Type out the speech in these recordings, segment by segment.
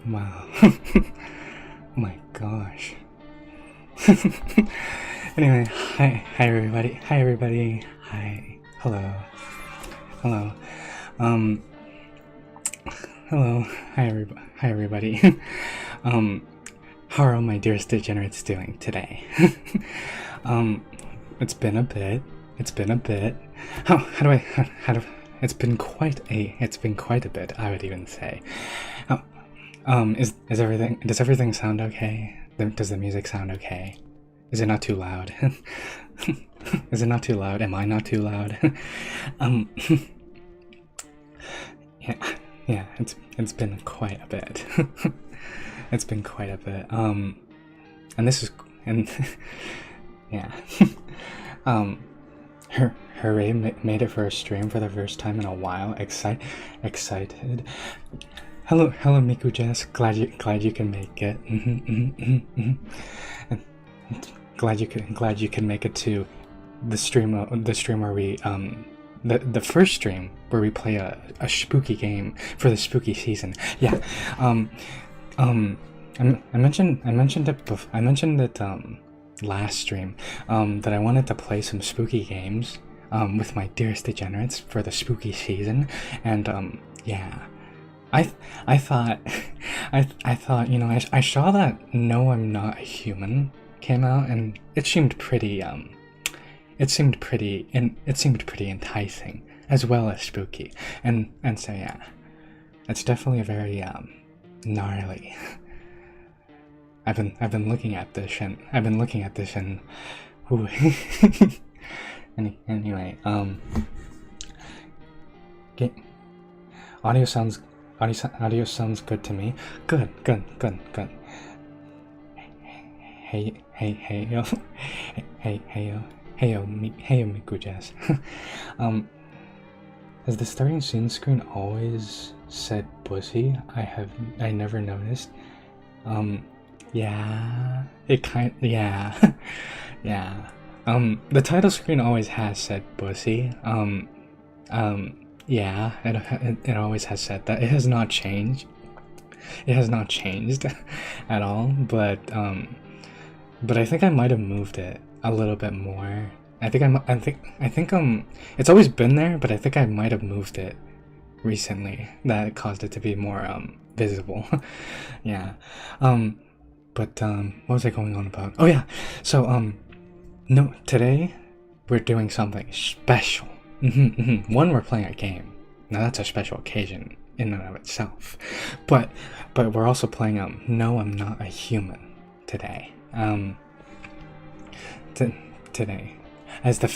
Wow. My gosh. Anyway, hi everybody. Hi everybody. Hi. Hello. Hello. Hello. Hi everybody. How are all my dearest degenerates doing today? It's been a bit. It's been quite a bit, I would even say. Does everything sound okay? Does the music sound okay? Is it not too loud? Is it not too loud? Am I not too loud? Yeah, it's been quite a bit. It's been quite a bit. Yeah. Hooray, made it for a stream for the first time in a while. Excited. Hello, Miku Jess. Glad you can make it. And glad you can make it to the stream where we the first stream where we play a spooky game for the spooky season. Yeah. I mentioned it last stream that I wanted to play some spooky games with my dearest degenerates for the spooky season, and yeah. I thought, you know, I saw that No, I'm Not a Human came out, and it seemed pretty enticing as well as spooky, and so yeah, it's definitely very gnarly. I've been looking at this and ooh. Anyway, audio sounds good to me. Good. Hey yo, Miku Jess. Has the starting scene screen always said pussy? I never noticed. Yeah, yeah. The title screen always has said pussy. Yeah, it always has said that. It has not changed. It has not changed at all, but I think I might have moved it a little bit more. I think it's always been there, but I think I might have moved it recently that caused it to be more visible. Yeah. But what was I going on about? Oh yeah. So no, today we're doing something special. One, we're playing a game. Now that's a special occasion in and of itself. But we're also playing No, I'm Not a Human today. Today, as the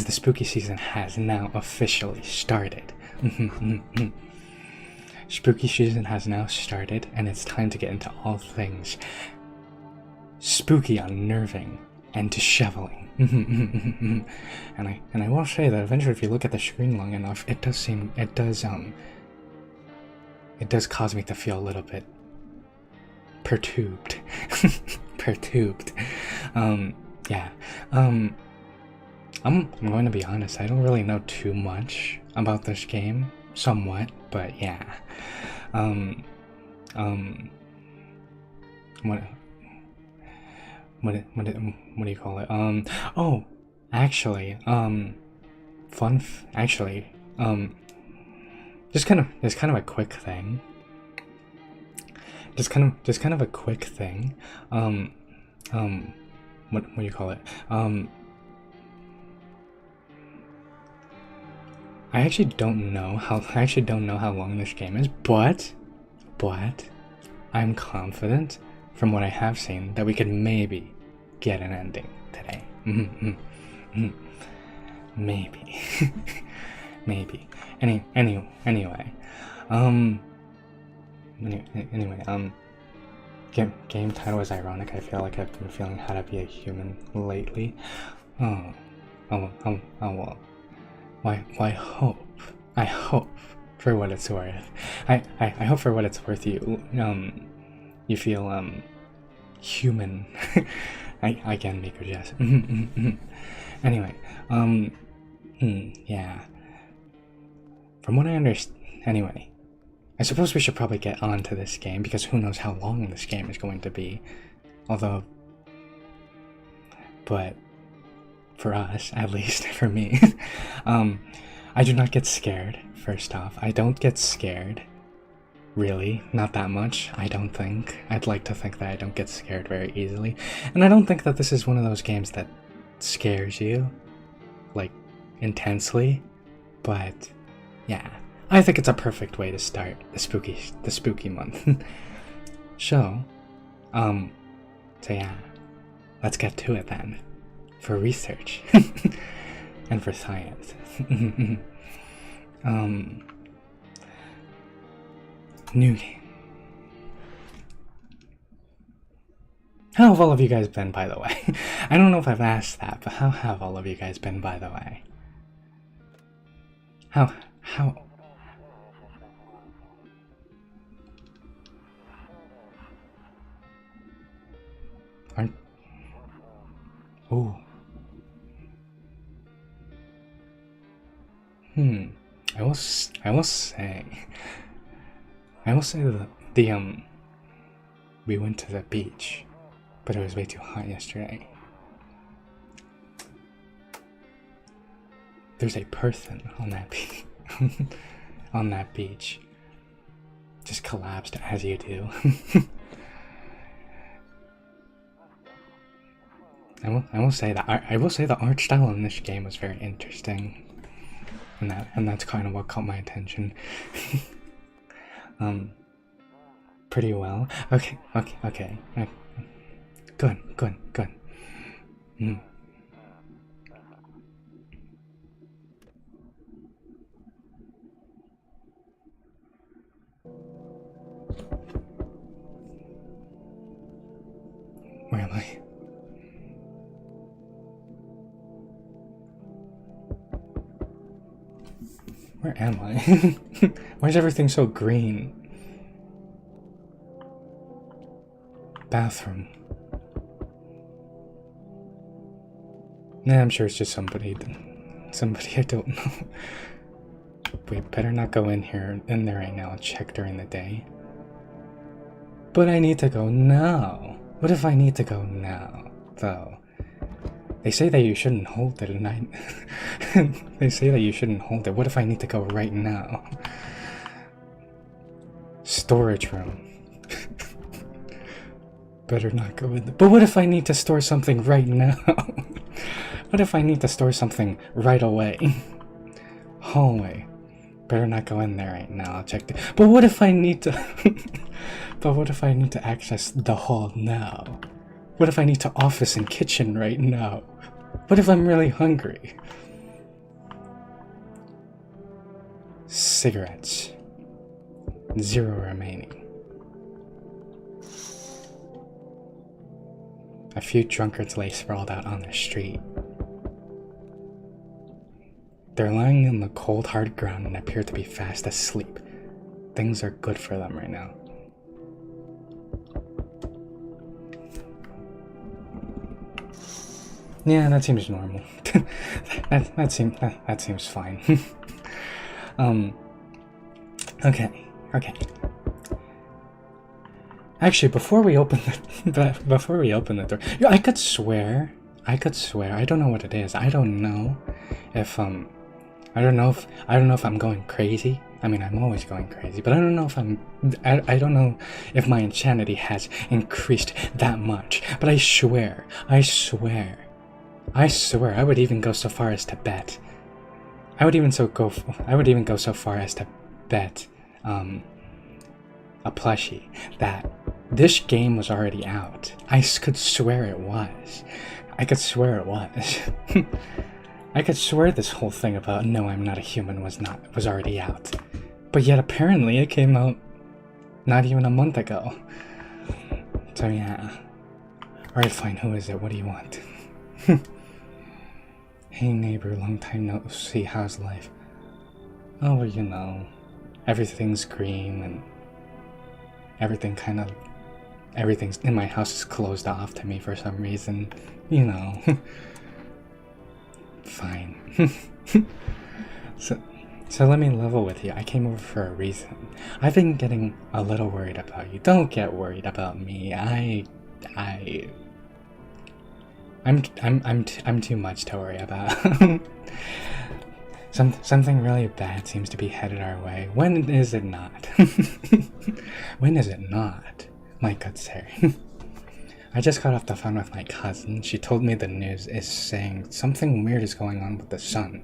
spooky season has now officially started. Spooky season has now started, and it's time to get into all things spooky, unnerving, and disheveling. and I will say that eventually, if you look at the screen long enough, it does cause me to feel a little bit perturbed. Perturbed. Yeah. I'm going to be honest. I don't really know too much about this game. Somewhat, but yeah. What do you call it? Oh, actually, just kind of a quick thing. Just kind of a quick thing. What do you call it? I actually don't know how long this game is, but I'm confident from what I have seen that we could maybe get an ending today. Maybe. Maybe. Anyway. Game title is ironic. I feel like I've been feeling how to be a human lately. Well. I hope for what it's worth. I hope for what it's worth you feel human. I can make a jest. Anyway, yeah. From what I understand, anyway, I suppose we should probably get on to this game because who knows how long this game is going to be. Although, but for us, at least for me, I do not get scared. First off, I don't get scared. Really, not that much, I don't think. I'd like to think that I don't get scared very easily. And I don't think that this is one of those games that scares you, like, intensely. But, yeah, I think it's a perfect way to start the spooky month. So yeah, let's get to it then. For research. And for science. New game. How have all of you guys been, by the way? I don't know if I've asked that, but how have all of you guys been, by the way? How aren't... Ooh. I will say that we went to the beach, but it was way too hot yesterday. There's a person on that beach, on that beach, just collapsed as you do. I will say that the art style in this game was very interesting. And that's kind of what caught my attention. Pretty well. Okay. Good. Where am I? Where am I? Why is everything so green? Bathroom. Nah, I'm sure it's just somebody I don't know. Wait, better not go in there right now and check during the day. But I need to go now. What if I need to go now, though? They say that you shouldn't hold it, and they say that you shouldn't hold it. What if I need to go right now? Storage room. Better not go in there. But what if I need to store something right now? What if I need to store something right away? Hallway. Better not go in there right now. I'll check the. But what if I need to? But what if I need to access the hall now? What if I need to office and kitchen right now? What if I'm really hungry? Cigarettes. 0 remaining. A few drunkards lay sprawled out on the street. They're lying in the cold, hard ground and appear to be fast asleep. Things are good for them right now. Yeah, that seems normal. that seems fine. Okay. Actually, before we open the door, I could swear. I don't know what it is. I don't know if I'm going crazy. I mean, I'm always going crazy, but I don't know if my insanity has increased that much. But I swear, I would even go so far as to bet. I would even go so far as to bet a plushie that this game was already out. I could swear it was. I could swear this whole thing about "No, I'm not a human" was already out. But yet apparently it came out not even a month ago. So yeah. Alright, fine, who is it? What do you want? Hey neighbor, long time no see, how's life? Oh, well, you know, everything's green and everything's in my house is closed off to me for some reason, you know. Fine. So let me level with you. I came over for a reason. I've been getting a little worried about you. Don't get worried about me. I'm too much to worry about. Something really bad seems to be headed our way. When is it not? When is it not? My good sir. I just got off the phone with my cousin. She told me the news is saying something weird is going on with the sun.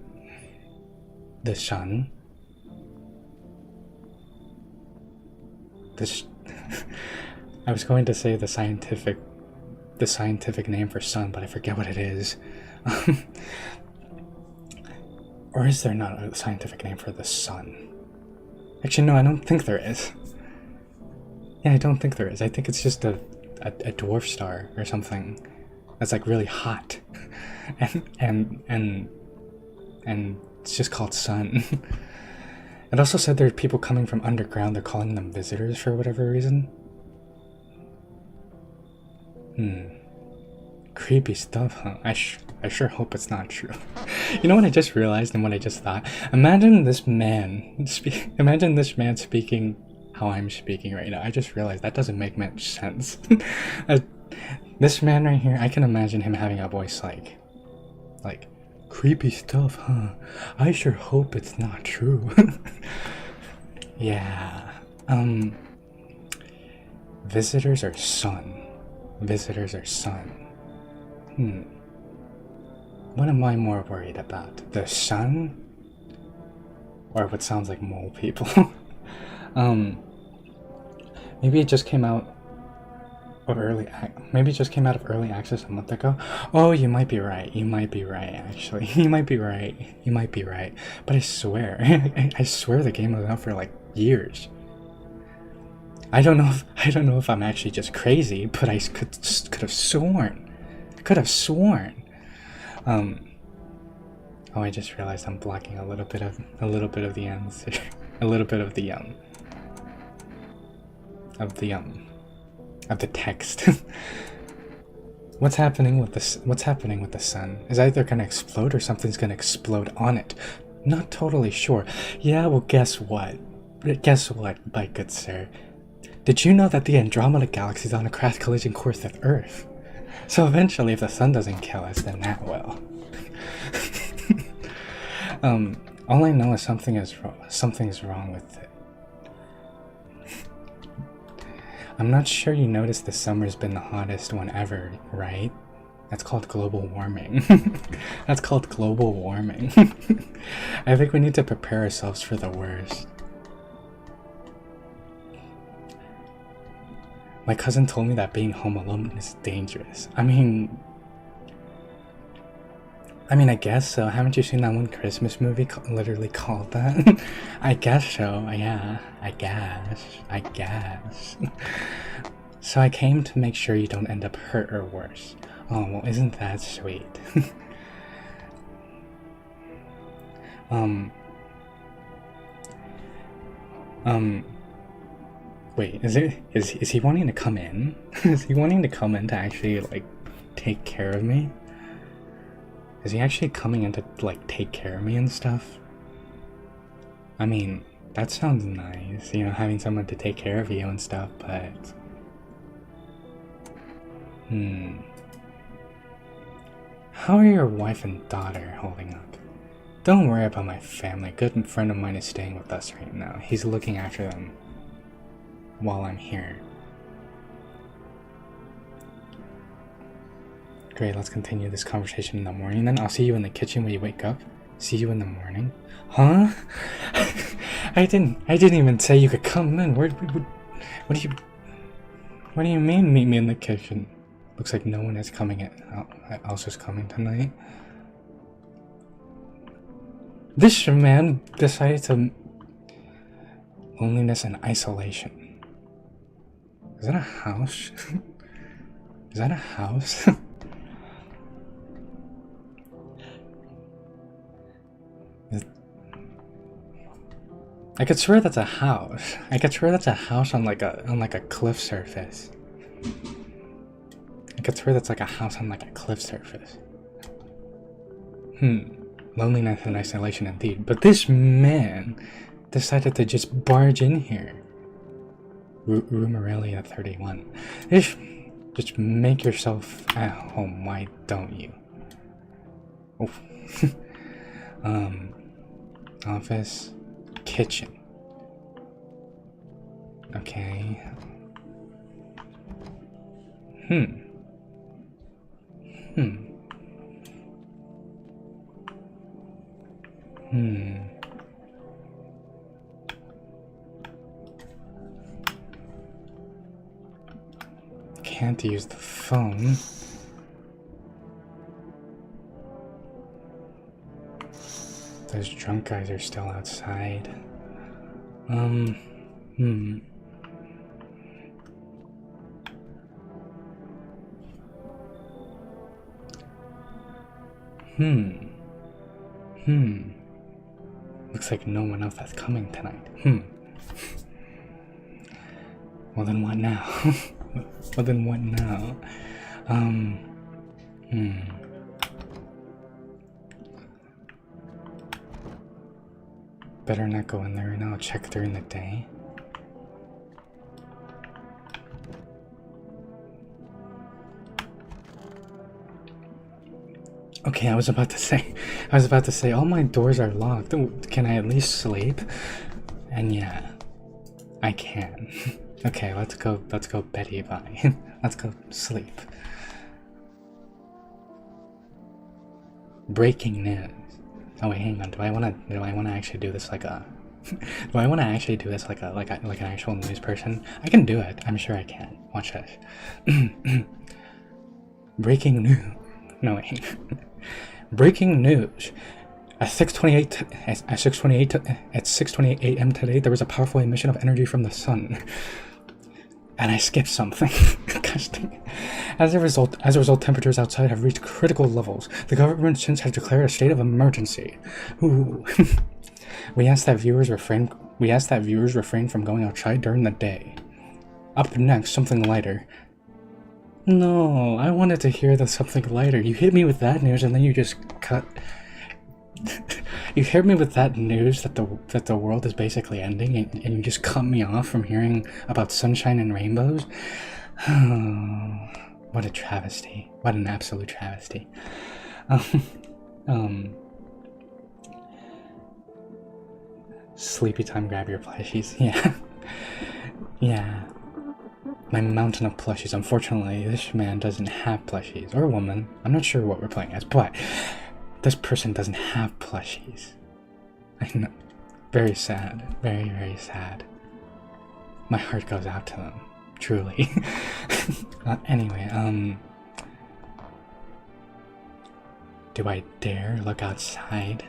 The sun? I was going to say the scientific name for sun, but I forget what it is. Or is there not a scientific name for the sun? Actually, no, I don't think there is. Yeah, I don't think there is. I think it's just a dwarf star or something that's like really hot, and it's just called sun. It also said there are people coming from underground. They're calling them visitors for whatever reason. Creepy stuff, huh? I sure hope it's not true. You know what I just realized and what I just thought? Imagine this man speaking how I'm speaking right now. I just realized that doesn't make much sense. This man right here, I can imagine him having a voice like, creepy stuff, huh? I sure hope it's not true. Yeah. Visitors or sun? Visitors or sun? What am I more worried about? The sun? Or what sounds like mole people? Maybe it just came out of early access a month ago. Oh, you might be right. Actually. You might be right. But I swear the game was out for like years. I don't know if I'm actually just crazy, but I could have sworn. Oh, I just realized I'm blocking a little bit of the ends. A little bit of the text. What's happening with the sun is either gonna explode or something's gonna explode on it. Not totally sure. Yeah, well, guess what? Guess what, my good sir? Did you know that the Andromeda Galaxy is on a crash collision course with Earth? So eventually, if the sun doesn't kill us, then that will. All I know is something's wrong with it. I'm not sure you noticed this summer's been the hottest one ever, right? That's called global warming. That's called global warming. I think we need to prepare ourselves for the worst. My cousin told me that being home alone is dangerous. I mean, I guess so. Haven't you seen that one Christmas movie literally called that? I guess so, yeah. I guess. So I came to make sure you don't end up hurt or worse. Oh, well, isn't that sweet? Wait, is he wanting to come in? Is he wanting to come in to actually, like, take care of me? Is he actually coming in to, like, take care of me and stuff? I mean, that sounds nice, you know, having someone to take care of you and stuff, but... How are your wife and daughter holding up? Don't worry about my family. A good friend of mine is staying with us right now. He's looking after them while I'm here. Great, let's continue this conversation in the morning then. I'll see you in the kitchen when you wake up. See you in the morning. Huh? I didn't even say you could come in. What do you mean meet me in the kitchen? Looks like no one is coming else is coming tonight. This man decided to loneliness and isolation. Is that a house? Is that a house? I could swear that's a house. I could swear that's a house on like a cliff surface. I could swear that's like a house on like a cliff surface. Loneliness and isolation indeed. But this man decided to just barge in here. Room Aurelia 31. Just make yourself at home. Why don't you? Oh. Office. Kitchen. Okay. Can't use the phone. Those drunk guys are still outside. Looks like no one else that's coming tonight. Well then what now? Well then what now? Better not go in there right now. I'll check during the day. Okay, I was about to say, all my doors are locked. Can I at least sleep? And yeah, I can. Okay, let's go Betty bye. Let's go sleep. Breaking news. Oh wait, hang on. Do I wanna actually do this like a do I wanna actually do this like an actual news person? I can do it. I'm sure I can. Watch this. Breaking news. No wait. Breaking news. At 6:28 a.m. today, there was a powerful emission of energy from the sun. And I skipped something. Gosh dang it. As a result, temperatures outside have reached critical levels. The government since has declared a state of emergency. Ooh. We ask that viewers refrain from going outside during the day. Up next, something lighter. No, I wanted to hear the something lighter. You hit me with that news and then you just cut. You heard me with that news that the world is basically ending, and you just cut me off from hearing about sunshine and rainbows. What a travesty! What an absolute travesty! Sleepy time. Grab your plushies. Yeah, yeah. My mountain of plushies. Unfortunately, this man doesn't have plushies, or woman. I'm not sure what we're playing as, but this person doesn't have plushies. I know. Very sad. Very, very sad. My heart goes out to them. Truly. Anyway, do I dare look outside?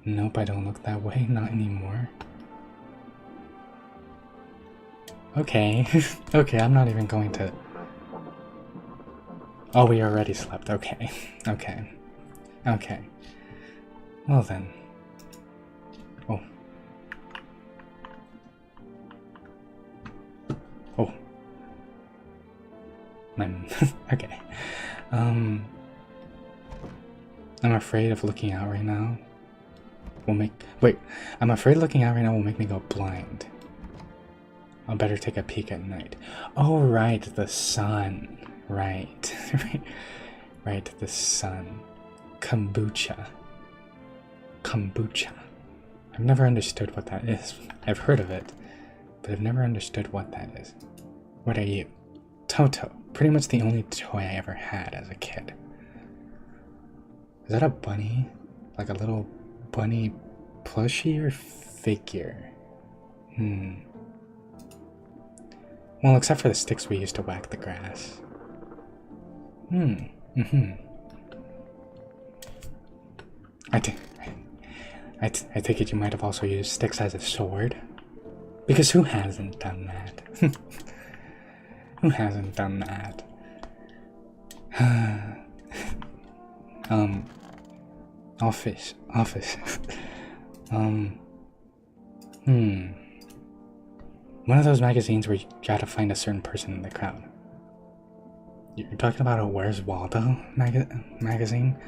Nope, I don't look that way. Not anymore. Okay. Okay, I'm not even going to... Oh, we already slept. Okay. Okay. Okay. Well then. Oh. Oh. Okay. I'm afraid of looking out right now. Wait, I'm afraid looking out right now will make me go blind. I'll better take a peek at night. Oh, right, the sun. Right. Right, the sun. Kombucha. Kombucha. I've never understood what that is. I've heard of it, but I've never understood what that is. What are you? Toto. Pretty much the only toy I ever had as a kid. Is that a bunny? Like a little bunny plushie or figure? Well, except for the sticks we used to whack the grass. I take it you might have also used sticks as a sword. Because who hasn't done that? Who hasn't done that? Office. One of those magazines where you gotta find a certain person in the crowd. You're talking about a Where's Waldo magazine?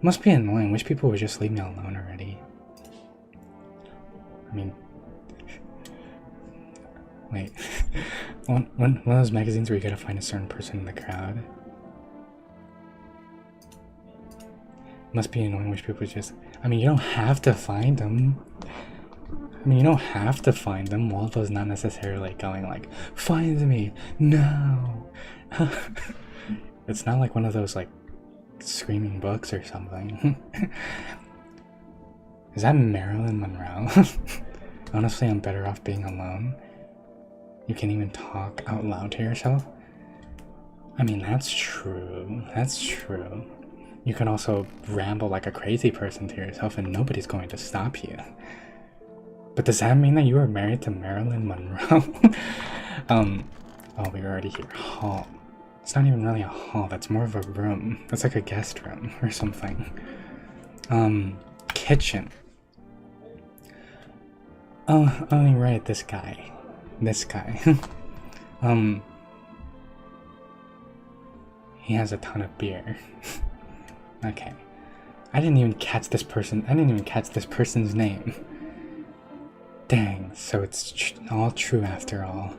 Must be annoying. Wish people would just leave me alone already. I mean... Wait. one of those magazines where you gotta find a certain person in the crowd. Must be annoying. Wish people would just... I mean, you don't have to find them. Waldo's not necessarily going like, find me, no. It's not like one of those like screaming books or something. Is that Marilyn Monroe? Honestly, I'm better off being alone. You can even talk out loud to yourself. I mean, that's true. That's true. You can also ramble like a crazy person to yourself and nobody's going to stop you. But does that mean that you were married to Marilyn Monroe? Oh, we were already here. Hall. It's not even really a hall, that's more of a room. That's like a guest room or something. Kitchen. Oh, right, this guy. He has a ton of beer. Okay. I didn't even catch this person's name. Dang, so it's all true after all.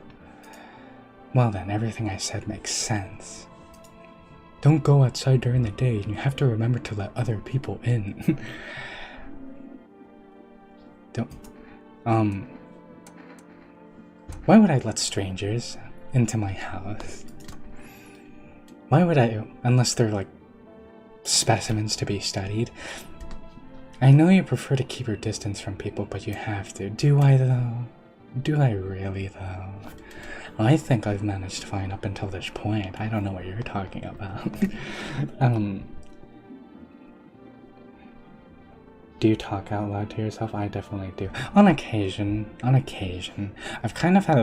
Well then, everything I said makes sense. Don't go outside during the day, and you have to remember to let other people in. Why would I let strangers into my house? Why would I, unless they're like specimens to be studied? I know you prefer to keep your distance from people, but you have to. Do I though? Do I really though? I think I've managed fine up until this point. I don't know what you're talking about. Do you talk out loud to yourself? I definitely do. On occasion. I've kind of had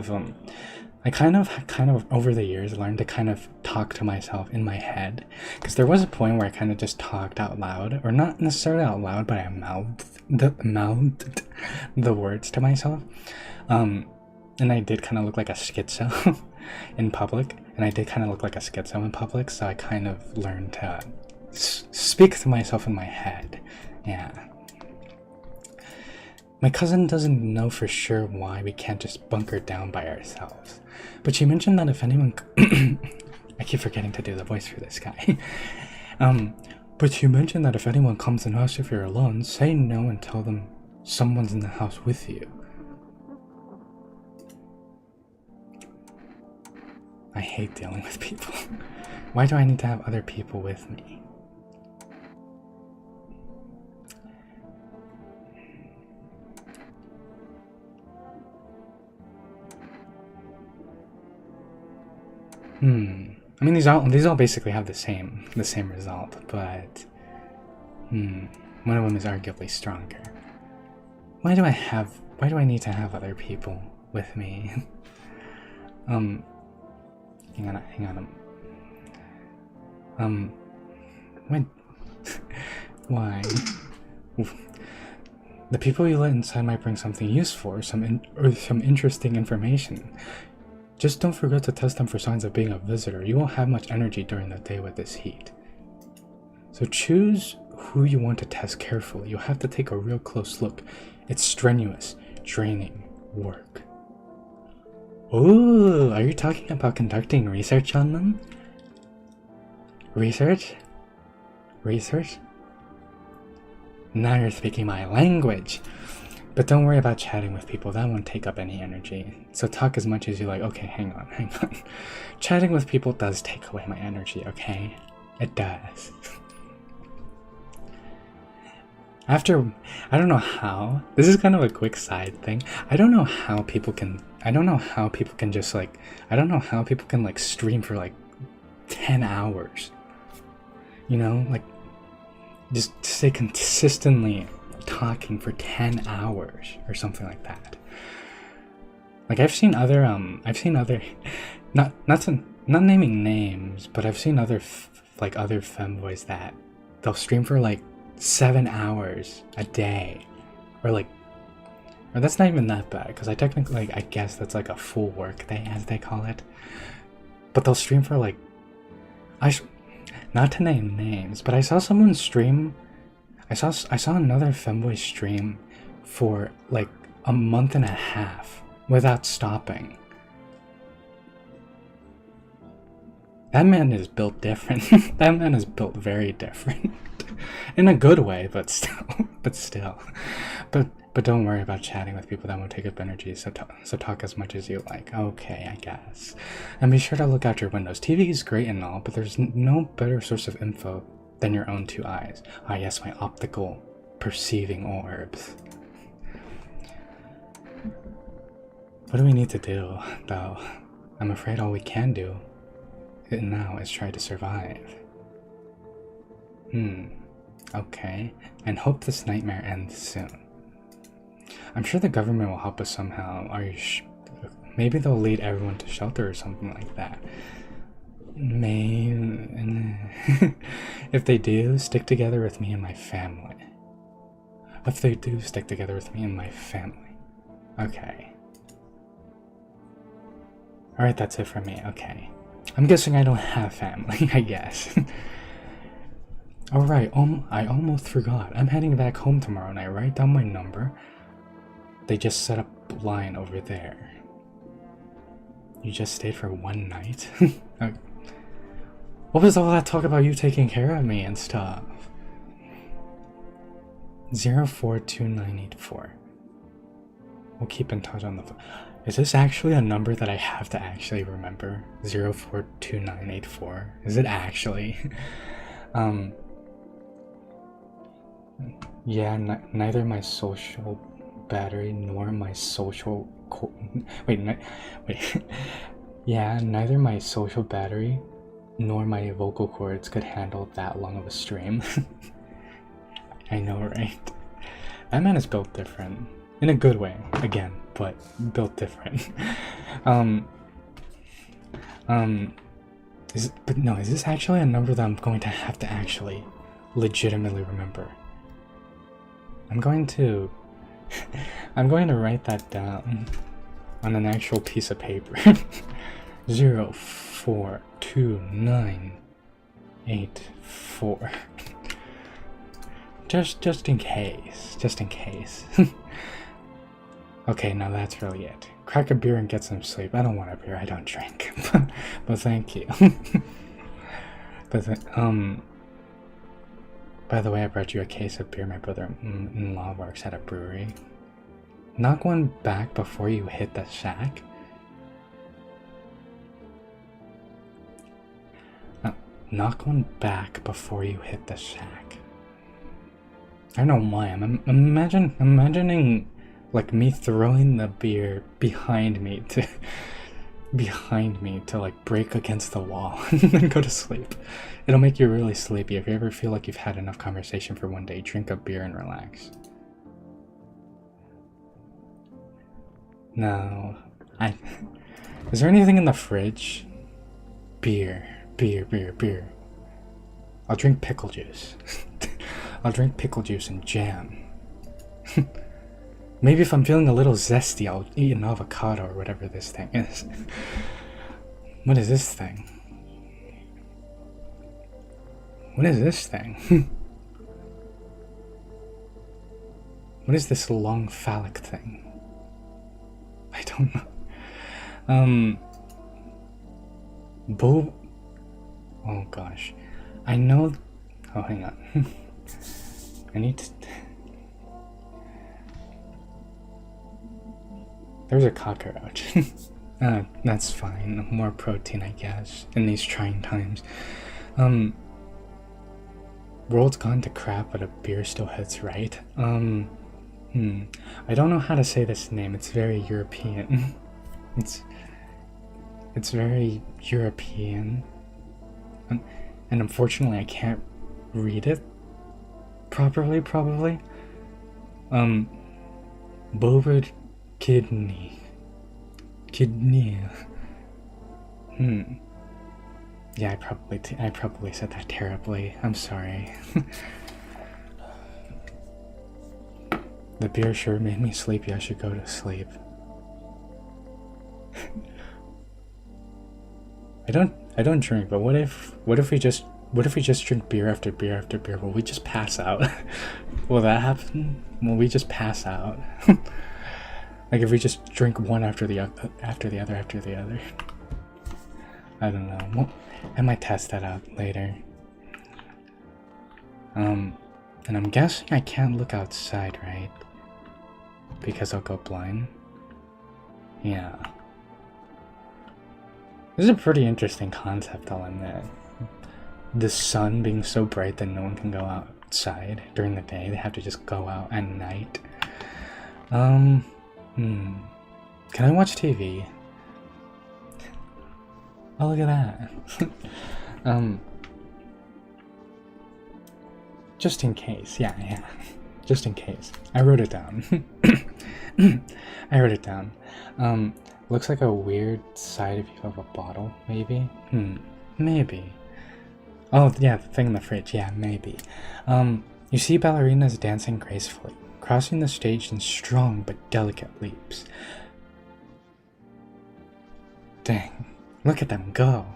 I kind of over the years learned to kind of talk to myself in my head, because there was a point where I kind of just talked out loud, or not necessarily out loud, but I mouthed the words to myself, and I did kind of look like a schizo in public, so I kind of learned to speak to myself in my head. Yeah. My cousin doesn't know for sure why we can't just bunker down by ourselves. But she mentioned that if anyone... I keep forgetting to do the voice for this guy. But you mentioned that if anyone comes in the house if you're alone, say no and tell them someone's in the house with you. I hate dealing with people. Why do I need to have other people with me? I mean, these all basically have the same result, but one of them is arguably stronger. Why do I need to have other people with me? Hang on. When? Why? The people you let inside might bring something useful or some interesting information. Just don't forget to test them for signs of being a visitor. You won't have much energy during the day with this heat. So choose who you want to test carefully. You'll have to take a real close look. It's strenuous, draining work. Ooh, are you talking about conducting research on them? Research? Research? Now you're speaking my language. But don't worry about chatting with people, that won't take up any energy. So talk as much as you like. Okay, hang on. Chatting with people does take away my energy, okay? It does. I don't know how, this is kind of a quick side thing. I don't know how people can stream for like 10 hours. You know, like, just stay consistently talking for 10 hours or something like that. Like I've seen other not naming names, but I've seen other femboys that they'll stream for like 7 hours a day, or that's not even that bad, because I guess that's like a full work day, as they call it. But they'll stream for like, not to name names, but I saw someone stream. I saw another femboy stream for like a month and a half without stopping. That man is built different. That man is built very different. In a good way, but still. But don't worry about chatting with people, that won't take up energy, so talk as much as you like. Okay, I guess. And be sure to look out your windows. TV is great and all, but there's no better source of info than your own two eyes. Ah yes, my optical perceiving orbs. What do we need to do, though? I'm afraid all we can do now is try to survive. Okay. And hope this nightmare ends soon. I'm sure the government will help us somehow. Maybe they'll lead everyone to shelter or something like that. If they do, stick together with me and my family. Okay. Alright, that's it for me. Okay. I'm guessing I don't have family, I guess. Alright, I almost forgot. I'm heading back home tomorrow and I write down my number. They just set up a line over there. You just stayed for one night? Okay. What was all that talk about you taking care of me and stuff? 042984. We'll keep in touch on the phone. Is this actually a number that I have to actually remember? 042984. Is it actually? Yeah, neither my social battery nor my social yeah, neither my social battery nor my vocal cords could handle that long of a stream. I know, right? That man is built different. In a good way, again, but built different. Is this actually a number that I'm going to have to actually legitimately remember? I'm going to write that down on an actual piece of paper. 042984. 8, 4. Just in case. Just in case. Okay, now that's really it. Crack a beer and get some sleep. I don't want a beer, I don't drink. But thank you. But by the way, I brought you a case of beer. My brother-in-law works at a brewery. Knock one back before you hit the shack. Knock one back before you hit the shack. I don't know why. I'm imagining like me throwing the beer behind me to like break against the wall and then go to sleep. It'll make you really sleepy. If you ever feel like you've had enough conversation for one day, drink a beer and relax. No. Is there anything in the fridge? Beer. I'll drink pickle juice. I'll drink pickle juice and jam. Maybe if I'm feeling a little zesty, I'll eat an avocado or whatever this thing is. What is this thing? What is this thing? What is this long phallic thing? I don't know. Oh gosh. I know. Oh, hang on. I need to. There's a cockroach. That's fine. More protein, I guess, in these trying times. World's gone to crap, but a beer still hits right. I don't know how to say this name. It's very European. It's very European. And unfortunately, I can't read it properly, probably. Bovered kidney. Yeah, I probably said that terribly. I'm sorry. The beer sure made me sleepy. I should go to sleep. I don't drink, but what if we just drink beer after beer after beer? Will we just pass out? Will that happen? Will we just pass out? Like if we just drink one after the other. I don't know. Well, I might test that out later. And I'm guessing I can't look outside, right? Because I'll go blind. Yeah. This is a pretty interesting concept, I'll admit. The sun being so bright that no one can go outside during the day. They have to just go out at night. Can I watch TV? Oh, look at that. Just in case. Yeah. Just in case. I wrote it down. I wrote it down. Looks like a weird side view of a bottle, maybe? Maybe. Oh, yeah, the thing in the fridge. Yeah, maybe. You see ballerinas dancing gracefully, crossing the stage in strong but delicate leaps. Dang, look at them go.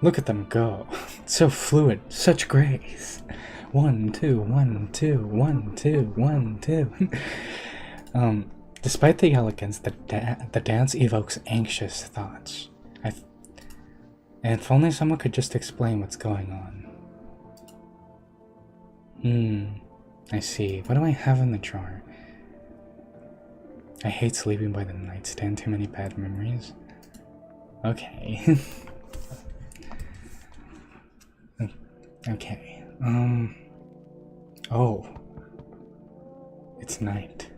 Look at them go. So fluid, such grace. 1, 2, 1, 2, 1, 2, 1, 2. Despite the elegance, the dance evokes anxious thoughts. And if only someone could just explain what's going on. I see. What do I have in the drawer? I hate sleeping by the nightstand. Too many bad memories. Okay. Okay. Oh. It's night.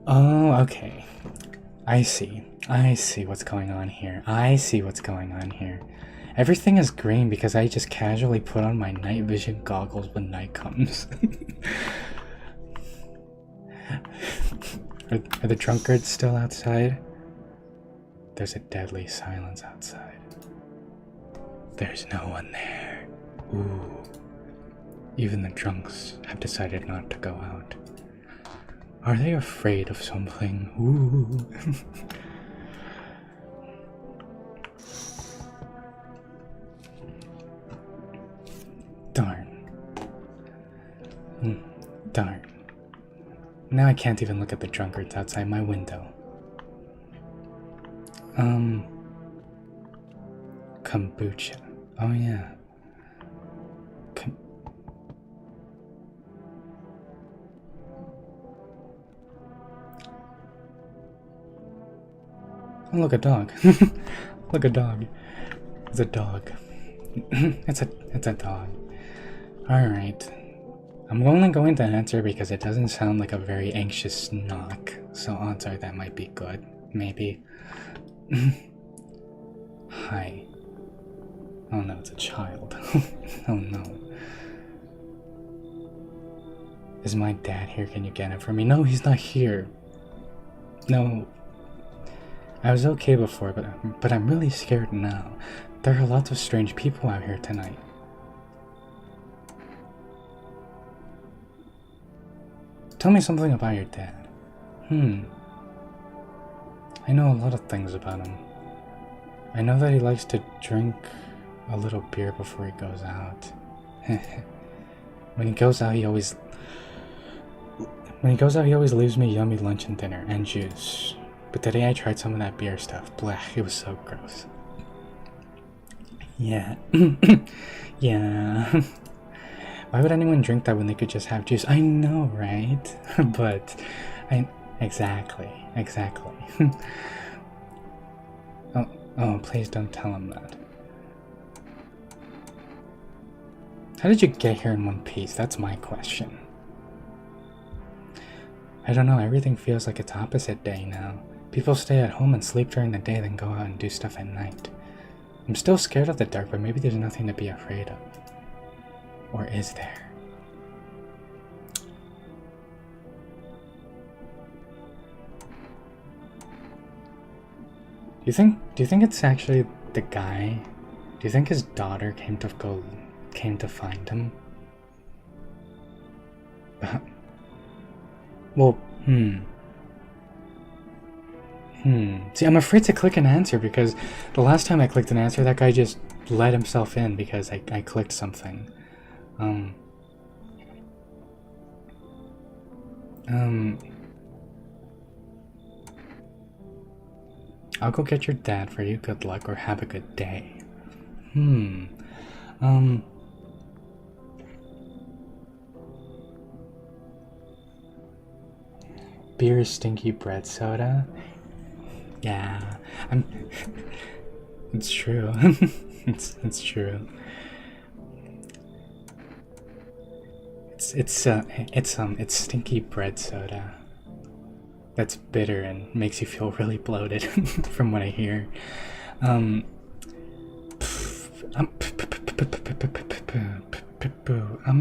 Oh, okay. I see what's going on here. Everything is green because I just casually put on my night vision goggles when night comes. Are the drunkards still outside? There's a deadly silence outside. There's no one there. Ooh. Even the drunks have decided not to go out. Are they afraid of something? Ooh. Darn. Now I can't even look at the drunkards outside my window. Kombucha. Oh yeah. Oh, look, a dog. Look, a dog. It's a dog. It's a dog. Alright. I'm only going to answer because it doesn't sound like a very anxious knock. So odds are that might be good. Maybe. Hi. Oh no, it's a child. Oh no. Is my dad here? Can you get it for me? No, he's not here. No. I was okay before, but I'm really scared now. There are lots of strange people out here tonight. Tell me something about your dad. I know a lot of things about him. I know that he likes to drink a little beer before he goes out. When he goes out, he always leaves me yummy lunch and dinner and juice. But today I tried some of that beer stuff. Blech, it was so gross. Yeah. Yeah. Why would anyone drink that when they could just have juice? I know, right? But exactly. Oh, please don't tell him that. How did you get here in one piece? That's my question. I don't know, everything feels like it's opposite day now. People stay at home and sleep during the day, then go out and do stuff at night. I'm still scared of the dark, but maybe there's nothing to be afraid of. Or is there? Do you think it's actually the guy? Do you think his daughter came to find him? Well, See, I'm afraid to click an answer because the last time I clicked an answer, that guy just let himself in because I clicked something. I'll go get your dad for you. Good luck or have a good day. Beer, stinky bread soda. Yeah, it's true. it's true. It's stinky bread soda. That's bitter and makes you feel really bloated, from what I hear. I'm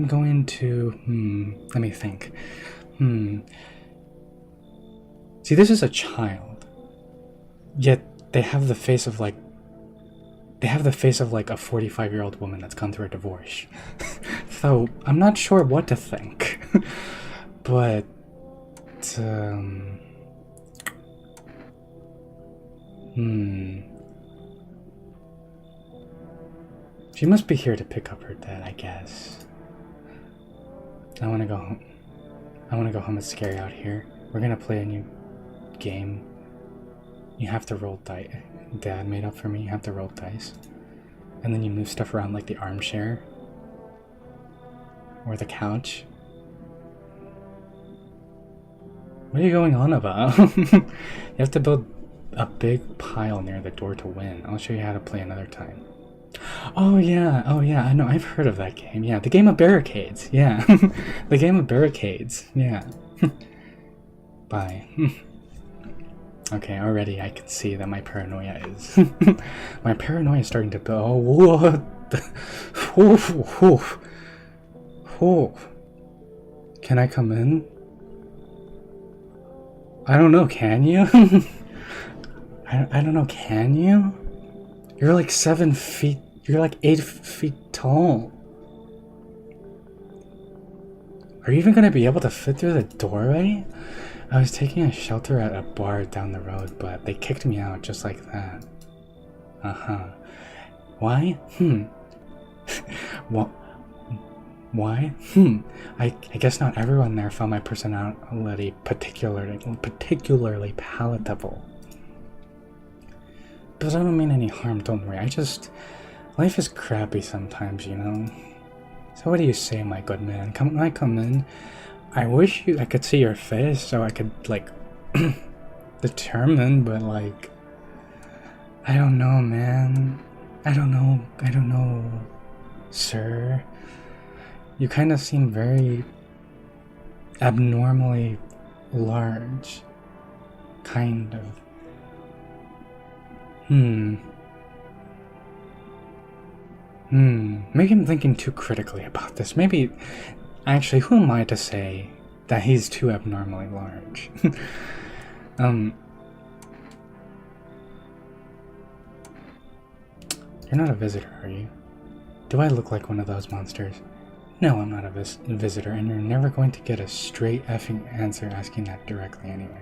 going to. Let me think. See, this is a child. Yet they have the face of like a 45-year-old woman that's gone through a divorce. So I'm not sure what to think. But she must be here to pick up her dad, I guess. I wanna go home. It's scary out here. We're gonna play a new game. You have to roll dice. Dad made up for me. You have to roll dice. And then you move stuff around like the armchair. Or the couch. What are you going on about? You have to build a big pile near the door to win. I'll show you how to play another time. Oh yeah, I know, I've heard of that game. Yeah, the game of barricades. Yeah. The game of barricades. Yeah. Bye. Okay, already I can see that my paranoia is... my paranoia is starting to build... Oh, what the... Can I come in? I don't know, can you? I don't know, can you? You're like 7 feet... You're like 8 feet tall. Are you even gonna be able to fit through the doorway? I was taking a shelter at a bar down the road, but they kicked me out just like that. Why? Well, Why? I guess not everyone there found my personality particularly palatable. But I don't mean any harm, don't worry. Life is crappy sometimes, you know? So what do you say, my good man? When I come in, I wish I could see your face so I could, like, determine, but, like, I don't know, man. I don't know, sir. You kind of seem very abnormally large. Kind of. Maybe I'm thinking too critically about this. Maybe, actually, who am I to say that he's too abnormally large? You're not a visitor, are you? Do I look like one of those monsters? No, I'm not a visitor, and you're never going to get a straight effing answer asking that directly anyway.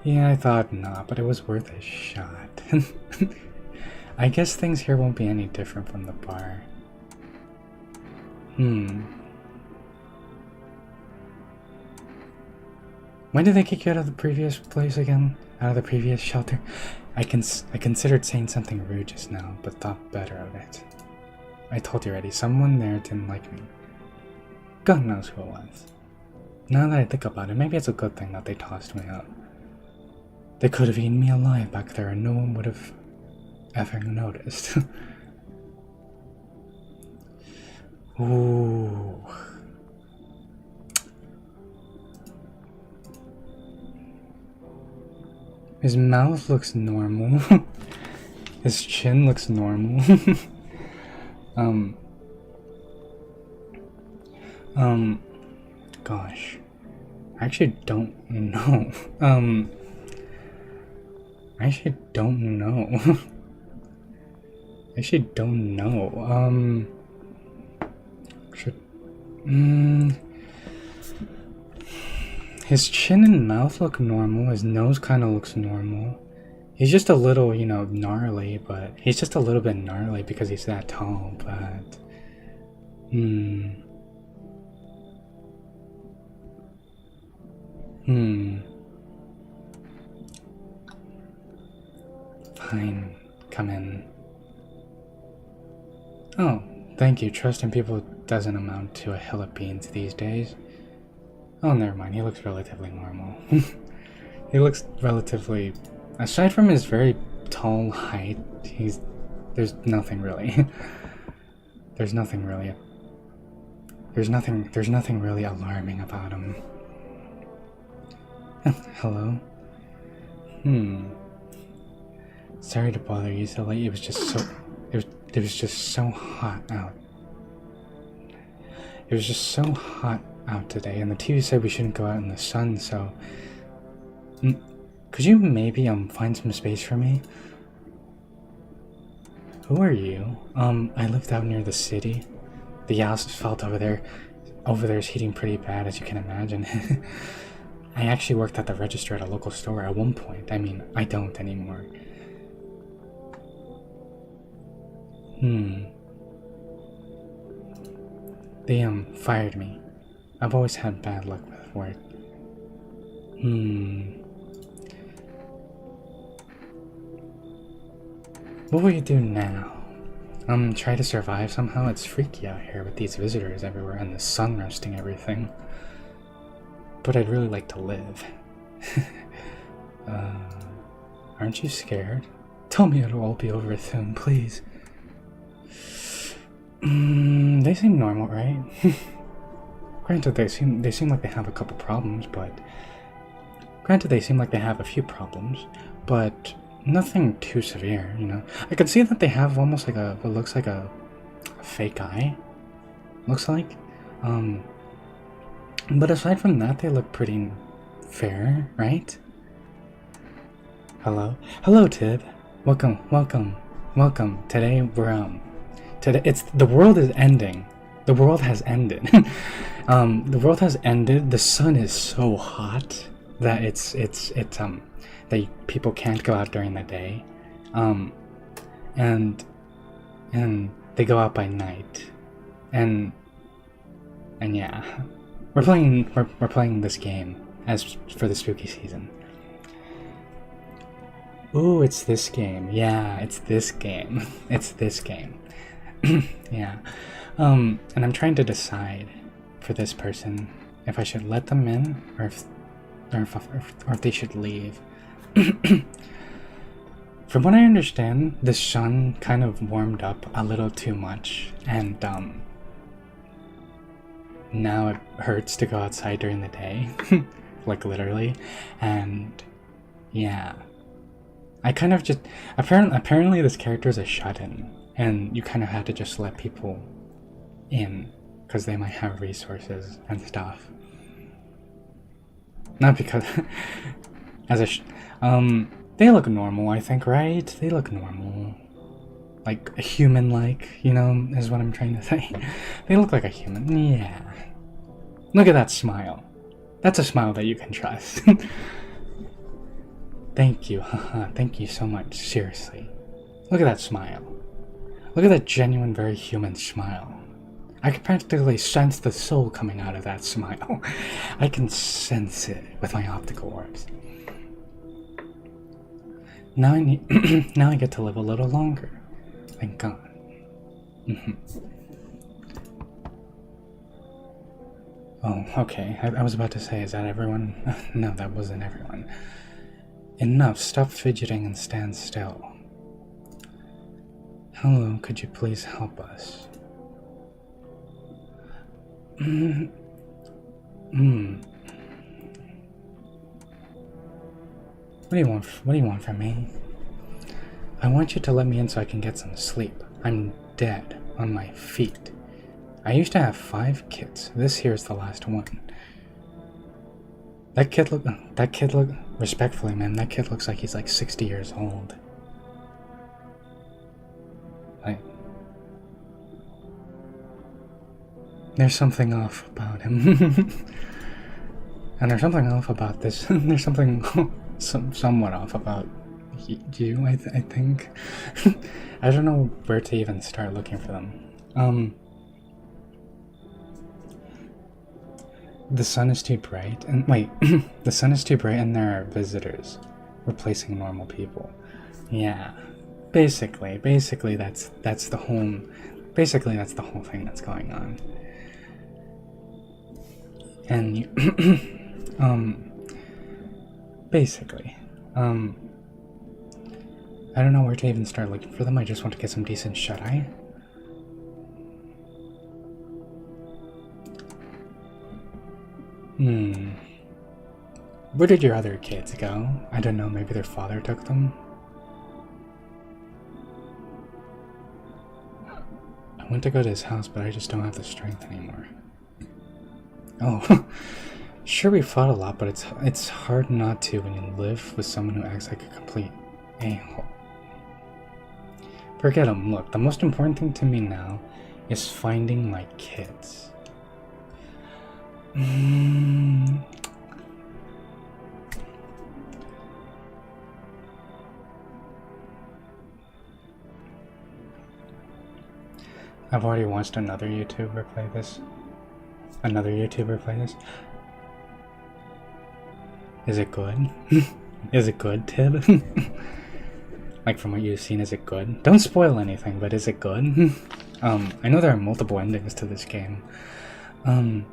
Yeah, I thought not, but it was worth a shot. I guess things here won't be any different from the bar. When did they kick you out of the previous place again? Out of the previous shelter? I considered saying something rude just now, but thought better of it. I told you already, someone there didn't like me. God knows who it was. Now that I think about it, maybe it's a good thing that they tossed me out. They could have eaten me alive back there and no one would have ever noticed. Ooh. His mouth looks normal. His chin looks normal. Gosh. I actually don't know. I actually don't know. I actually don't know. His chin and mouth look normal. His nose kind of looks normal. He's just a little, you know, gnarly, but he's just a little bit gnarly because he's that tall, but... Fine. Come in. Oh, thank you. Trusting people doesn't amount to a hill of beans these days. Oh, never mind. He looks relatively normal. He looks relatively... Aside from his very tall height, there's nothing really. There's nothing really alarming about him. Hello? Sorry to bother you so late. It was just so hot out. It was just so hot out today, and the TV said we shouldn't go out in the sun, so... Could you maybe find some space for me? Who are you? I lived out near the city. The asphalt over there is heating pretty bad, as you can imagine. I actually worked at the register at a local store at one point. I mean, I don't anymore. They fired me. I've always had bad luck with work. What will you do now? Try to survive somehow? It's freaky out here with these visitors everywhere and the sun roasting everything. But I'd really like to live. Aren't you scared? Tell me it'll all be over soon, please. They seem normal, right? Granted, they seem like they have a couple problems, but... Granted, they seem like they have a few problems, but nothing too severe, you know? I can see that they have almost like what looks like a fake eye. Looks like. But aside from that, they look pretty fair, right? Hello? Hello, Tib. Welcome. Today, the world is ending. The world has ended. The world has ended. The sun is so hot that that people can't go out during the day. And they go out by night. And And yeah, we're playing this game as for the spooky season. Ooh, it's this game. Yeah, it's this game. It's this game. Yeah. And I'm trying to decide for this person if I should let them in or if they should leave. From what I understand, the sun kind of warmed up a little too much, and now it hurts to go outside during the day, like literally, and yeah. I kind of just apparently this character is a shut-in, and you kind of had to just let people in because they might have resources and stuff. Not because as a they look normal, I think, right? They look normal. Like, human-like, you know, is what I'm trying to say. They look like a human, yeah. Look at that smile. That's a smile that you can trust. Thank you, haha, thank you so much, seriously. Look at that smile. Look at that genuine, very human smile. I can practically sense the soul coming out of that smile. I can sense it with my optical orbs. Now now I get to live a little longer. Thank God. Oh, okay. I was about to say, is that everyone? No, that wasn't everyone. Enough. Stop fidgeting and stand still. Hello, could you please help us? What do you want from me? I want you to let me in so I can get some sleep. I'm dead on my feet. I used to have 5 kids. This here is the last one. That kid look respectfully, man, that kid looks like he's like 60 years old. There's something off about him. And there's something off about this. There's something somewhat off about you, I think. I don't know where to even start looking for them. The sun is too bright, and wait, the sun is too bright and there are visitors replacing normal people. Yeah, basically that's the whole thing that's going on. And you, basically, I don't know where to even start looking for them. I just want to get some decent shut-eye. Where did your other kids go? I don't know, maybe their father took them? I went to go to his house, but I just don't have the strength anymore. Oh, sure we fought a lot, but it's hard not to when you live with someone who acts like a complete a-hole. Forget him. Look, the most important thing to me now is finding my kids. I've already watched another YouTuber play this. Is it good? Is it good, Tib? Like, from what you've seen, is it good? Don't spoil anything, but is it good? I know there are multiple endings to this game. I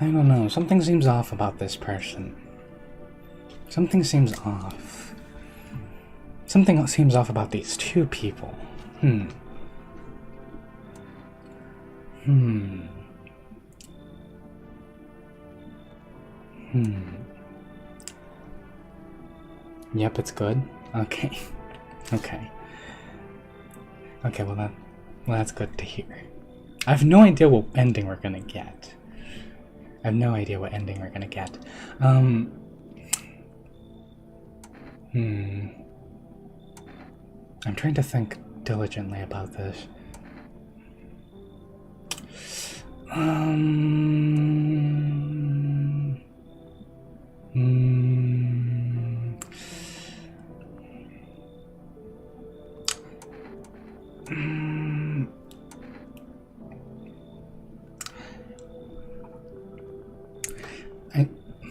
don't know, something seems off about this person. Something seems off. Something seems off about these two people. Yep, it's good. Okay. Okay, well that's good to hear. I have no idea what ending we're gonna get. I'm trying to think diligently about this.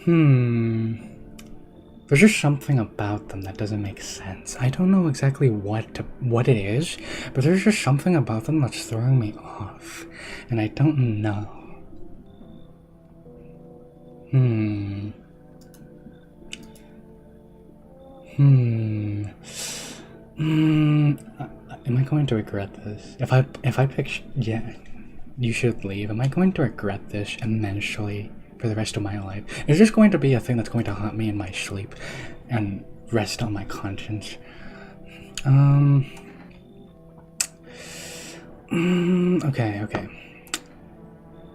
There's just something about them that doesn't make sense. I don't know exactly what it is, but there's just something about them that's throwing me off, and I don't know. Am I going to regret this? If I pick, yeah, you should leave. Am I going to regret this immensely for the rest of my life? Is this going to be a thing that's going to haunt me in my sleep and rest on my conscience? Okay.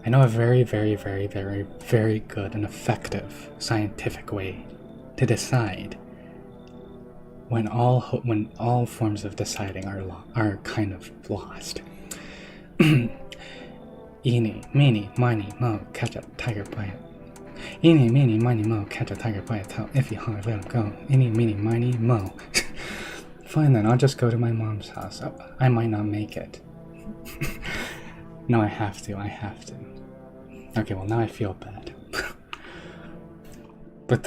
I know a very, very, very, very, very good and effective scientific way to decide when all forms of deciding are kind of lost. Eeny, meeny, miny, mo, catch a tiger by it. Eeny, meeny, miny, mo, catch a tiger by its tail. If you holler, let him go. Eeny, meeny, miny, mo. Fine then, I'll just go to my mom's house. Oh, I might not make it. No, I have to. Okay, well now I feel bad. but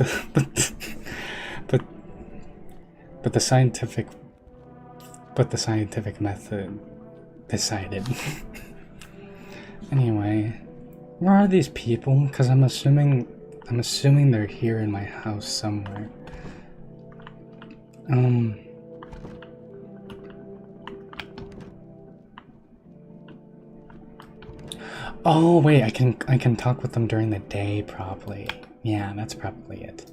the scientific method decided. Anyway, where are these people? Because I'm assuming they're here in my house somewhere. Oh wait, I can talk with them during the day probably. Yeah, that's probably it.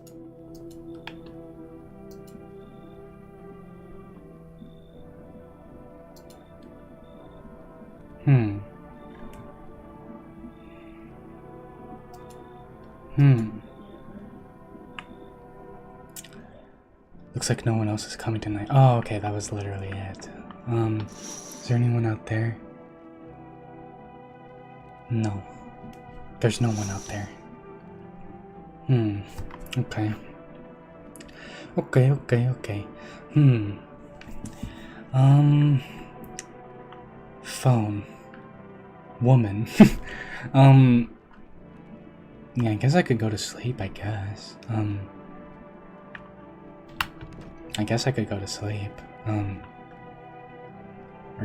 Looks like no one else is coming tonight. Oh, okay, that was literally it. Is there anyone out there? No. There's no one out there. Okay. Okay. Phone. Woman. Yeah, I guess I could go to sleep, I guess. I guess I could go to sleep. Or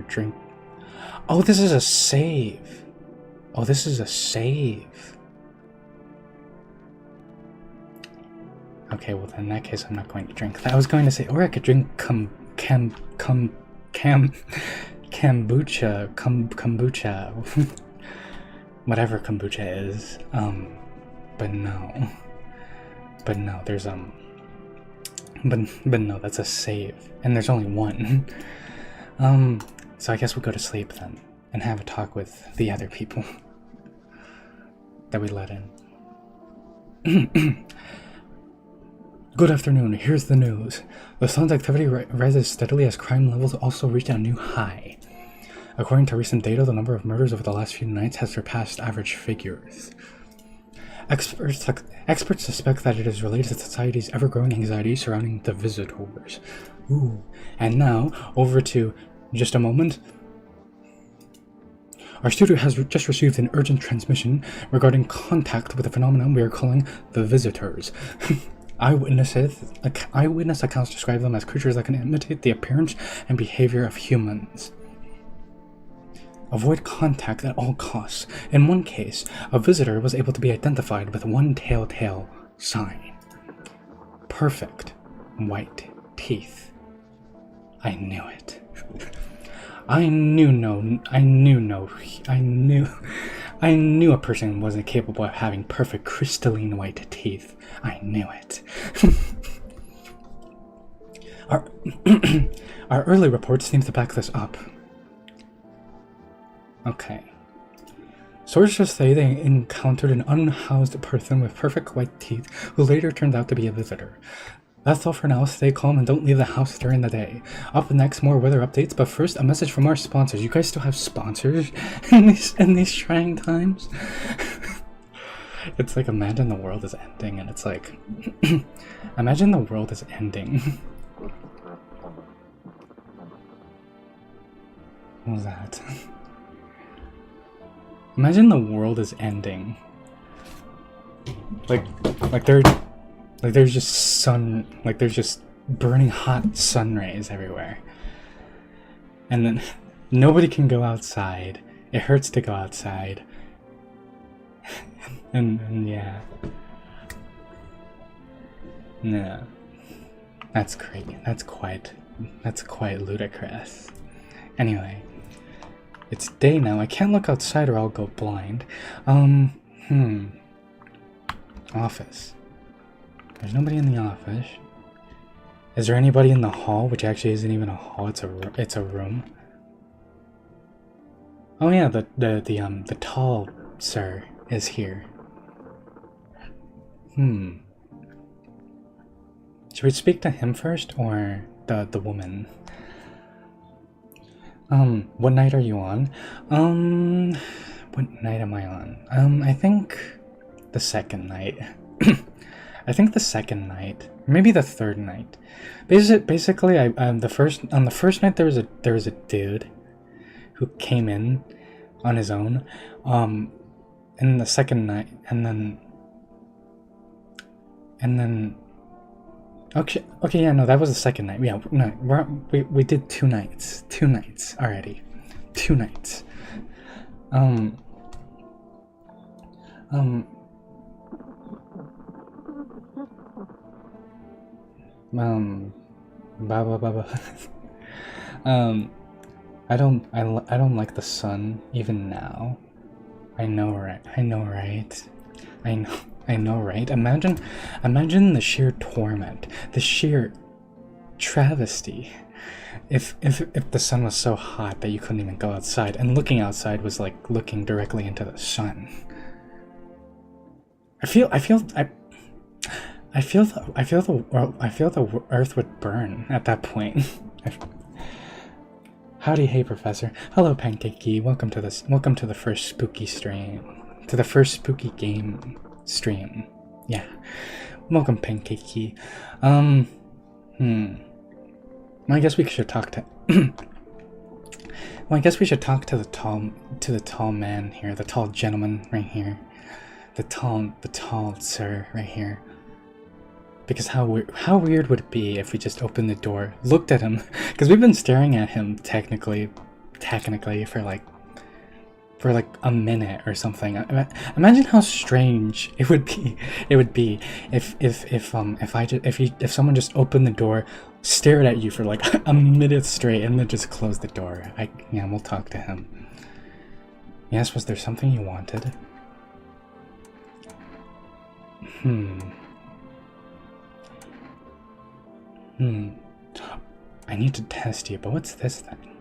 drink. Oh, this is a save. Oh, this is a save. Okay, well in that case I'm not going to drink that. I was going to say, or I could drink kombucha, whatever kombucha is. But no, there's but no, that's a save, and there's only one. So I guess we'll go to sleep then, and have a talk with the other people that we let in. Good afternoon, here's the news. The sun's activity rises steadily as crime levels also reach a new high. According to recent data, the number of murders over the last few nights has surpassed average figures. Experts suspect that it is related to society's ever-growing anxiety surrounding the visitors. Ooh. And now, over to just a moment. Our studio has just received an urgent transmission regarding contact with a phenomenon we are calling the visitors. Eyewitness accounts describe them as creatures that can imitate the appearance and behavior of humans. Avoid contact at all costs. In one case, a visitor was able to be identified with one telltale sign. Perfect white teeth. I knew it. I knew a person wasn't capable of having perfect crystalline white teeth. I knew it. Our early reports seem to back this up. Okay. Sources say they encountered an unhoused person with perfect white teeth who later turned out to be a visitor. That's all for now. Stay calm and don't leave the house during the day. Up next, more weather updates, but first, a message from our sponsors. You guys still have sponsors in these trying times? It's like, imagine the world is ending, and it's like, imagine the world is ending. What was that? Imagine the world is ending. Like, like there, like there's just there's just burning hot sun rays everywhere. And then nobody can go outside. It hurts to go outside. and yeah. No. That's crazy. That's quite ludicrous. Anyway. It's day now. I can't look outside or I'll go blind. Office. There's nobody in the office. Is there anybody in the hall? Which actually isn't even a hall. It's a room. Oh yeah, the tall sir is here. Should we speak to him first or the woman? What night are you on? What night am I on? I think the second night. I think the second night, maybe the third night. Basically, on the first night there was a dude who came in on his own. And the second night, and then. Okay, yeah, no, that was the second night. Yeah, no, we did 2 nights. 2 nights already. 2 nights. I don't like the sun even now. I know, right? I know, right? Imagine the sheer torment, the sheer travesty. If the sun was so hot that you couldn't even go outside, and looking outside was like looking directly into the sun. I feel the earth would burn at that point. Howdy, hey professor. Hello, Pancakey. Welcome to the first spooky stream. To the first spooky game stream. Yeah. Welcome, Pancakey. Well, I guess we should talk to well, I guess we should talk to the tall man here, the tall gentleman right here. The tall sir right here. Because how weird would it be if we just opened the door, looked at him, because we've been staring at him technically for like a minute or something. Imagine how strange it would be if someone just opened the door, stared at you for like a minute straight, and then just closed the door. Yeah, we'll talk to him. Yes, was there something you wanted? I need to test you, but what's this thing?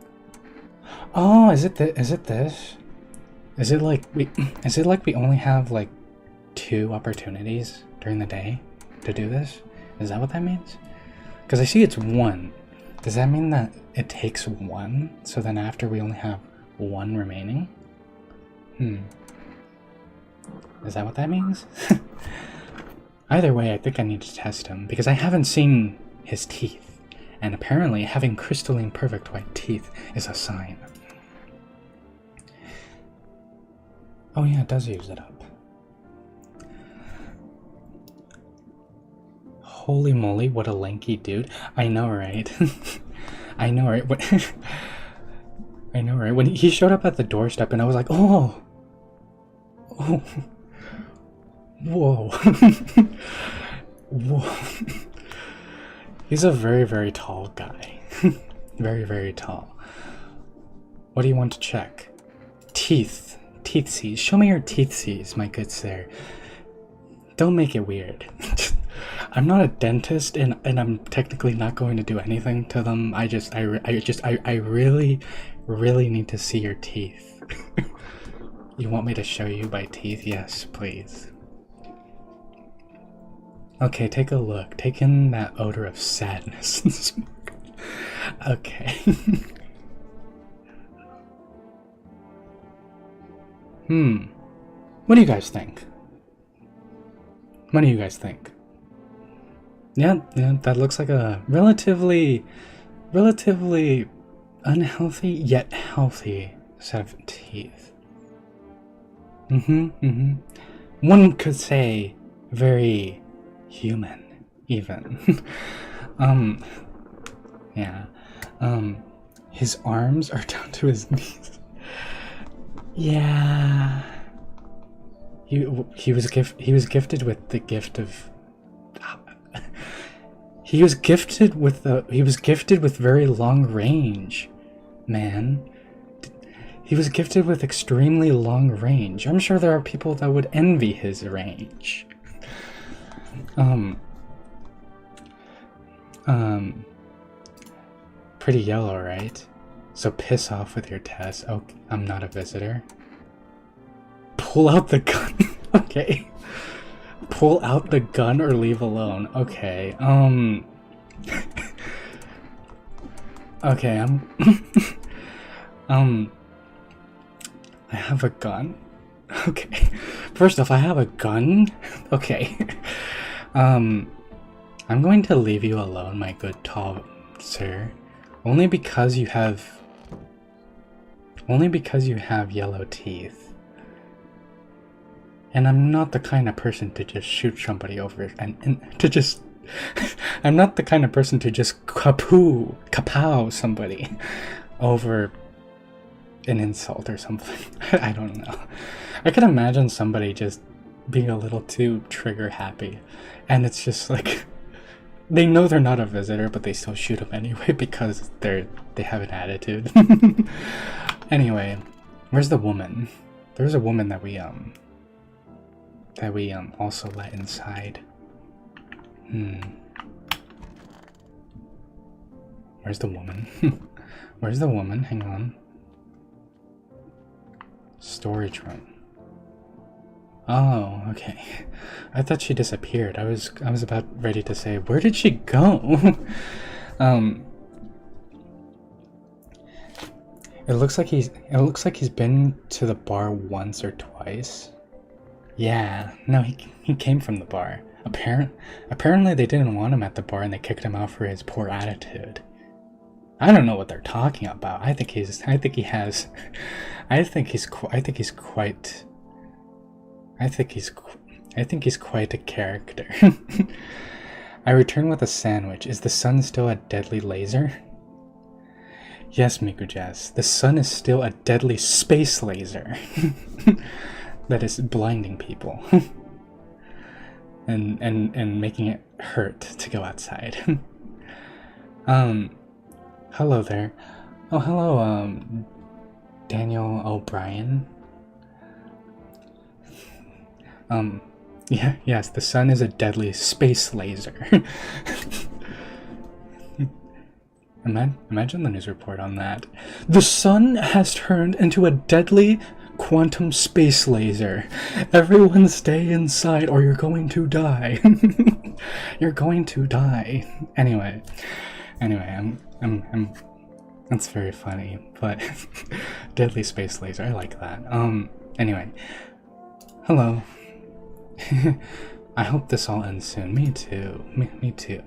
Oh, is it this? Is it like we only have like 2 opportunities during the day to do this? Is that what that means? Because I see it's 1. Does that mean that it takes 1? So then after we only have 1 remaining? Is that what that means? Either way, I think I need to test him because I haven't seen his teeth, and apparently having crystalline perfect white teeth is a sign. Oh yeah, it does use it up. Holy moly, what a lanky dude. I know, right? I know, right? I know, right? When he showed up at the doorstep and I was like, oh! Whoa. Whoa. He's a very, very tall guy. Very, very tall. What do you want to check? Teeth. Teethsies. Show me your teethsies, my good sir. Don't make it weird. I'm not a dentist, and I'm technically not going to do anything to them. I really, really need to see your teeth. You want me to show you my teeth? Yes, please. Okay, take a look. Take in that odor of sadness and smoke. Okay. What do you guys think? What do you guys think? Yeah, that looks like a relatively unhealthy yet healthy set of teeth. One could say very human, even. Yeah. His arms are down to his knees. Yeah. He was gifted with the gift of. He was gifted with very long range, man. He was gifted with extremely long range. I'm sure there are people that would envy his range. Pretty yellow, right? So piss off with your test. Oh, I'm not a visitor. Pull out the gun. Okay. Pull out the gun or leave alone. Okay. Okay, I have a gun. Okay. First off, I have a gun. Okay. I'm going to leave you alone, my good tall sir. Only because you have yellow teeth. And I'm not the kind of person to just shoot somebody over and to just I'm not the kind of person to just kapow somebody over an insult or something. I don't know. I can imagine somebody just being a little too trigger happy, and it's just like they know they're not a visitor, but they still shoot them anyway because they have an attitude. Anyway, where's the woman? There's a woman that we also let inside. Where's the woman? Where's the woman? Hang on. Storage room. Oh, okay. I thought she disappeared. I was about ready to say, where did she go? It looks like he's been to the bar once or twice. Yeah, no, he came from the bar. Apparently they didn't want him at the bar and they kicked him out for his poor attitude. I don't know what they're talking about. I think he's quite a character. I return with a sandwich. Is the sun still a deadly laser? Yes, Mikujaz. The sun is still a deadly space laser that is blinding people and making it hurt to go outside. Hello there. Oh, hello, Daniel O'Brien. Yeah, yes, the sun is a deadly space laser. Imagine the news report on that. The sun has turned into a deadly quantum space laser. Everyone stay inside or you're going to die. You're going to die. Anyway, I'm that's very funny, but deadly space laser, I like that. Anyway. Hello. I hope this all ends soon. Me too. Me too.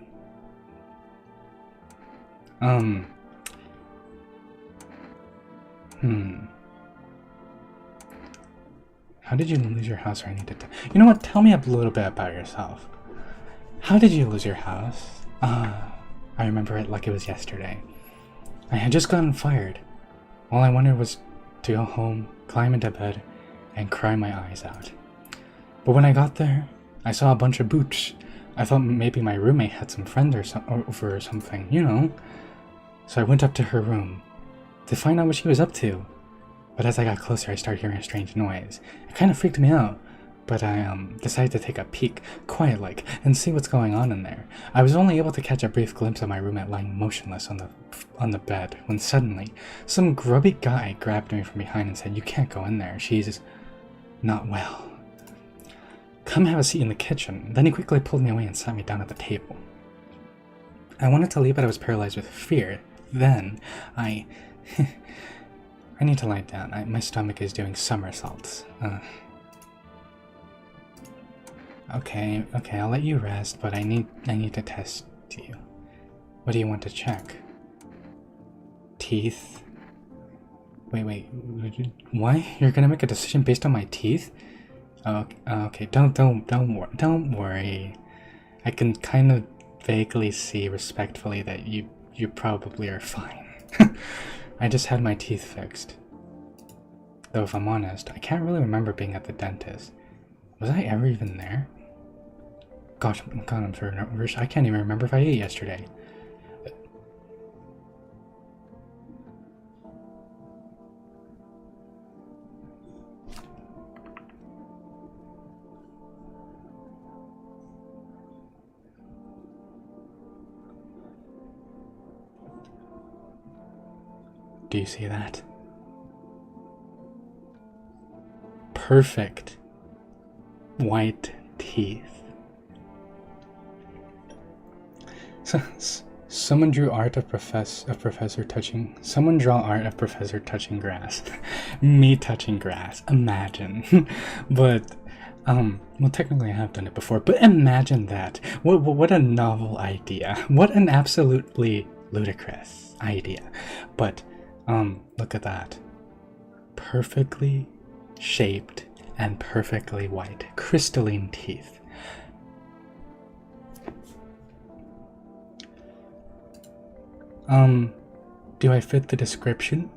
How did you lose your house? Or I need to you know what? Tell me a little bit about yourself. How did you lose your house? I remember it like it was yesterday. I had just gotten fired. All I wanted was to go home, climb into bed, and cry my eyes out. But when I got there, I saw a bunch of boots. I thought maybe my roommate had some friends over or something, you know? So I went up to her room to find out what she was up to. But as I got closer, I started hearing a strange noise. It kind of freaked me out, but I decided to take a peek, quiet-like, and see what's going on in there. I was only able to catch a brief glimpse of my roommate lying motionless on the bed, when suddenly, some grubby guy grabbed me from behind and said, "You can't go in there, she's not well. Come have a seat in the kitchen." Then he quickly pulled me away and sat me down at the table. I wanted to leave, but I was paralyzed with fear. Then, I need to lie down. My stomach is doing somersaults. Okay, I'll let you rest, but I need to test you. What do you want to check? Teeth? Wait, what? You're gonna make a decision based on my teeth? Oh, okay. Don't worry. I can kind of vaguely see respectfully that you probably are fine. I just had my teeth fixed. Though if I'm honest, I can't really remember being at the dentist. Was I ever even there? Gosh, God, I'm so nervous. I can't even remember if I ate yesterday. Do you see that? Perfect white teeth. Someone drew art of professor touching. Someone draw art of professor touching grass. Me touching grass. Imagine. But well, technically I have done it before. But imagine that. What a novel idea. What an absolutely ludicrous idea. But look at that. Perfectly shaped and perfectly white, crystalline teeth. Do I fit the description?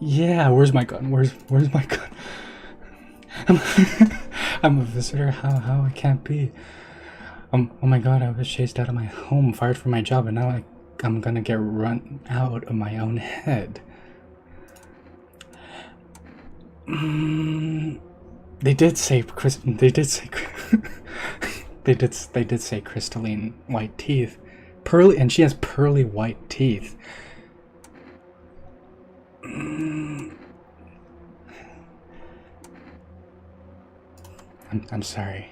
Yeah, where's my gun? Where's my gun? I'm a visitor. How I can't be. Oh my god, I was chased out of my home, fired from my job, and now I'm gonna get run out of my own head. They did say they did say crystalline white teeth. Pearly, and she has pearly white teeth. I'm sorry.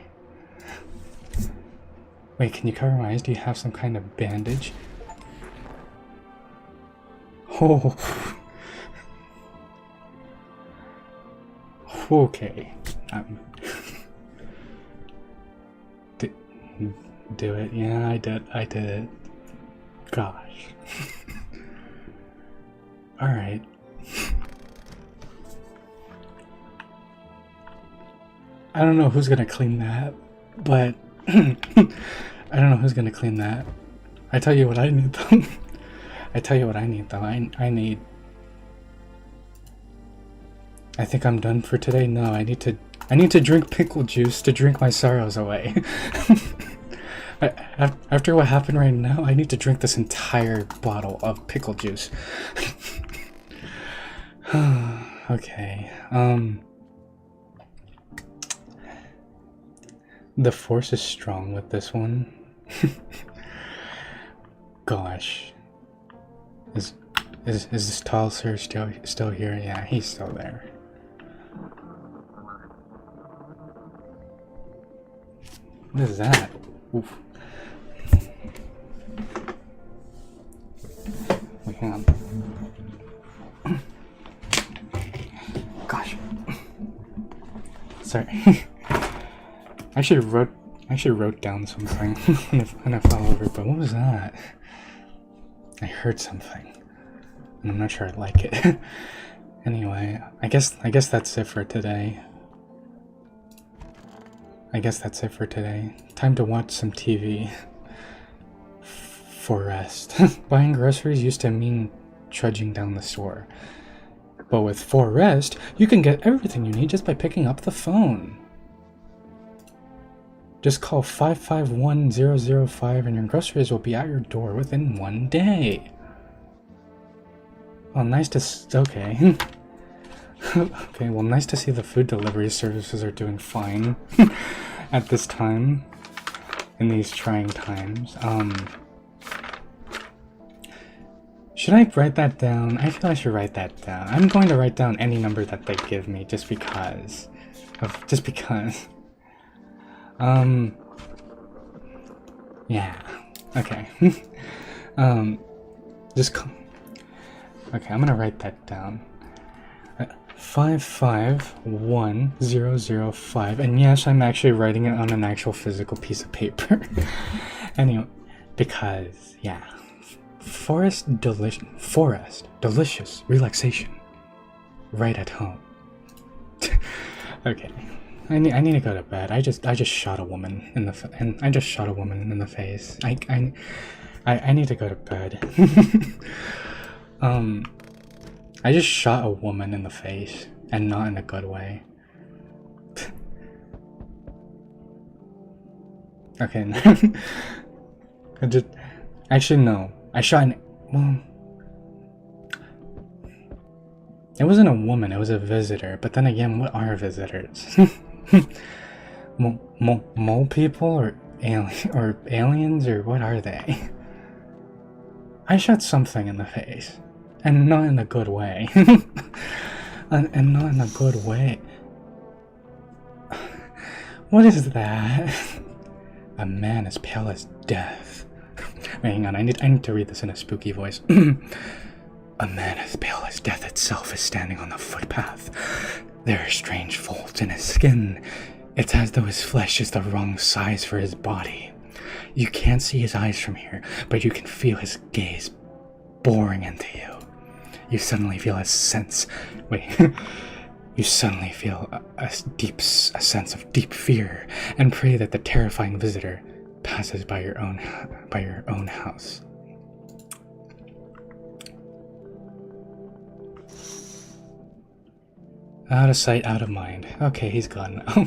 Wait, can you cover my eyes? Do you have some kind of bandage? Oh. Okay. Do it. Yeah, I did it. Gosh. Alright. I don't know who's gonna clean that, but I don't know who's gonna clean that. I tell you what I need though. I think I'm done for today. No, I need to drink pickle juice to drink my sorrows away. After what happened right now, I need to drink this entire bottle of pickle juice. Okay. The force is strong with this one. Gosh. Is this tall sir still here? Yeah, he's still there. What is that? Oof. Wait, hang on. Gosh. Sorry. I actually wrote down something and I fell over, but what was that? I heard something. And I'm not sure I like it. Anyway, I guess that's it for today. Time to watch some TV. For rest. Buying groceries used to mean trudging down the store. But with For Rest, you can get everything you need just by picking up the phone. Just call 551-005 and your groceries will be at your door within 1 day. Oh, nice to... Okay. Okay, well, nice to see the food delivery services are doing fine at this time, in these trying times. Should I write that down? I feel I should write that down. I'm going to write down any number that they give me just because. Yeah. Okay. Okay, I'm gonna write that down. 551-005, and yes, I'm actually writing it on an actual physical piece of paper. Anyway, because yeah, forest delicious relaxation, right at home. Okay. I need to go to bed. I just shot a woman in the and I just shot a woman in the face. I need to go to bed. I just shot a woman in the face, and not in a good way. Okay. Actually no. I shot an well. It wasn't a woman. It was a visitor. But then again, what are visitors? Mole people or aliens or what are they? I shot something in the face, and not in a good way. and not in a good way. What is that? A man as pale as death. Wait, hang on, I need to read this in a spooky voice. A man as pale as death itself is standing on the footpath. There are strange folds in his skin. It's as though his flesh is the wrong size for his body. You can't see his eyes from here, but you can feel his gaze boring into you. You suddenly feel a sense... Wait... You suddenly feel a sense of deep fear, and pray that the terrifying visitor passes by your own house. Out of sight, out of mind. Okay, he's gone now.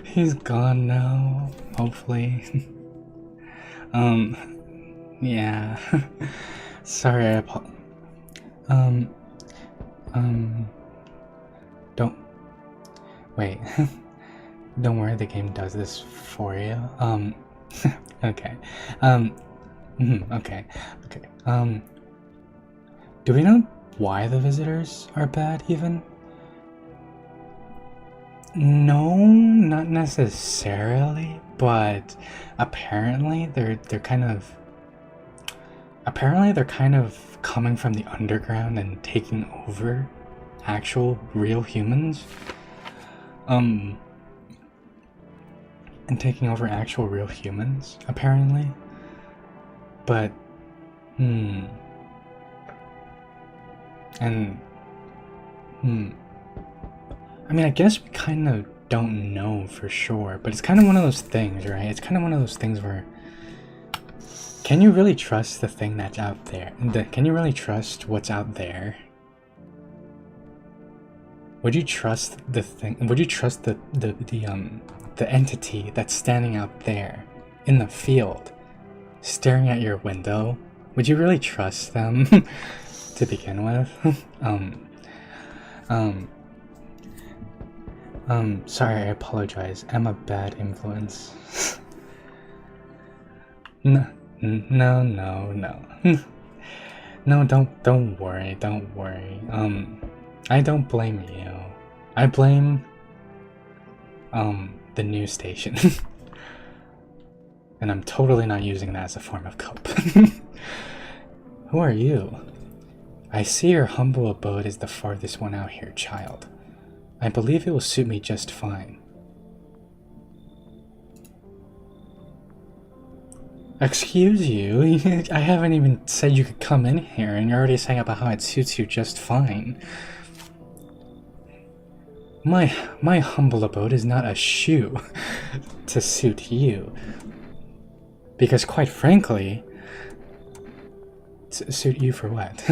He's gone now. Hopefully. Yeah. Sorry, don't wait. Don't worry, the game does this for you. Okay. Okay. Do we know why the visitors are bad even? No, not necessarily, but apparently they're kind of coming from the underground and taking over actual real humans. And taking over actual real humans, apparently. But I mean, I guess we kind of don't know for sure, but it's kind of one of those things, right? It's kind of one of those things where, can you really trust the thing that's out there? Can you really trust what's out there? Would you trust the thing? Would you trust the entity that's standing out there in the field, staring at your window? Would you really trust them to begin with? Sorry, I apologize. I'm a bad influence. No. No, don't worry. I don't blame you. I blame the news station. And I'm totally not using that as a form of cope. Who are you? I see your humble abode is the farthest one out here, child. I believe it will suit me just fine. Excuse you? I haven't even said you could come in here, and you're already saying about how it suits you just fine. My humble abode is not a shoe to suit you. Because quite frankly, suit you for what?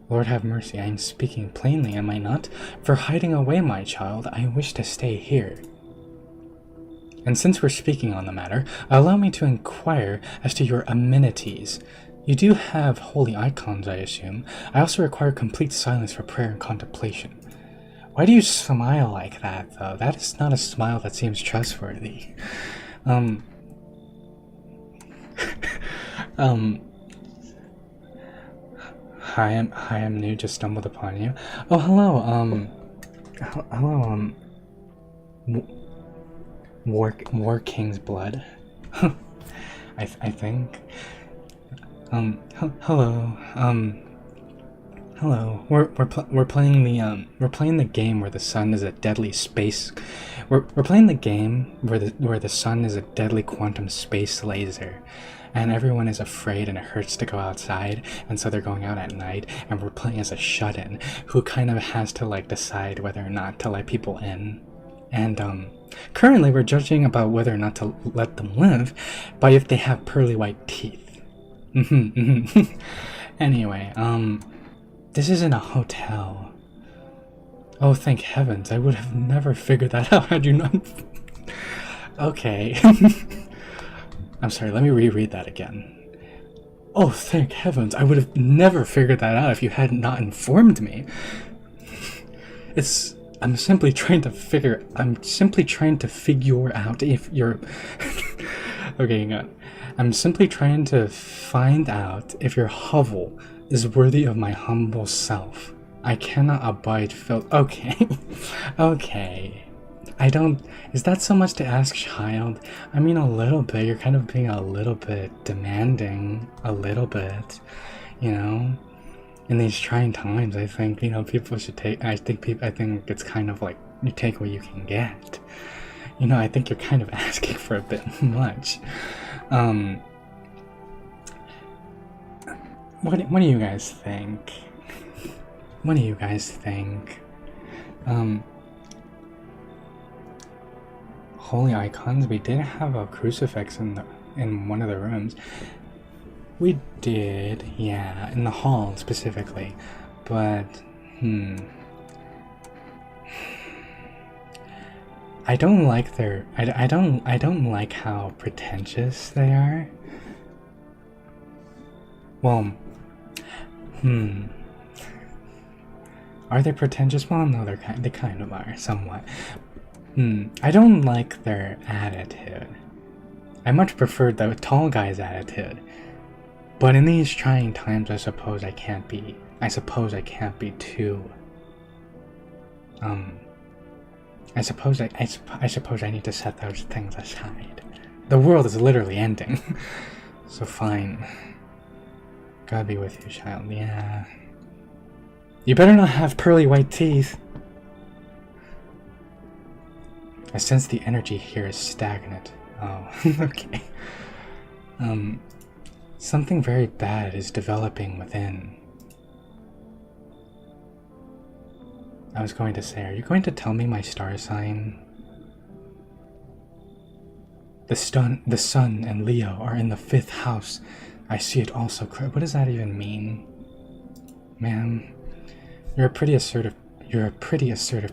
Lord have mercy, I am speaking plainly, am I not? For hiding away, my child, I wish to stay here. And since we're speaking on the matter, allow me to inquire as to your amenities. You do have holy icons, I assume. I also require complete silence for prayer and contemplation. Why do you smile like that, though? That is not a smile that seems trustworthy. Hi, I'm new, just stumbled upon you. Oh, hello, hello, War King's blood. I think. Hello, Hello. We're playing the game where the sun is a deadly space. We're playing the game where the sun is a deadly quantum space laser, and everyone is afraid and it hurts to go outside, and so they're going out at night. And we're playing as a shut-in who kind of has to like decide whether or not to let people in. And currently we're judging about whether or not to let them live by if they have pearly white teeth. Anyway, this isn't a hotel. Oh, thank heavens, I would have never figured that out had you not... Okay. I'm sorry, let me reread that again. Oh, thank heavens, I would have never figured that out if you had not informed me. I'm simply trying to figure out if you're... Okay, hang on. I'm simply trying to find out if your hovel is worthy of my humble self. I cannot abide Okay. Okay. I don't... Is that so much to ask, child? I mean, a little bit. You're kind of being a little bit demanding. A little bit. You know? In these trying times, I think, you know, people should take... I think it's kind of like, you take what you can get. You know, I think you're kind of asking for a bit much. What do you guys think? What do you guys think? Holy icons, we did have a crucifix in one of the rooms. We did, yeah, in the hall specifically. But I don't like their I don't like how pretentious they are. Well, are they pretentious? Well, no, they kind of are, somewhat. I don't like their attitude. I much prefer the tall guy's attitude. But in these trying times, I suppose I can't be too... I suppose I need to set those things aside. The world is literally ending. So fine. God be with you, child. Yeah. You better not have pearly white teeth. I sense the energy here is stagnant. Oh, okay. Something very bad is developing within. I was going to say, are you going to tell me my star sign? The sun and Leo are in the 5th house. I see it also. What does that even mean? Ma'am, you're a pretty assertive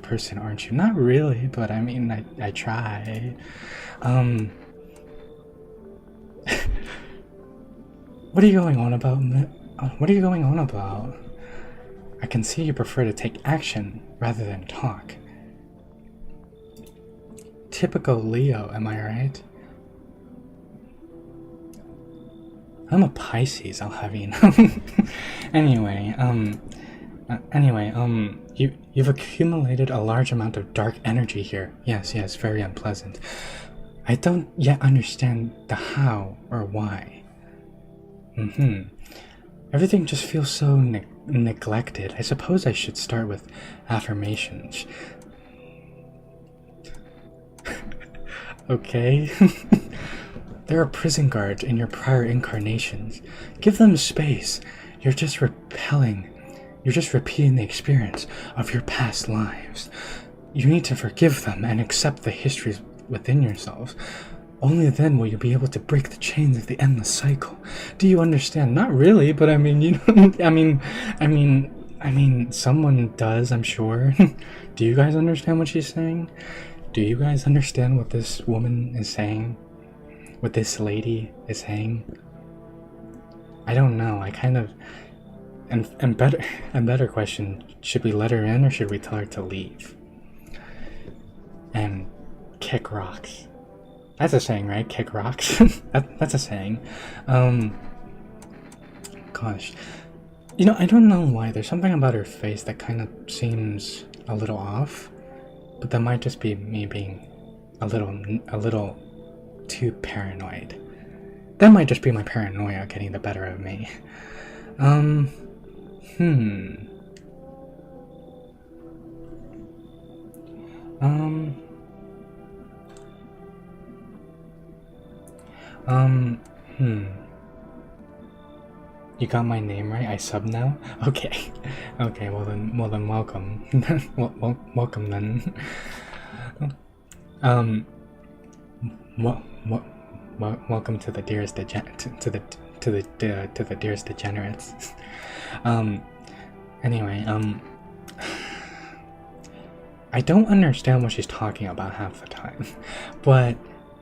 person, aren't you? Not really, but I mean, I try. What are you going on about? What are you going on about? I can see you prefer to take action rather than talk. Typical Leo, am I right? I'm a Pisces, I'll have you know. Anyway, you've accumulated a large amount of dark energy here. Yes, very unpleasant. I don't yet understand the how or why. Everything just feels so neglected. I suppose I should start with affirmations. Okay. There are prison guards in your prior incarnations. Give them space. You're just repeating the experience of your past lives. You need to forgive them and accept the histories within yourselves. Only then will you be able to break the chains of the endless cycle. Do you understand? Not really, but I mean, you know, I mean, someone does, I'm sure. Do you guys understand what she's saying? Do you guys understand what this woman is saying? What this lady is saying? I don't know. I kind of... And better question, should we let her in or should we tell her to leave? And kick rocks. That's a saying, right? Kick rocks? That's a saying. Gosh. You know, I don't know why. There's something about her face that kind of seems a little off. But that might just be me being a little too paranoid. That might just be my paranoia getting the better of me. Um, um, hmm. You got my name right? I sub now? Okay. Okay, well then welcome. Welcome then. Um, welcome to the dearest to the dearest degenerates. Anyway, I don't understand what she's talking about half the time, but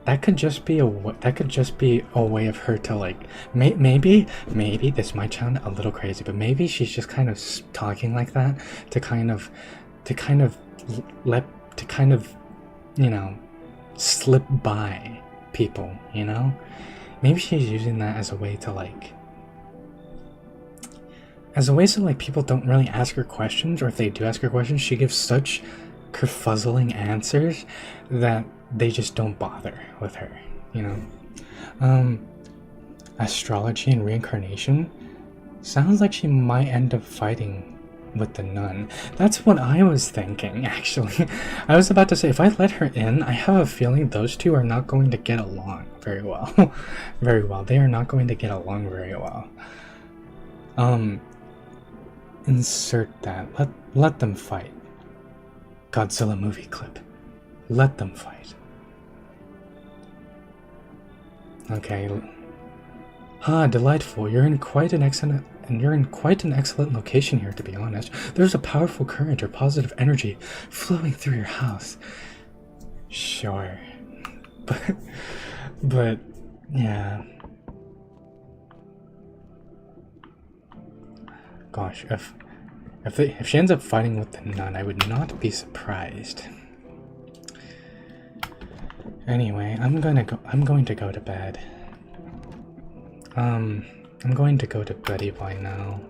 that could just be a way of her to like maybe this might sound a little crazy, but maybe she's just kind of talking like that to kind of you know, slip by people, you know? Maybe she's using that as a way to like people don't really ask her questions, or if they do ask her questions, she gives such kerfuzzling answers that they just don't bother with her, you know? Astrology and reincarnation? Sounds like she might end up fighting with the nun. That's what I was thinking, actually. I was about to say, if I let her in, I have a feeling those two are not going to get along very well. Very well. They are not going to get along very well. Insert that. Let them fight. Godzilla movie clip. Let them fight. Okay. Ah, delightful. You're in quite an excellent location here, to be honest. There's a powerful current or positive energy flowing through your house. Sure. But yeah. Gosh, if she ends up fighting with the nun, I would not be surprised. Anyway, I'm going to go to bed. I'm going to go to Betty by now.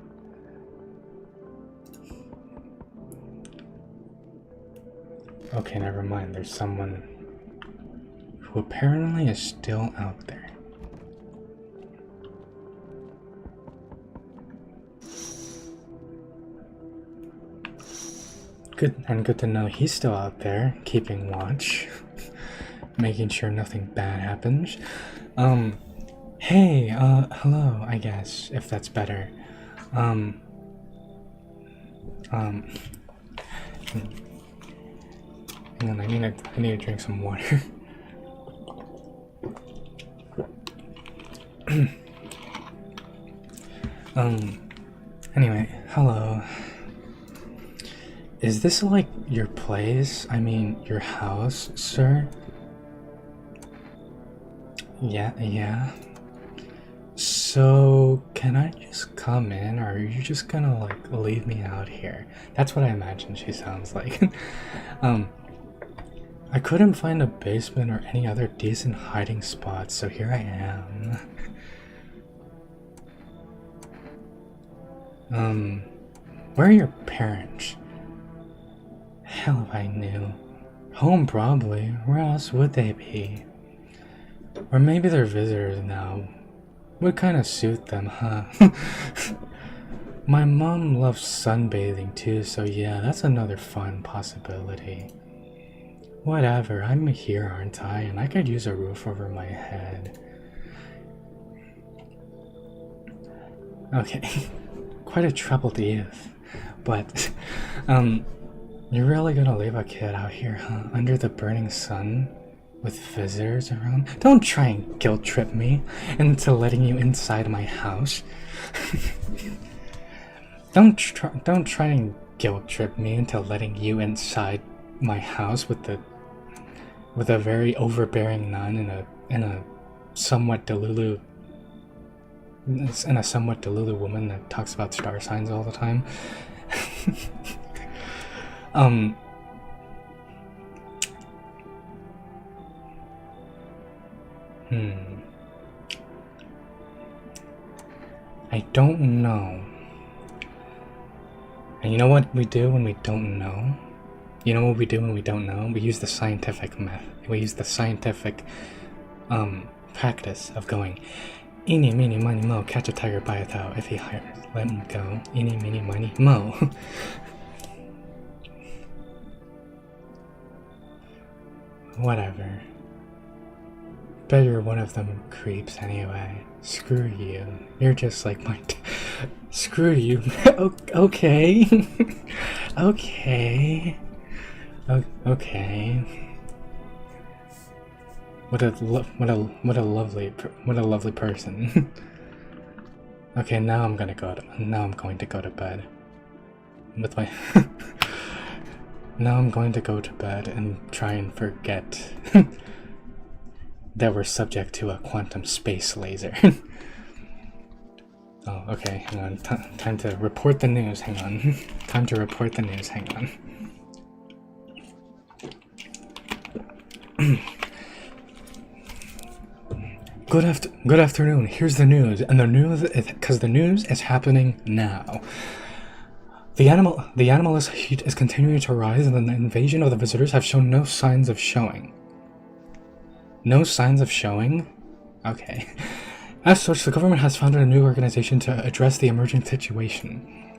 Okay, never mind. There's someone who apparently is still out there. Good to know he's still out there, keeping watch, making sure nothing bad happens. Hey, hello, I guess, if that's better. Hang on, I need to drink some water. Anyway, hello. Is this like your place? I mean, your house, sir? Yeah. So, can I just come in, or are you just gonna like leave me out here? That's what I imagine she sounds like. I couldn't find a basement or any other decent hiding spots, so here I am. Where are your parents? Hell if I knew. Home probably. Where else would they be? Or maybe they're visitors now. Would kind of suit them, huh? My mom loves sunbathing too, so yeah, that's another fun possibility. Whatever, I'm here, aren't I? And I could use a roof over my head. Okay, quite a troubled youth. But, you're really gonna leave a kid out here, huh? Under the burning sun? With visitors around? Don't try and guilt trip me into letting you inside my house. Don't try and guilt trip me into letting you inside my house with a very overbearing nun and a somewhat delulu woman that talks about star signs all the time. I don't know. And you know what we do when we don't know? You know what we do when we don't know? We use the scientific method. We use the scientific practice of going, eeny, meeny, miny, mo, catch a tiger by a toe. If he hires, let him go. Eeny, meeny, miny, mo. Whatever. Bet you're one of them creeps anyway. Screw you. You're just like my... Screw you. Okay. Okay. Okay. What a lovely person. Okay, now I'm going to go to bed. With my Now I'm going to go to bed and try and forget that we're subject to a quantum space laser. Oh, okay, hang on. Time to report the news, hang on. Time to report the news, hang on. Good afternoon, here's the news, and the news is, because the news is happening now. The animalist heat is continuing to rise, and the invasion of the visitors have shown no signs of showing. No signs of showing? Okay. As such, the government has founded a new organization to address the emerging situation.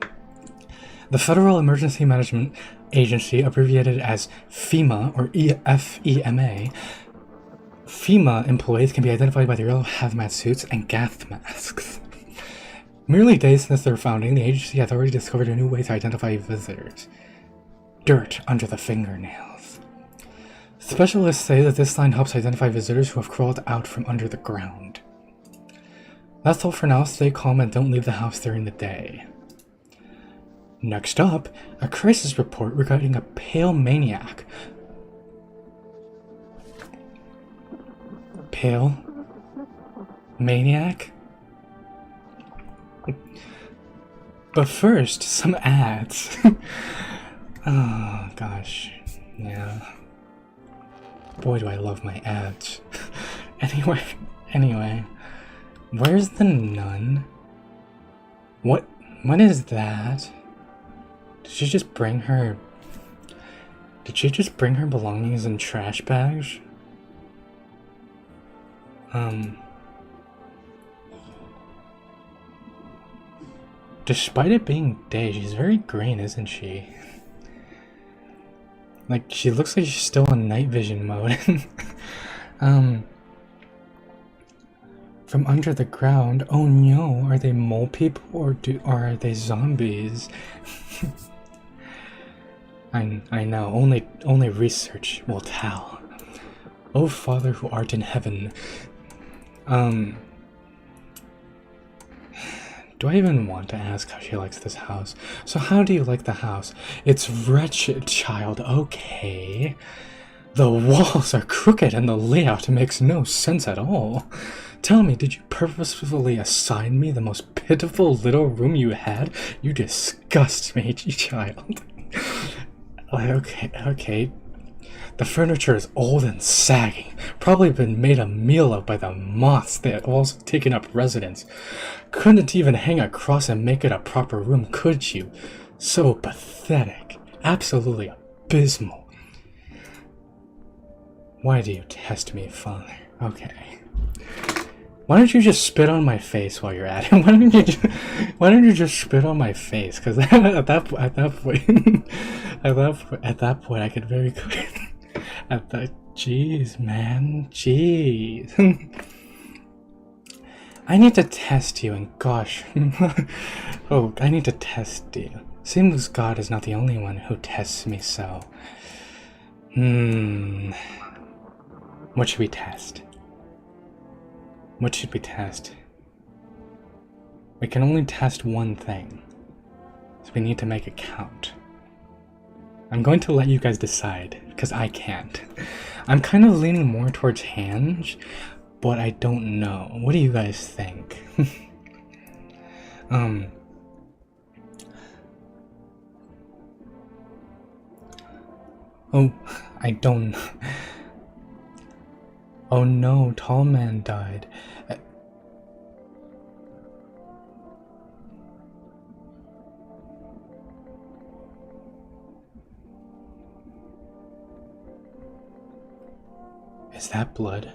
The Federal Emergency Management Agency, abbreviated as FEMA, or FEMA, FEMA employees can be identified by their yellow hazmat suits and gas masks. Merely days since their founding, the agency has already discovered a new way to identify visitors. Dirt under the fingernails. Specialists say that this sign helps identify visitors who have crawled out from under the ground. That's all for now. Stay calm and don't leave the house during the day. Next up, a crisis report regarding a pale maniac. Pale maniac? But first, some ads. Oh gosh, yeah. Boy, do I love my ads. Anyway, where's the nun? What is that? Did she just bring her belongings in trash bags? Despite it being day, she's very green, isn't she? Like, she looks like she's still in night vision mode. From under the ground, oh no, are they mole people or are they zombies? I know, only research will tell. Oh Father who art in heaven. Do I even want to ask how she likes this house? So how do you like the house? It's wretched, child, okay. The walls are crooked and the layout makes no sense at all. Tell me, did you purposefully assign me the most pitiful little room you had? You disgust me, child. Okay. The furniture is old and sagging, probably been made a meal of by the moths that have also taken up residence. Couldn't even hang a cross and make it a proper room, could you? So pathetic. Absolutely abysmal. Why do you test me, Father? Okay. Why don't you just spit on my face while you're at it? Why don't you just spit on my face? Because at that point, I could very quickly. Jeez, man, jeez. I need to test you, and gosh, oh, I need to test you. Seems God is not the only one who tests me so. What should we test? What should we test? We can only test one thing, so we need to make it count. I'm going to let you guys decide, because I can't. I'm kind of leaning more towards hands, but I don't know. What do you guys think? Oh, I don't... Oh no, tall man died. Is that blood?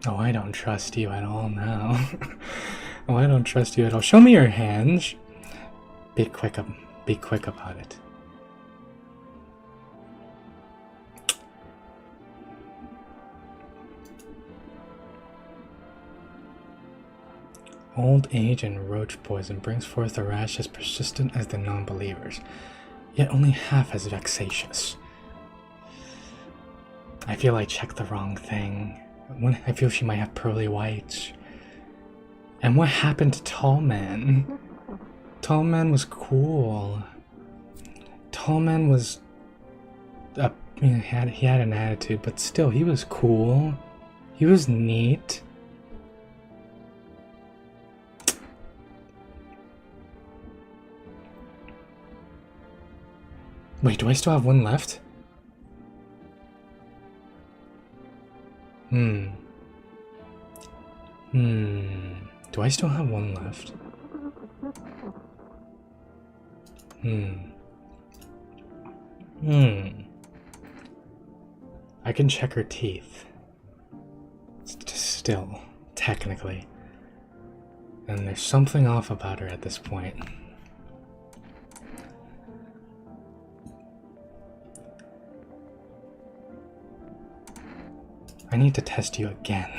Oh, I don't trust you at all now. Oh, I don't trust you at all. Show me your hands. Be quick about it. Old age and roach poison brings forth a rash as persistent as the non-believers, yet only half as vexatious. I feel I checked the wrong thing. I feel she might have pearly whites. And what happened to Tall Man? Tall Man was cool. Tall Man was... he had an attitude, but still, he was cool. He was neat. Wait, do I still have one left? Do I still have one left? I can check her teeth. Still, technically. And there's something off about her at this point. I need to test you again.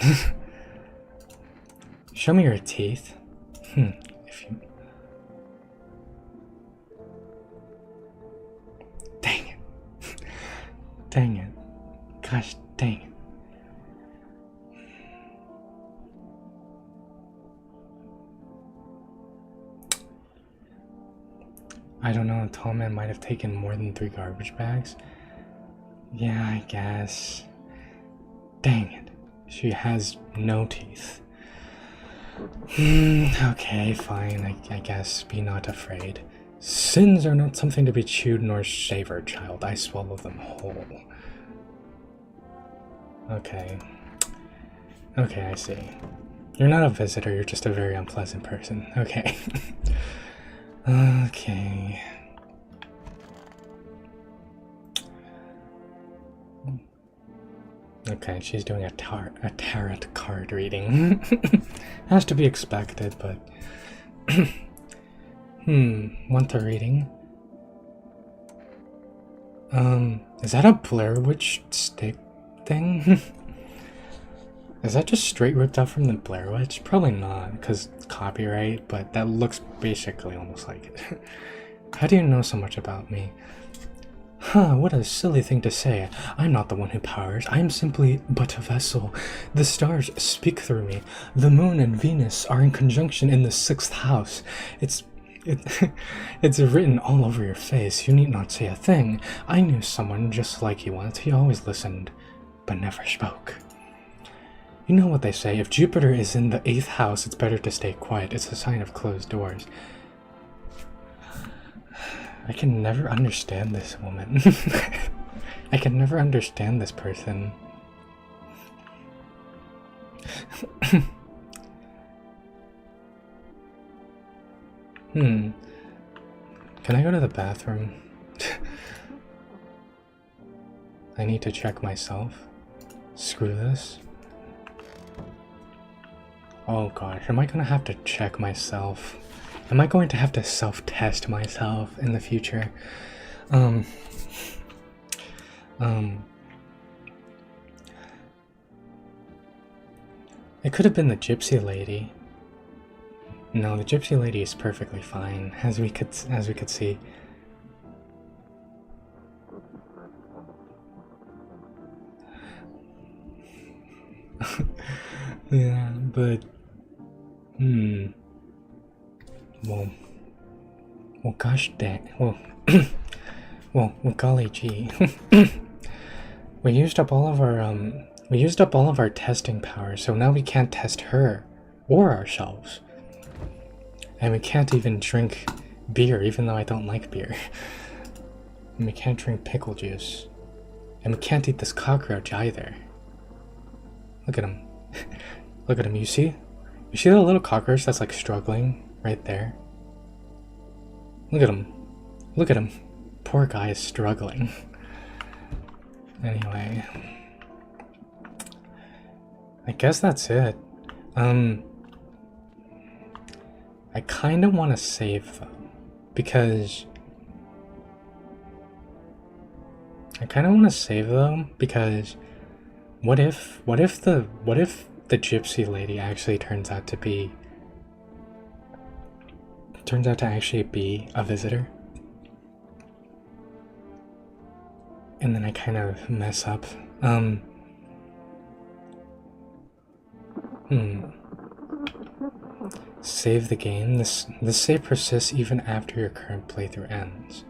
Show me your teeth. If you... Dang it. Dang it. Gosh dang it. I don't know, Tall Man might have taken more than 3 garbage bags. Yeah, I guess. Dang it. She has no teeth. Okay, fine, I guess. Be not afraid. Sins are not something to be chewed nor savored, child. I swallow them whole. Okay. Okay, I see. You're not a visitor, you're just a very unpleasant person. Okay. Okay. Okay, she's doing a tarot card reading. Has to be expected, but... want a reading? Is that a Blair Witch stick thing? Is that just straight ripped out from the Blair Witch? Probably not, because copyright, but that looks basically almost like it. How do you know so much about me? Huh, what a silly thing to say. I'm not the one who powers. I am simply but a vessel. The stars speak through me. The moon and Venus are in conjunction in the 6th house. It's written all over your face. You need not say a thing. I knew someone just like you once. He always listened, but never spoke. You know what they say. If Jupiter is in the 8th house, it's better to stay quiet. It's a sign of closed doors. I can never understand this woman. I can never understand this person. Can I go to the bathroom? I need to check myself. Screw this. Oh gosh, am I gonna have to check myself? Am I going to have to self-test myself in the future? It could have been the gypsy lady. No, the gypsy lady is perfectly fine, as we could see. Yeah, but well, gosh dang. Well, golly gee. We used up all of our testing power, so now we can't test her or ourselves. And we can't even drink beer, even though I don't like beer. And we can't drink pickle juice. And we can't eat this cockroach either. Look at him. Look at him, you see? You see that little cockroach that's like struggling right there? Look at him. Look at him. Poor guy is struggling. Anyway. I guess that's it. I kind of want to save though, because what if the gypsy lady actually turns out to actually be a visitor, and then I kind of mess up. Save the game. This save persists even after your current playthrough ends.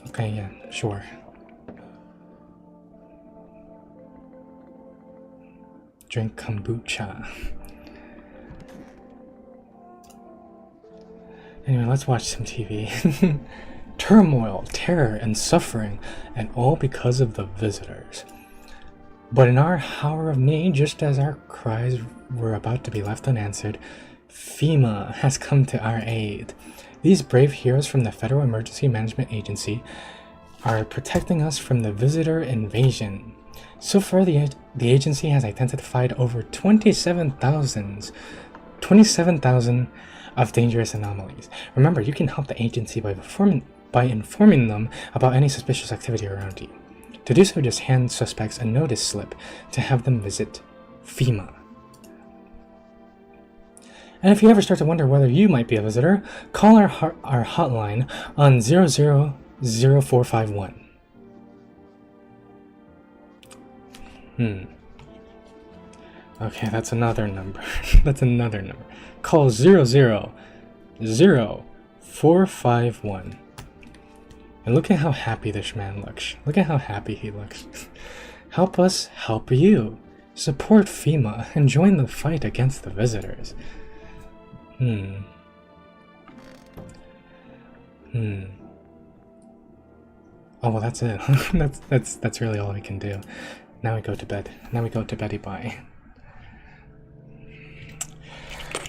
Okay, yeah, sure. Drink kombucha. Anyway, let's watch some TV. Turmoil, terror, and suffering, and all because of the visitors. But in our hour of need, just as our cries were about to be left unanswered, FEMA has come to our aid. These brave heroes from the Federal Emergency Management Agency are protecting us from the visitor invasion. So far, the agency has identified over 27,000 of dangerous anomalies. Remember, you can help the agency by informing them about any suspicious activity around you. To do so, just hand suspects a notice slip to have them visit FEMA. And if you ever start to wonder whether you might be a visitor, call our hotline on 000451. Okay, that's another number. That's another number. Call 000451. And look at how happy this man looks. Look at how happy he looks. Help us help you. Support FEMA and join the fight against the visitors. Oh, well, that's it. that's really all we can do. Now we go to bed. Now we go to beddy bye.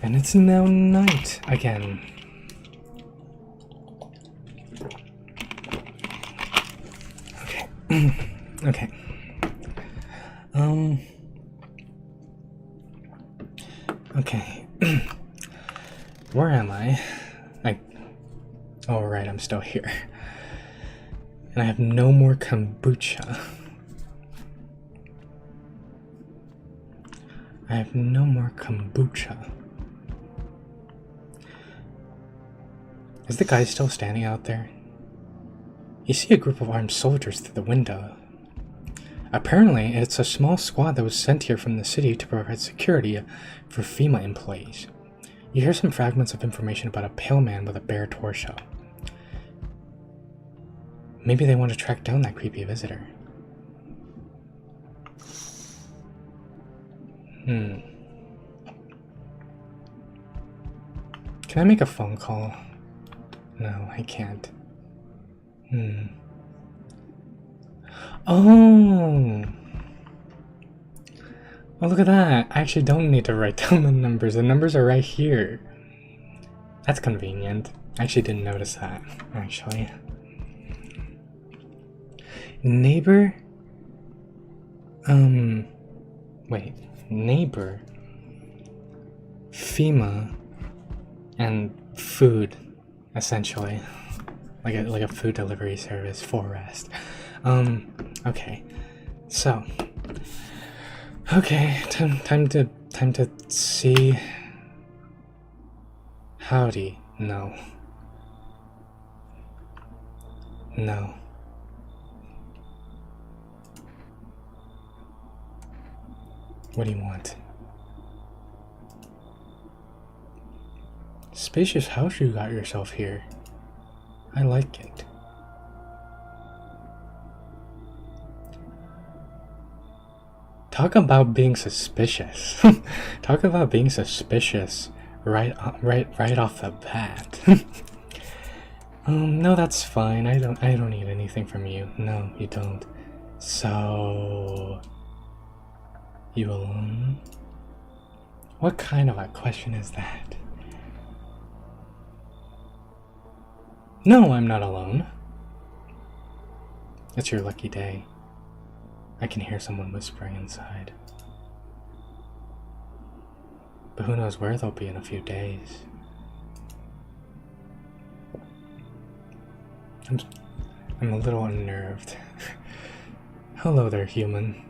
And it's now night again. Okay. Okay. Where am I? Oh, right, I'm still here. And I have no more kombucha. I have no more kombucha. Is the guy still standing out there? You see a group of armed soldiers through the window. Apparently, it's a small squad that was sent here from the city to provide security for FEMA employees. You hear some fragments of information about a pale man with a bare torso. Maybe they want to track down that creepy visitor. Can I make a phone call? No, I can't. Oh! Oh, look at that! I actually don't need to write down the numbers. The numbers are right here. That's convenient. I actually didn't notice that, actually. Neighbor? Wait. Neighbor, FEMA, and food, essentially. Like a food delivery service for rest. Okay. So. Okay, time to see. Howdy. No. No. What do you want? Spacious house you got yourself here. I like it. Talk about being suspicious. Talk about being suspicious right off the bat. No, that's fine. I don't need anything from you. No, you don't. So, you alone? What kind of a question is that? No, I'm not alone. It's your lucky day. I can hear someone whispering inside. But who knows where they'll be in a few days. I'm a little unnerved. Hello there, human.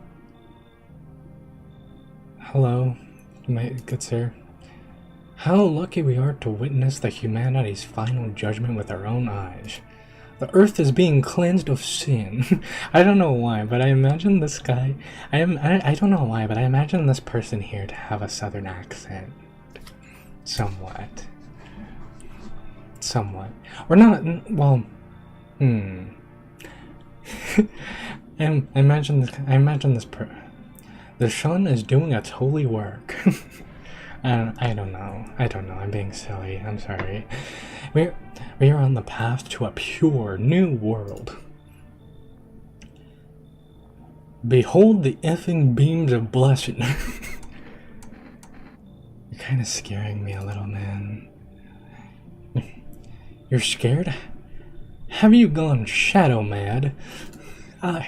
Hello, my good sir. How lucky we are to witness the humanity's final judgment with our own eyes. The earth is being cleansed of sin. I don't know why, but I imagine this guy... I don't know why, but I imagine this person here to have a southern accent. Somewhat. Somewhat. Or not... Well... I imagine this the sun is doing its holy work. I don't know. I'm being silly. I'm sorry. We are on the path to a pure new world. Behold the effing beams of blessing. You're kind of scaring me a little, man. You're scared? Have you gone shadow mad?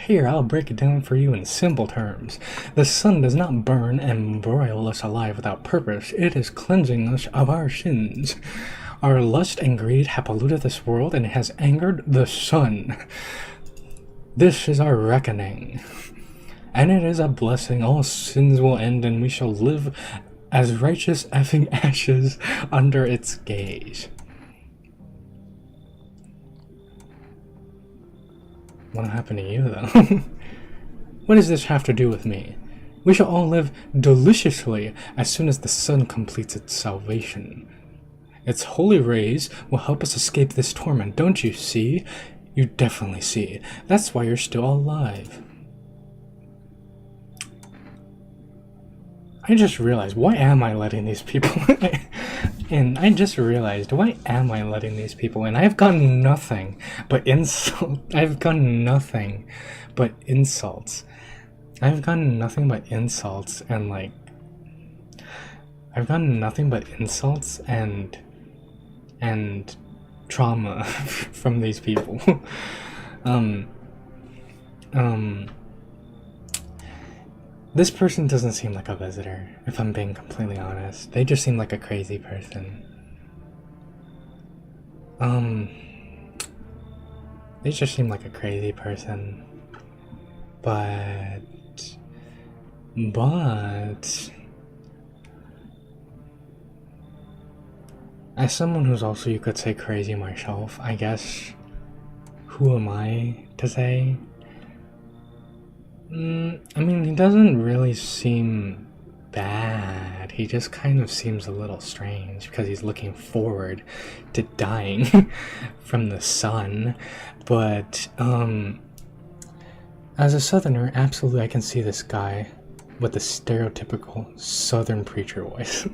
Here, I'll break it down for you in simple terms. The sun does not burn and broil us alive without purpose. It is cleansing us of our sins. Our lust and greed have polluted this world, and it has angered the sun. This is our reckoning. And it is a blessing. All sins will end, and we shall live as righteous effing ashes under its gaze. What happened to you, though? What does this have to do with me? We shall all live deliciously as soon as the sun completes its salvation. Its holy rays will help us escape this torment, don't you see? You definitely see. That's why you're still alive. I just realized, why am I letting these people in? I've gotten nothing but insult. I've gotten nothing but insults. I've gotten nothing but insults and like... I've gotten nothing but insults and trauma from these people. This person doesn't seem like a visitor, if I'm being completely honest. They just seem like a crazy person. They just seem like a crazy person. But... as someone who's also, you could say, crazy myself, I guess, who am I to say? I mean, he doesn't really seem bad. He just kind of seems a little strange because he's looking forward to dying from the sun. But, as a southerner, absolutely I can see this guy with the stereotypical southern preacher voice.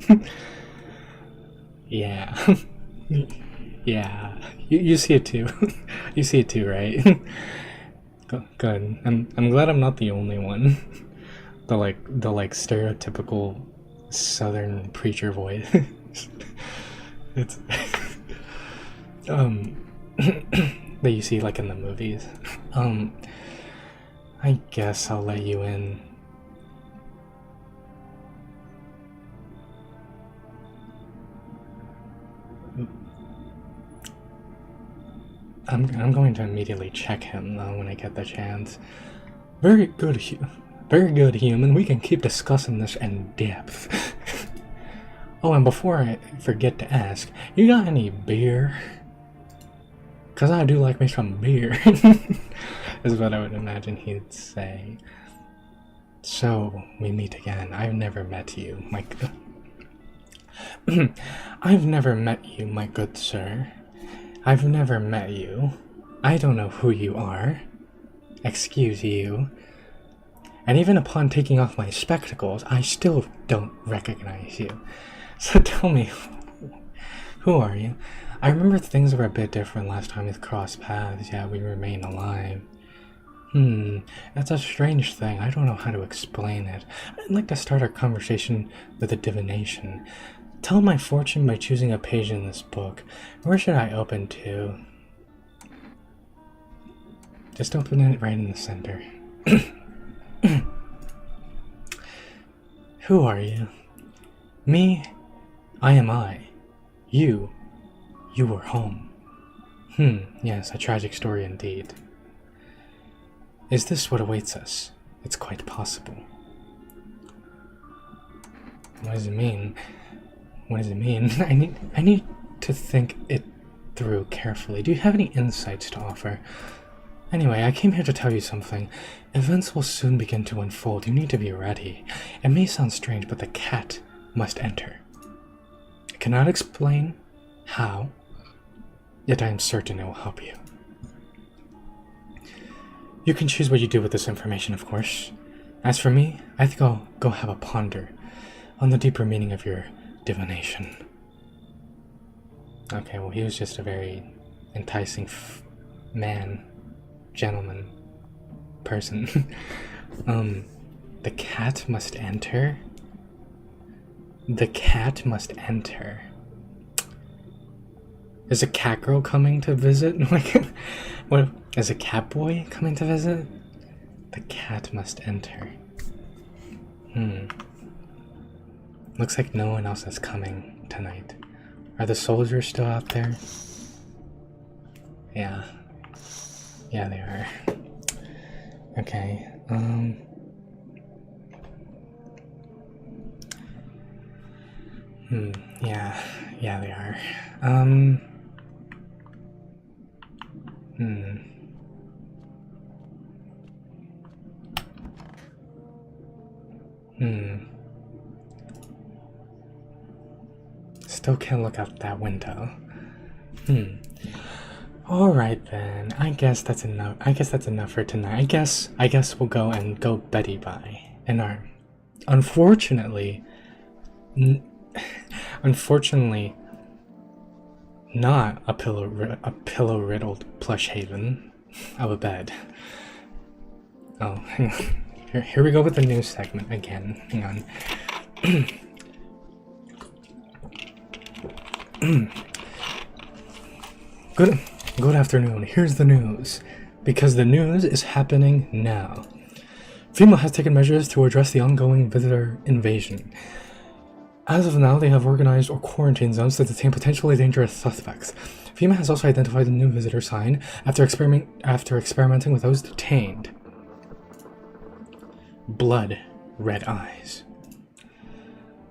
Yeah. Yeah. You see it too. You see it too, right? Good. I'm glad I'm not the only one. The stereotypical southern preacher voice. It's that you see like in the movies. I guess I'll let you in. I'm going to immediately check him though when I get the chance. Very good, human. We can keep discussing this in depth. Oh, and before I forget to ask, you got any beer? Cause I do like me some beer. Is what I would imagine he'd say. So we meet again. I've never met you, my I've never met you, my good sir. I've never met you. I don't know who you are. Excuse you. And even upon taking off my spectacles, I still don't recognize you. So tell me, who are you? I remember things were a bit different last time we crossed paths, yet we remain alive. That's a strange thing. I don't know how to explain it. I'd like to start our conversation with a divination. Tell my fortune by choosing a page in this book. Where should I open to? Just open it right in the center. Who are you? Me? I am I. You were home. Yes, a tragic story indeed. Is this what awaits us? It's quite possible. What does it mean? What does it mean? I need to think it through carefully. Do you have any insights to offer? Anyway, I came here to tell you something. Events will soon begin to unfold. You need to be ready. It may sound strange, but the cat must enter. I cannot explain how, yet I am certain it will help you. You can choose what you do with this information, of course. As for me, I think I'll go have a ponder on the deeper meaning of your divination. Okay, well, he was just a very enticing gentleman, person. The cat must enter? The cat must enter. Is a cat girl coming to visit? Like, what? Is a cat boy coming to visit? The cat must enter. Looks like no one else is coming tonight. Are the soldiers still out there? Yeah. Yeah, they are. Okay, yeah, they are. Still can't look out that window. Alright then, I guess that's enough. I guess that's enough for tonight. I guess we'll go Betty by. And unfortunately, not a pillow riddled plush haven of a bed. Oh, hang on. Here we go with the news segment again. Hang on. Good afternoon. Here's the news. Because the news is happening now. FEMA has taken measures to address the ongoing visitor invasion. As of now, they have organized or quarantine zones to detain potentially dangerous suspects. FEMA has also identified a new visitor sign after experimenting with those detained. Blood, red eyes.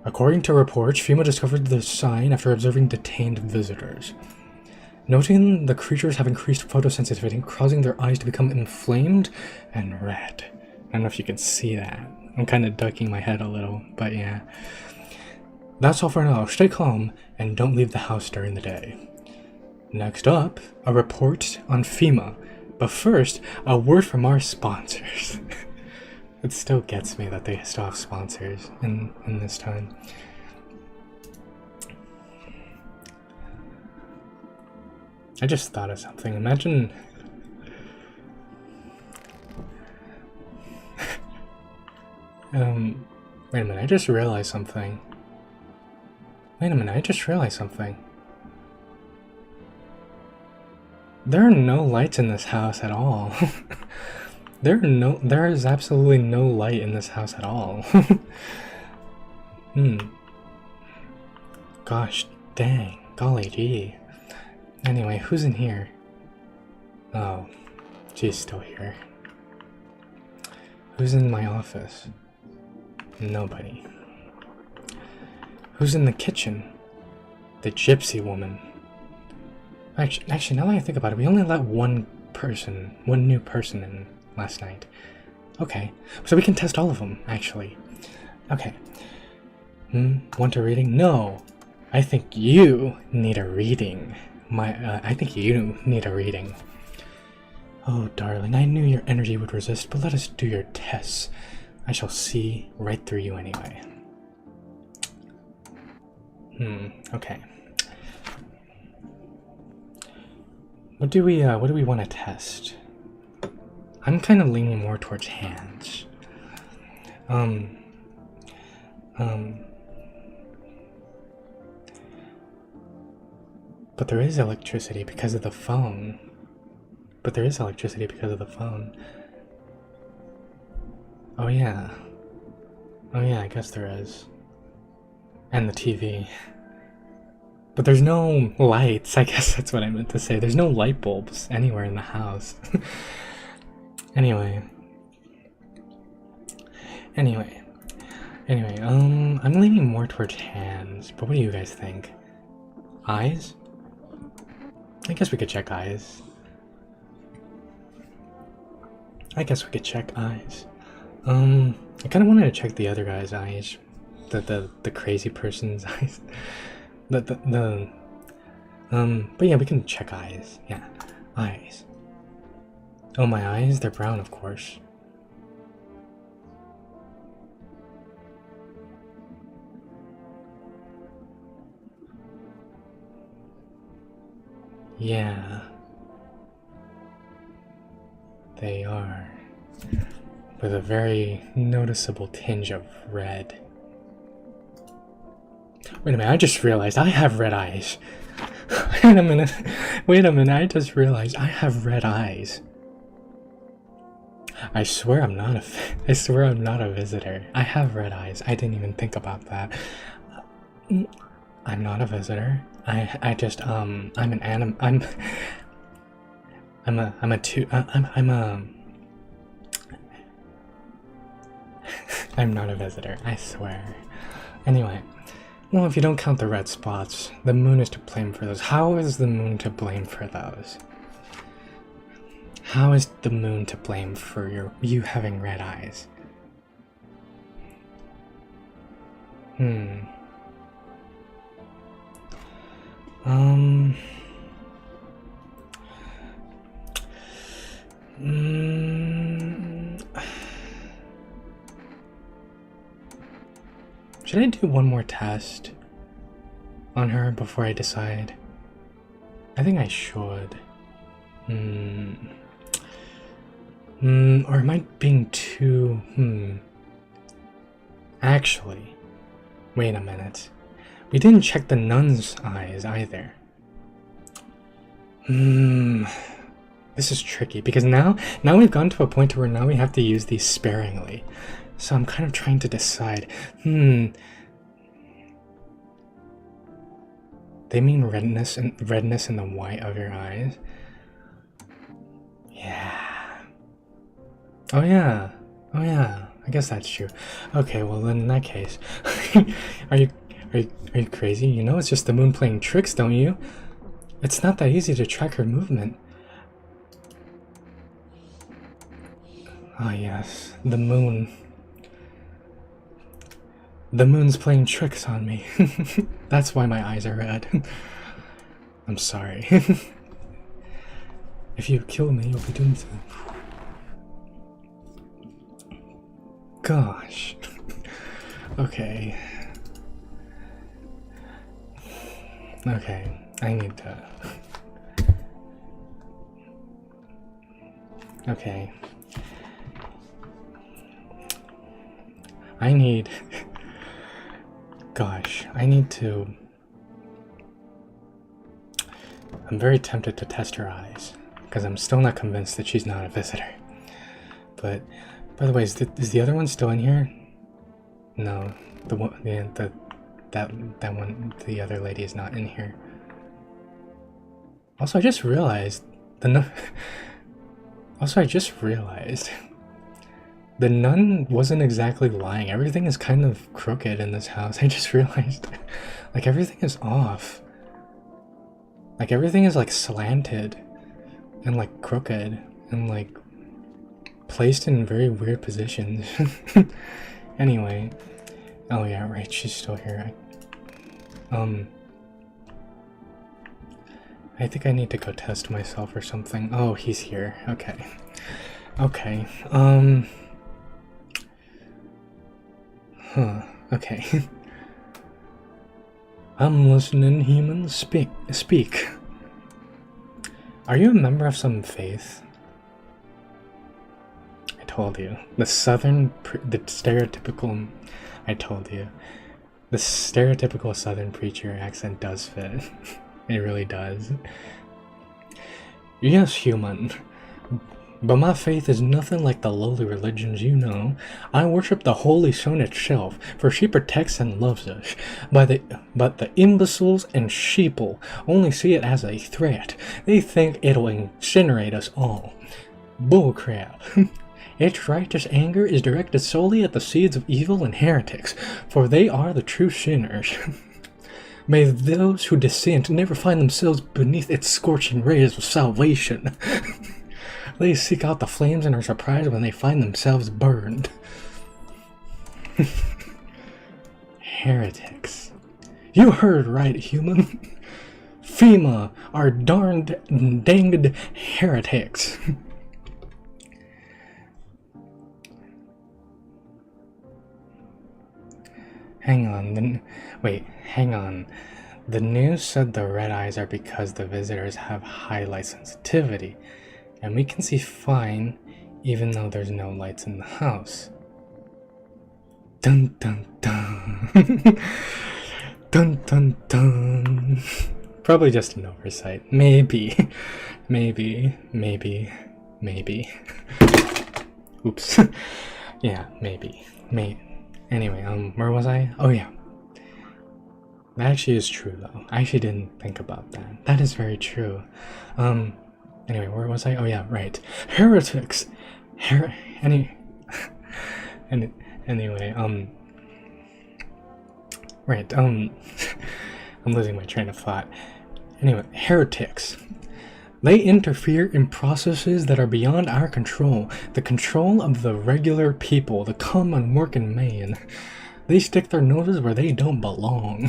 According to reports, FEMA discovered the sign after observing detained visitors. Noting the creatures have increased photosensitivity, causing their eyes to become inflamed and red. I don't know if you can see that. I'm kind of ducking my head a little, but yeah. That's all for now. Stay calm and don't leave the house during the day. Next up, a report on FEMA. But first, a word from our sponsors. It still gets me that they still have sponsors in this time. I just thought of something. Imagine... wait a minute, I just realized something. There are no lights in this house at all. There is absolutely no light in this house at all. Gosh dang, golly gee. Anyway, who's in here? Oh, she's still here. Who's in my office? Nobody. Who's in the kitchen? The gypsy woman. Actually, now that I think about it, we only let one new person in last night. Okay, so we can test all of them, actually. Okay. Want a reading? No! I think you need a reading. I think you need a reading. Oh, darling, I knew your energy would resist, but let us do your tests. I shall see right through you anyway. Okay. What do we want to test? I'm kind of leaning more towards hands. But there is electricity because of the phone. Oh yeah. Oh yeah, I guess there is. And the TV. But there's no lights, I guess that's what I meant to say. There's no light bulbs anywhere in the house. Anyway. Anyway, I'm leaning more towards hands, but what do you guys think? Eyes? I guess we could check eyes. I kind of wanted to check the other guy's eyes. The crazy person's eyes. But yeah, we can check eyes. Yeah, eyes. Oh, my eyes? They're brown, of course. Yeah. They are. With a very noticeable tinge of red. Wait a minute, I just realized I have red eyes. Wait a minute, I just realized I have red eyes. I swear I'm not a visitor. I have red eyes. I didn't even think about that. I'm not a visitor. I'm not a visitor, I swear. Anyway, well, if you don't count the red spots, the moon is to blame for those. How is the moon to blame for those? How is the moon to blame for you having red eyes? Should I do one more test on her before I decide? I think I should. Or am I being too... Actually, wait a minute. We didn't check the nun's eyes either. This is tricky because now we've gotten to a point where now we have to use these sparingly. So I'm kind of trying to decide. They mean redness in the white of your eyes. Yeah. Oh yeah. I guess that's true. Okay, well then in that case, are you crazy? You know it's just the moon playing tricks, don't you? It's not that easy to track her movement. Ah yes, the moon. The moon's playing tricks on me. That's why my eyes are red. I'm sorry. If you kill me, you'll be doing so. Gosh. Okay. Okay, I need to... Okay. I need... Gosh, I need to... I'm very tempted to test her eyes, because I'm still not convinced that she's not a visitor. But, by the way, is the other one still in here? No, the one, that one, the other lady is not in here. Also, I just realized the nun wasn't exactly lying. Everything is kind of crooked in this house. I just realized, like, everything is off. Like, everything is, like, slanted and, like, crooked and, like, placed in very weird positions. Anyway. Oh, yeah, right. She's still here. I think I need to go test myself or something. Oh, he's here. Okay. Okay. Huh. Okay. I'm listening, humans. Speak. Are you a member of some faith? I told you. The stereotypical... I told you. The stereotypical southern preacher accent does fit. It really does. Yes, human. But my faith is nothing like the lowly religions you know. I worship the Holy Stone itself, for she protects and loves us. But the imbeciles and sheeple only see it as a threat. They think it'll incinerate us all. Bullcrap. Its righteous anger is directed solely at the seeds of evil and heretics, for they are the true sinners. May those who dissent never find themselves beneath its scorching rays of salvation. They seek out the flames and are surprised when they find themselves burned. Heretics. You heard right, human. FEMA are darned danged heretics. Hang on. The news said the red eyes are because the visitors have high light sensitivity. And we can see fine, even though there's no lights in the house. Dun dun dun. Dun dun dun. Probably just an oversight. Maybe. Oops. Yeah, maybe. Anyway, where was I? Oh yeah. That actually is true though. I actually didn't think about that. That is very true. Anyway, where was I? Oh yeah, right. Heretics! Anyway, right, I'm losing my train of thought. Anyway, heretics. They interfere in processes that are beyond our control, the control of the regular people, the common working man. They stick their noses where they don't belong.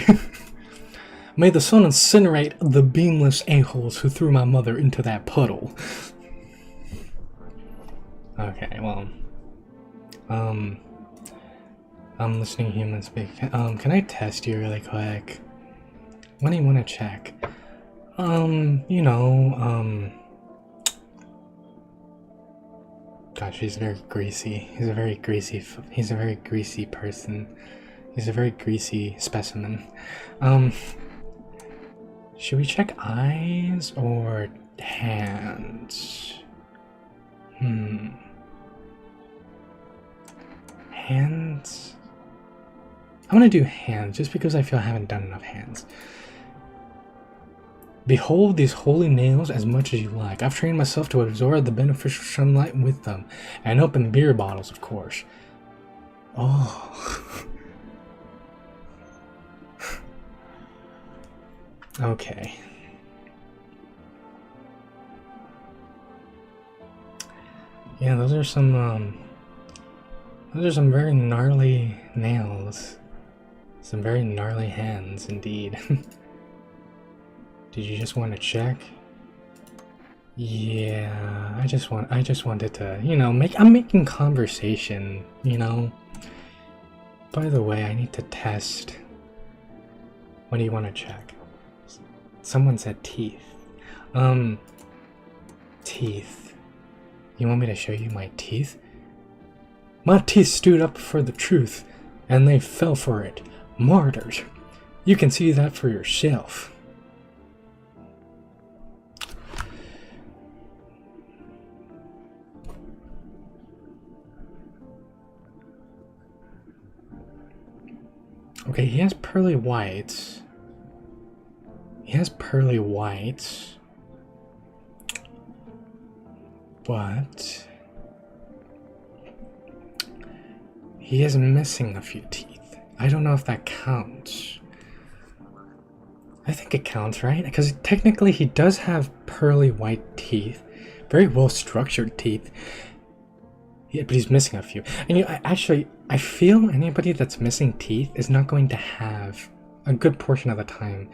May the sun incinerate the beamless a-holes who threw my mother into that puddle. Okay, well, I'm listening to humans speak. Can I test you really quick? What do you want to check? Gosh, he's very greasy. He's a very greasy person. He's a very greasy specimen. Should we check eyes or hands? Hands? I'm gonna do hands just because I feel I haven't done enough hands. Behold these holy nails as much as you like. I've trained myself to absorb the beneficial sunlight with them. And open beer bottles, of course. Oh. Okay. Yeah, those are some very gnarly nails. Some very gnarly hands indeed. Did you just want to check? Yeah, I just wanted to, I'm making conversation, By the way, I need to test. What do you want to check? Someone said teeth. Teeth. You want me to show you my teeth? My teeth stood up for the truth, and they fell for it. Martyrs. You can see that for yourself. Okay, he has pearly whites. But he is missing a few teeth. I don't know if that counts. I think it counts, right? Because technically he does have pearly white teeth. Very well structured teeth. Yeah, but he's missing a few. And I feel anybody that's missing teeth is not going to have, a good portion of the time,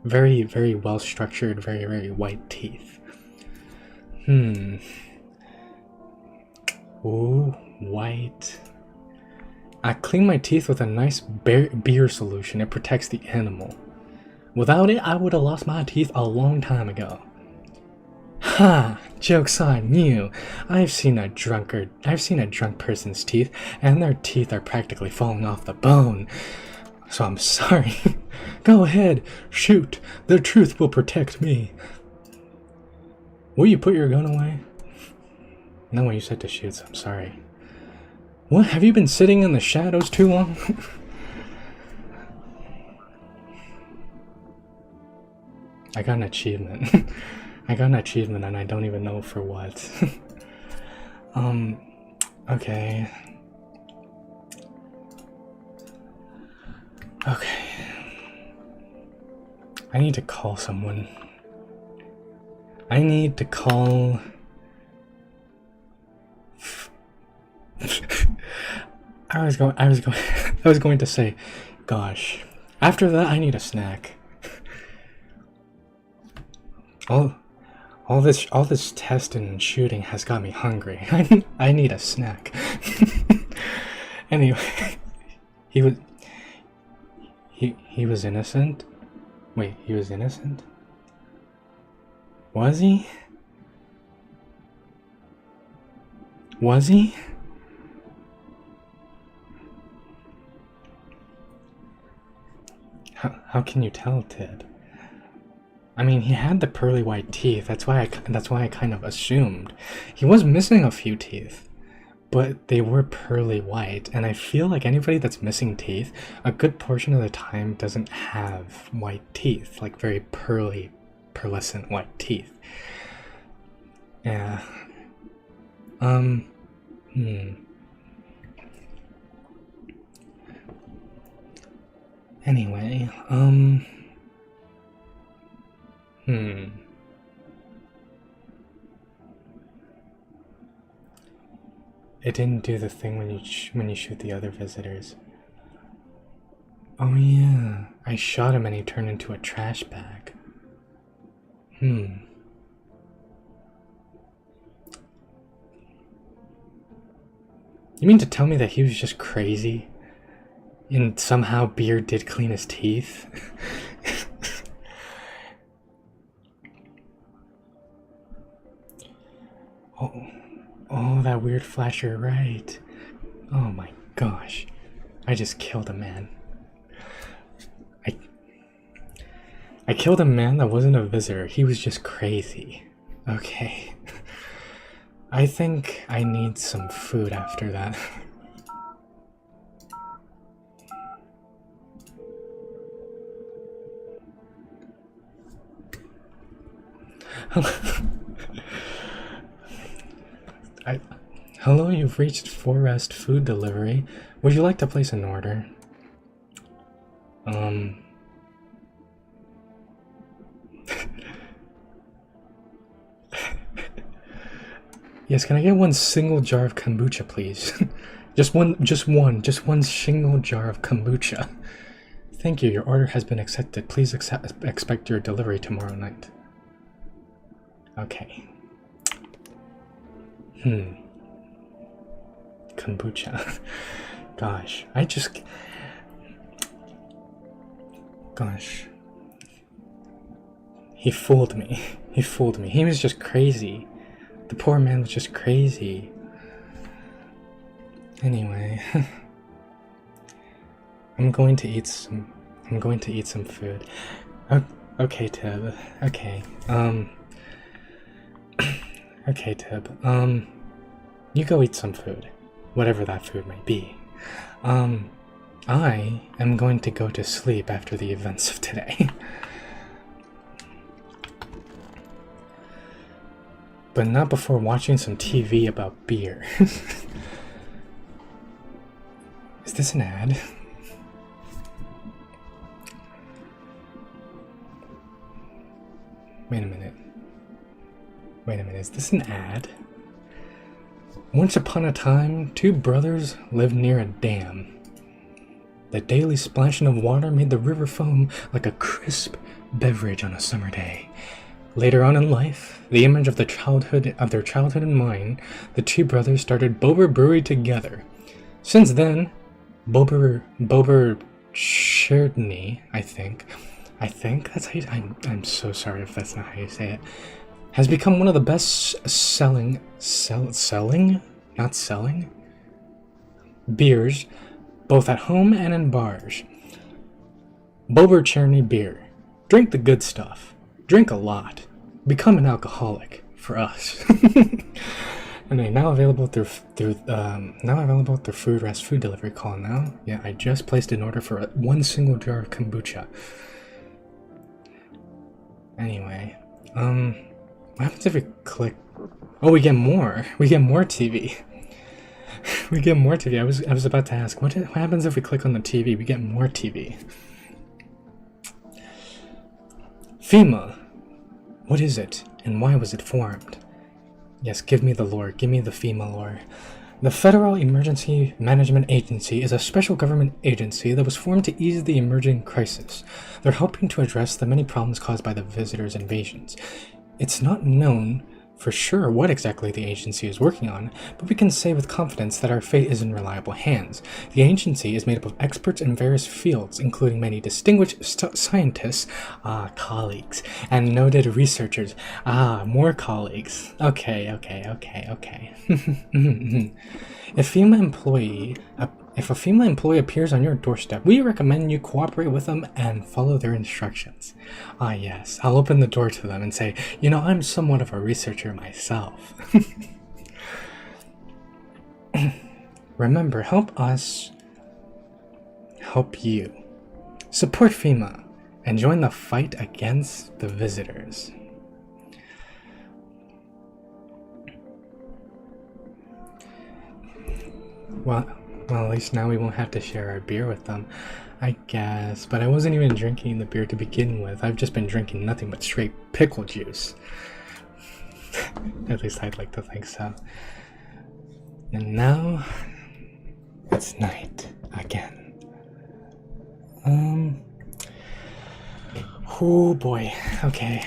very, very well structured, very, very white teeth. Ooh, white. I clean my teeth with a nice beer solution. It protects the enamel. Without it, I would have lost my teeth a long time ago. Ha! Joke's on you. I've seen a drunk person's teeth, and their teeth are practically falling off the bone. So I'm sorry. Go ahead, shoot. The truth will protect me. Will you put your gun away? No, what you said to shoot, so I'm sorry. What? Have you been sitting in the shadows too long? I got an achievement. I got an achievement and I don't even know for what. Okay. Okay. I need to call someone. I need to call... I was going to say, gosh. After that, I need a snack. All this testing and shooting has got me hungry. I need a snack. Anyway, he was innocent? Wait, he was innocent? Was he? Was he? How can you tell, Ted? I mean, he had the pearly white teeth. That's why I kind of assumed. He was missing a few teeth, but they were pearly white, and I feel like anybody that's missing teeth, a good portion of the time doesn't have white teeth, like very pearly, pearlescent white teeth. Yeah. Anyway, It didn't do the thing when you shoot the other visitors. Oh yeah, I shot him and he turned into a trash bag. You mean to tell me that he was just crazy? And somehow Beer did clean his teeth? Oh, that weird flasher, right. Oh my gosh. I just killed a man. I killed a man that wasn't a visitor. He was just crazy. Okay. I think I need some food after that. Hello, you've reached Forest Food Delivery. Would you like to place an order? Yes, can I get one single jar of kombucha, please? just one single jar of kombucha. Thank you, your order has been accepted. Please expect your delivery tomorrow night. Okay. Kombucha. Gosh, Gosh. He fooled me. He fooled me. He was just crazy. The poor man was just crazy. Anyway. I'm going to eat some food. Okay, Tib. Okay. Okay, Tib. You go eat some food. Whatever that food may be. I am going to go to sleep after the events of today. But not before watching some TV about beer. Is this an ad? Wait a minute, is this an ad? Once upon a time, two brothers lived near a dam. The daily splashing of water made the river foam like a crisp beverage on a summer day. Later on in life, the image of their childhood in mind, the two brothers started Bober Brewery together. Since then, Bober Chardonnay, I think that's how you, I'm so sorry if that's not how you say it, has become one of the best selling beers, both at home and in bars. Bober Chardonnay beer. Drink the good stuff. Drink a lot. Become an alcoholic. For us. Anyway, now available through food delivery call now. Yeah, I just placed an order for one single jar of kombucha. Anyway, what happens if we click? Oh, we get more. We get more TV. We get more TV. I was about to ask, what happens if we click on the TV? We get more TV. FEMA. What is it, and why was it formed? Yes, give me the lore. Give me the FEMA lore. The Federal Emergency Management Agency is a special government agency that was formed to ease the emerging crisis. They're helping to address the many problems caused by the visitors' invasions. It's not known for sure what exactly the agency is working on, but we can say with confidence that our fate is in reliable hands. The agency is made up of experts in various fields, including many distinguished scientists, colleagues, and noted researchers. More colleagues. Okay. If a FEMA employee appears on your doorstep, we recommend you cooperate with them and follow their instructions. Yes, I'll open the door to them and say, you know, I'm somewhat of a researcher myself. Remember, help us help you. Support FEMA and join the fight against the visitors. Well, at least now we won't have to share our beer with them, I guess. But I wasn't even drinking the beer to begin with. I've just been drinking nothing but straight pickle juice. At least I'd like to think so. And now, it's night again. Oh boy. Okay.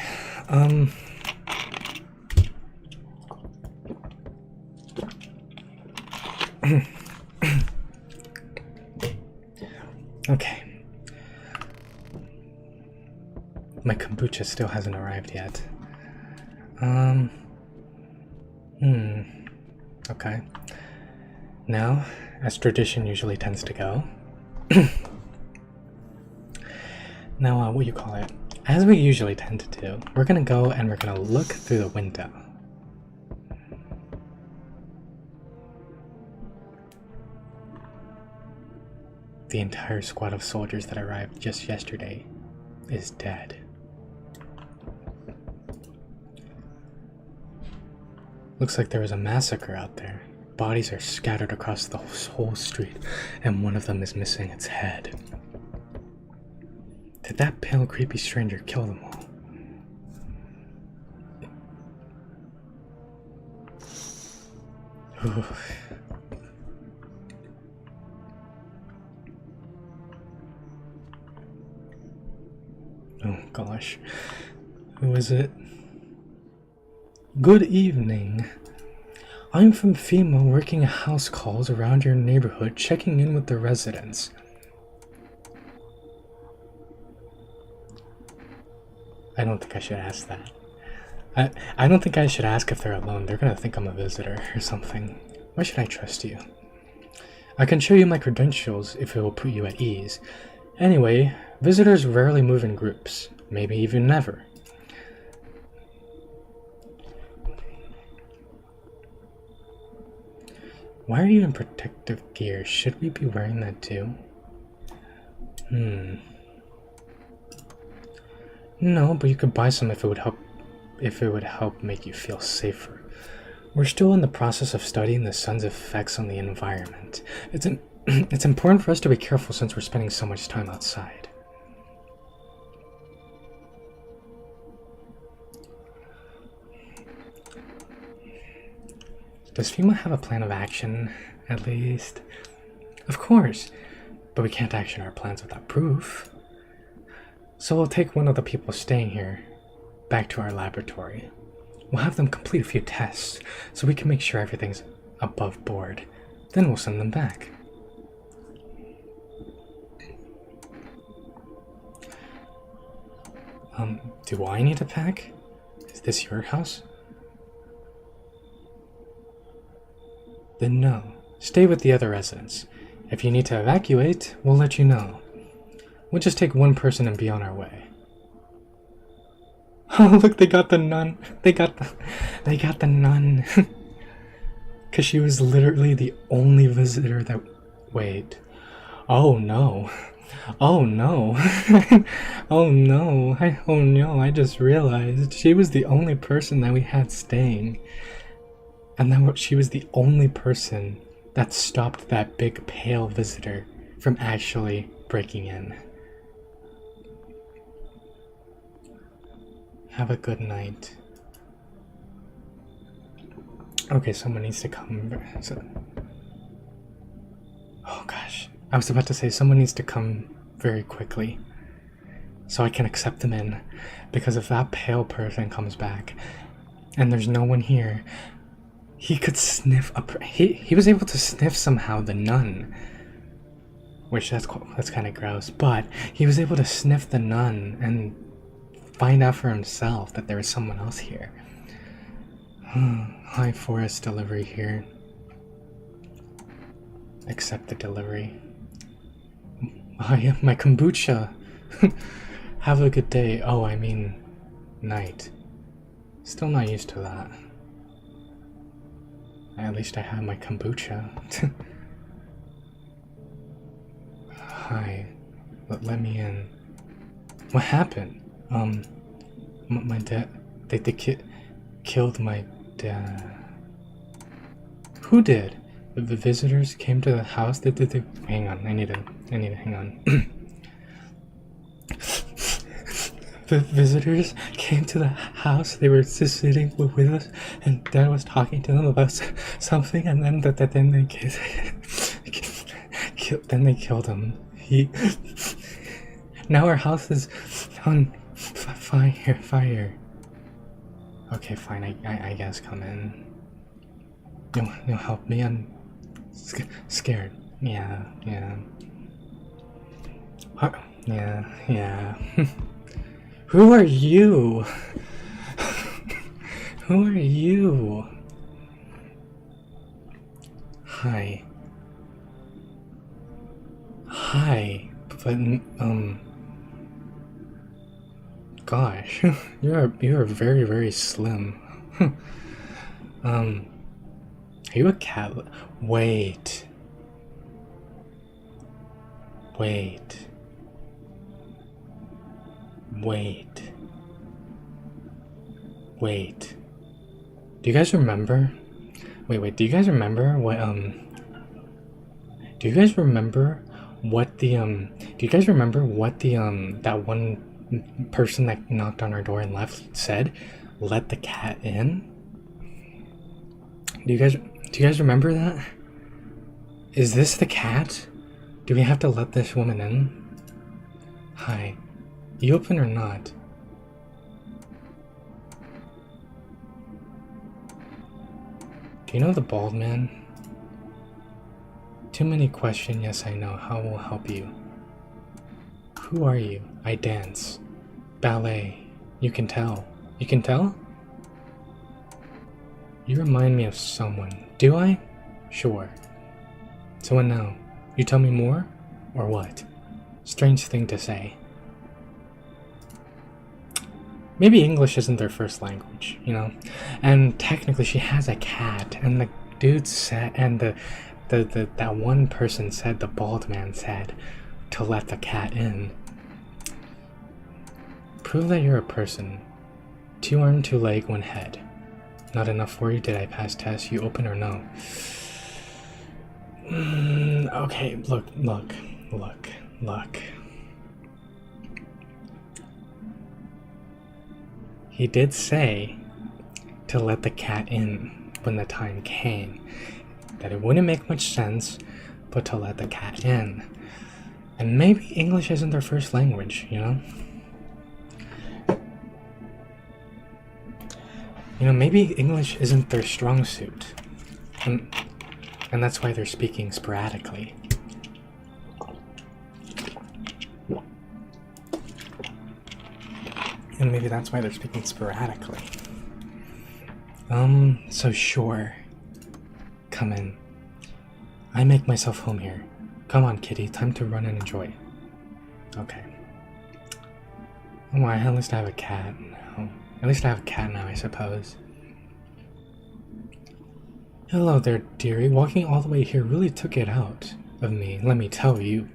Okay. My kombucha still hasn't arrived yet. Okay. Now, as tradition usually tends to go. Now, what do you call it? As we usually tend to do, we're gonna go and we're gonna look through the window. The entire squad of soldiers that arrived just yesterday is dead. Looks like there was a massacre out there. Bodies are scattered across the whole street, and one of them is missing its head. Did that pale, creepy stranger kill them all? Ooh. Oh gosh, who is it? Good evening. I'm from FEMA working house calls around your neighborhood, checking in with the residents. I don't think I should ask that. I don't think I should ask if they're alone. They're gonna think I'm a visitor or something. Why should I trust you? I can show you my credentials if it will put you at ease. Anyway, visitors rarely move in groups, maybe even never. Why are you in protective gear? Should we be wearing that too? No, but you could buy some if it would help make you feel safer. We're still in the process of studying the sun's effects on the environment. It's important for us to be careful since we're spending so much time outside. Does FEMA have a plan of action, at least? Of course, but we can't action our plans without proof. So we'll take one of the people staying here back to our laboratory. We'll have them complete a few tests so we can make sure everything's above board. Then we'll send them back. Do I need to pack? Is this your house? Then no. Stay with the other residents. If you need to evacuate, we'll let you know. We'll just take one person and be on our way. Oh, look, they got the nun. They got the nun. Because she was literally the only visitor that... Wait. Oh no. Oh no. Oh no. Oh no, I just realized she was the only person that we had staying. And then she was the only person that stopped that big pale visitor from actually breaking in. Have a good night. Okay, someone needs to come. Oh gosh. I was about to say someone needs to come very quickly so I can accept them in. Because if that pale person comes back and there's no one here, he could sniff he was able to sniff somehow the nun. Which that's kind of gross, but he was able to sniff the nun and find out for himself that there was someone else here. High forest delivery here. Accept the delivery. Oh yeah, my kombucha. Have a good day. Oh, I mean, night. Still not used to that. At least I have my kombucha. Hi. Let me in. What happened? My dad... They killed my dad. Who did? The visitors came to the house? They hang on, I need to hang on. The visitors came to the house, they were just sitting with us, and Dad was talking to them about something, and then they killed him. Now our house is on fire. Okay, fine, I guess come in. You'll help me? I'm scared. Yeah. Yeah. Who are you? Who are you? Hi. But gosh, you're very, very slim. Are you a cat? Wait. Do you guys remember? Wait. Do you guys remember what Do you guys remember what the that one person that knocked on our door and left said? Let the cat in? Do you guys remember that? Is this the cat? Do we have to let this woman in? Hi. You open or not? Do you know the bald man? Too many questions, yes I know. How will help you? Who are you? I dance. Ballet. You can tell. You can tell? You remind me of someone. Do I? Sure. So what now? You tell me more? Or what? Strange thing to say. Maybe English isn't their first language, you know? And technically she has a cat, and the dude said, and that one person said, the bald man said, to let the cat in. Prove that you're a person. 2 arm, 2 leg, 1 head. Not enough for you? Did I pass test? You open or no? Okay, look. He did say to let the cat in when the time came. That it wouldn't make much sense, but to let the cat in. And maybe English isn't their first language, you know? You know, maybe English isn't their strong suit. And that's why they're speaking sporadically. And maybe that's why they're speaking sporadically. So sure. Come in. I make myself home here. Come on, kitty. Time to run and enjoy. Okay. Oh, well, at least I have a cat now. At least I have a cat now, I suppose. Hello there, dearie. Walking all the way here really took it out of me, let me tell you.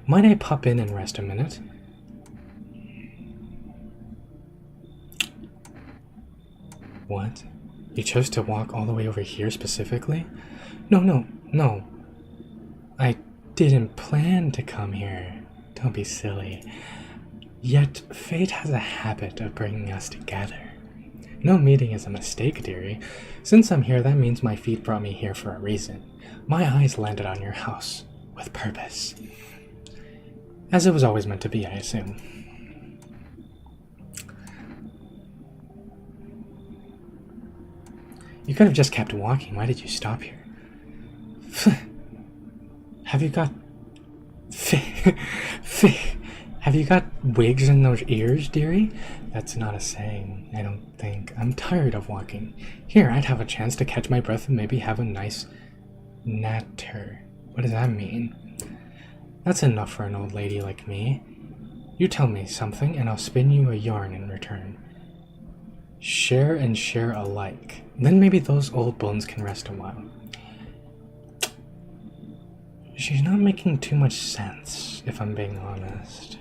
Might I pop in and rest a minute? What? You chose to walk all the way over here specifically? No. I didn't plan to come here. Don't be silly. Yet, fate has a habit of bringing us together. No meeting is a mistake, dearie. Since I'm here, that means my feet brought me here for a reason. My eyes landed on your house, with purpose. As it was always meant to be, I assume. You could have just kept walking. Why did you stop here? Have you got... Have you got wigs in those ears, dearie? That's not a saying, I don't think. I'm tired of walking. Here, I'd have a chance to catch my breath and maybe have a nice natter. What does that mean? That's enough for an old lady like me. You tell me something and I'll spin you a yarn in return. Share and share alike. Then maybe those old bones can rest a while. She's not making too much sense, if I'm being honest.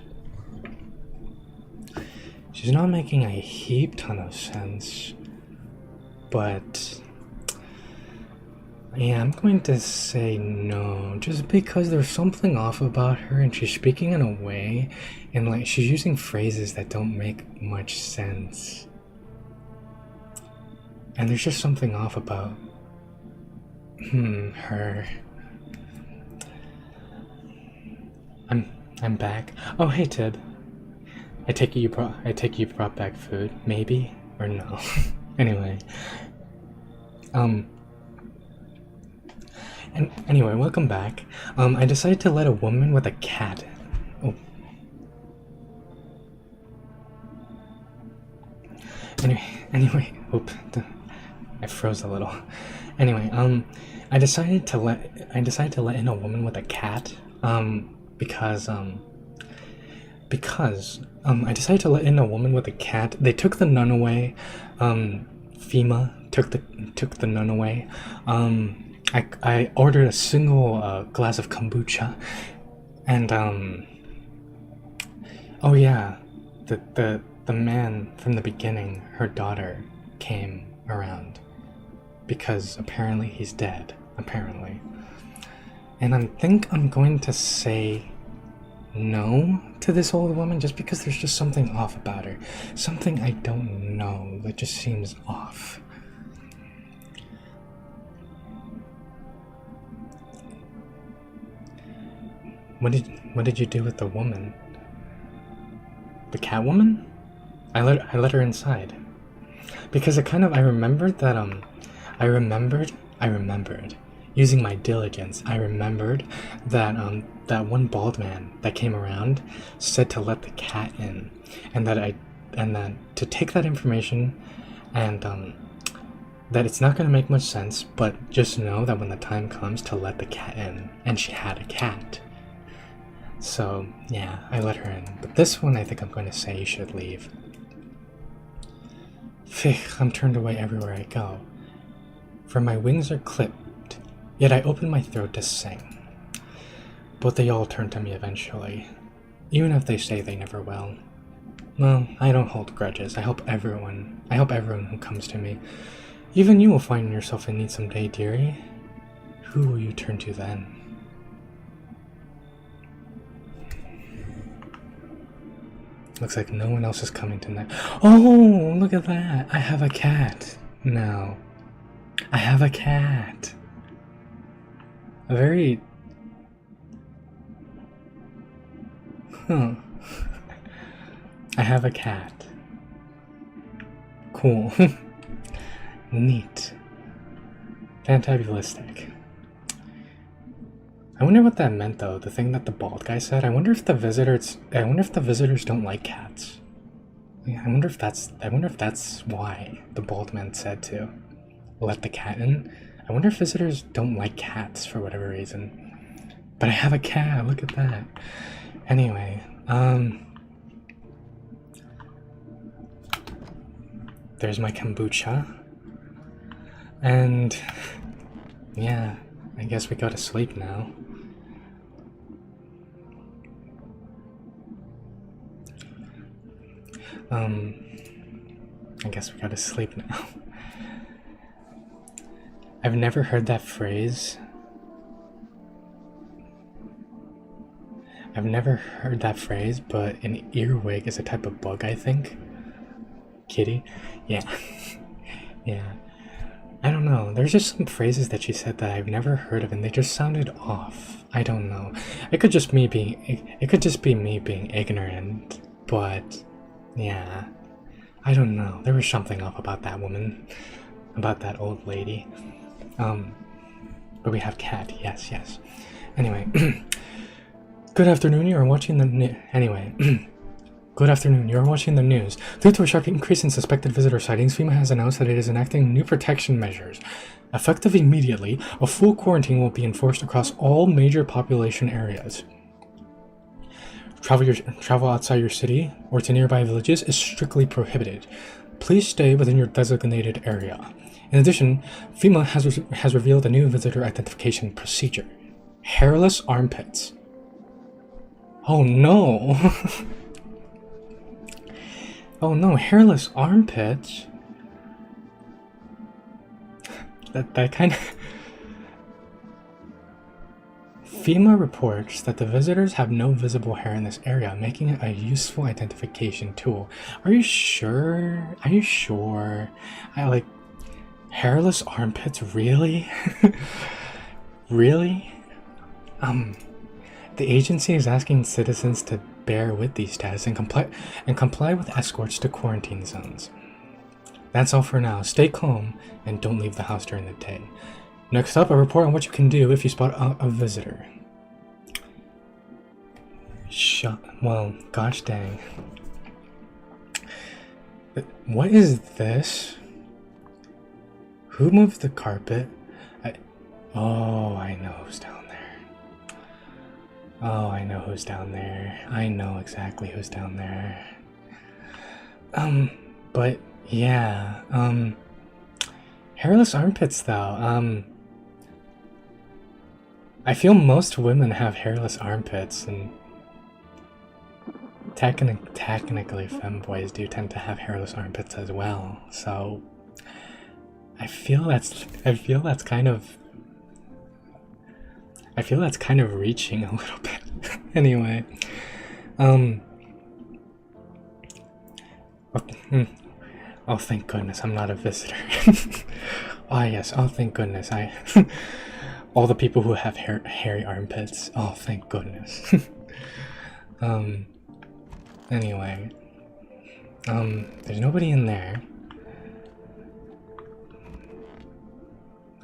She's not making a heap ton of sense, but yeah, I'm going to say no, just because there's something off about her and she's speaking in a way, and like she's using phrases that don't make much sense. And there's just something off about her. I'm back. Oh, hey Tid. I take it you brought back food, maybe or no. Anyway, and anyway, welcome back. I decided to let a woman with a cat. Oh. Anyway, I froze a little. Anyway, I decided to let in a woman with a cat. Because I decided to let in a woman with a cat. They took the nun away. FEMA took the nun away. I ordered a single glass of kombucha, and oh yeah, the man from the beginning, her daughter, came around because apparently he's dead. Apparently. And I think I'm going to say no to this old woman just because there's just something off about her. Something I don't know that just seems off. What did you do with the woman? The cat woman? I let her inside. Because I remembered using my diligence, I remembered that that one bald man that came around said to let the cat in, and that to take that information, and that it's not going to make much sense, but just know that when the time comes to let the cat in, and she had a cat. So yeah, I let her in. But this one, I think I'm going to say you should leave. I'm turned away everywhere I go, for my wings are clipped. Yet I opened my throat to sing. But they all turn to me eventually, even if they say they never will. Well, I don't hold grudges. I help everyone who comes to me. Even you will find yourself in need someday, dearie. Who will you turn to then? Looks like no one else is coming tonight. Oh, look at that. I have a cat now. I have a cat. A very... I have a cat. Cool. Neat. Fantabulistic. I wonder what that meant though, the thing that the bald guy said. I wonder if the visitors don't like cats. I wonder if that's why the bald man said to let the cat in. I wonder if visitors don't like cats for whatever reason. But I have a cat, look at that. Anyway, there's my kombucha. And Yeah, I guess we go to sleep now. I guess we go to sleep now. I've never heard that phrase. But an earwig is a type of bug, I think. Kitty? Yeah. Yeah. I don't know. There's just some phrases that she said that I've never heard of and they just sounded off. I don't know. It could just be me being ignorant, but yeah. I don't know. There was something off about that woman. About that old lady. But we have Cat. Yes, yes. Anyway. Good afternoon, you are watching the Good afternoon, you are watching the news. Due to a sharp increase in suspected visitor sightings, FEMA has announced that it is enacting new protection measures. Effective immediately, a full quarantine will be enforced across all major population areas. Travel outside your city or to nearby villages is strictly prohibited. Please stay within your designated area. In addition, FEMA has revealed a new visitor identification procedure. Hairless armpits. Oh no! Oh no, hairless armpits? That kind of... FEMA reports that the visitors have no visible hair in this area, making it a useful identification tool. Are you sure? Are you sure? Hairless armpits? Really? Really? The agency is asking citizens to bear with these tests and comply with escorts to quarantine zones. That's all for now. Stay calm and don't leave the house during the day. Next up, a report on what you can do if you spot a visitor. Well, gosh dang. What is this? Who moved the carpet? Oh, I know who's down there. Oh, I know who's down there. I know exactly who's down there. But yeah, hairless armpits though. I feel most women have hairless armpits, and technically femboys do tend to have hairless armpits as well. So I feel that's kind of reaching a little bit. Anyway, oh thank goodness I'm not a visitor. Oh yes, oh thank goodness all the people who have hairy armpits. Oh thank goodness. Anyway, there's nobody in there.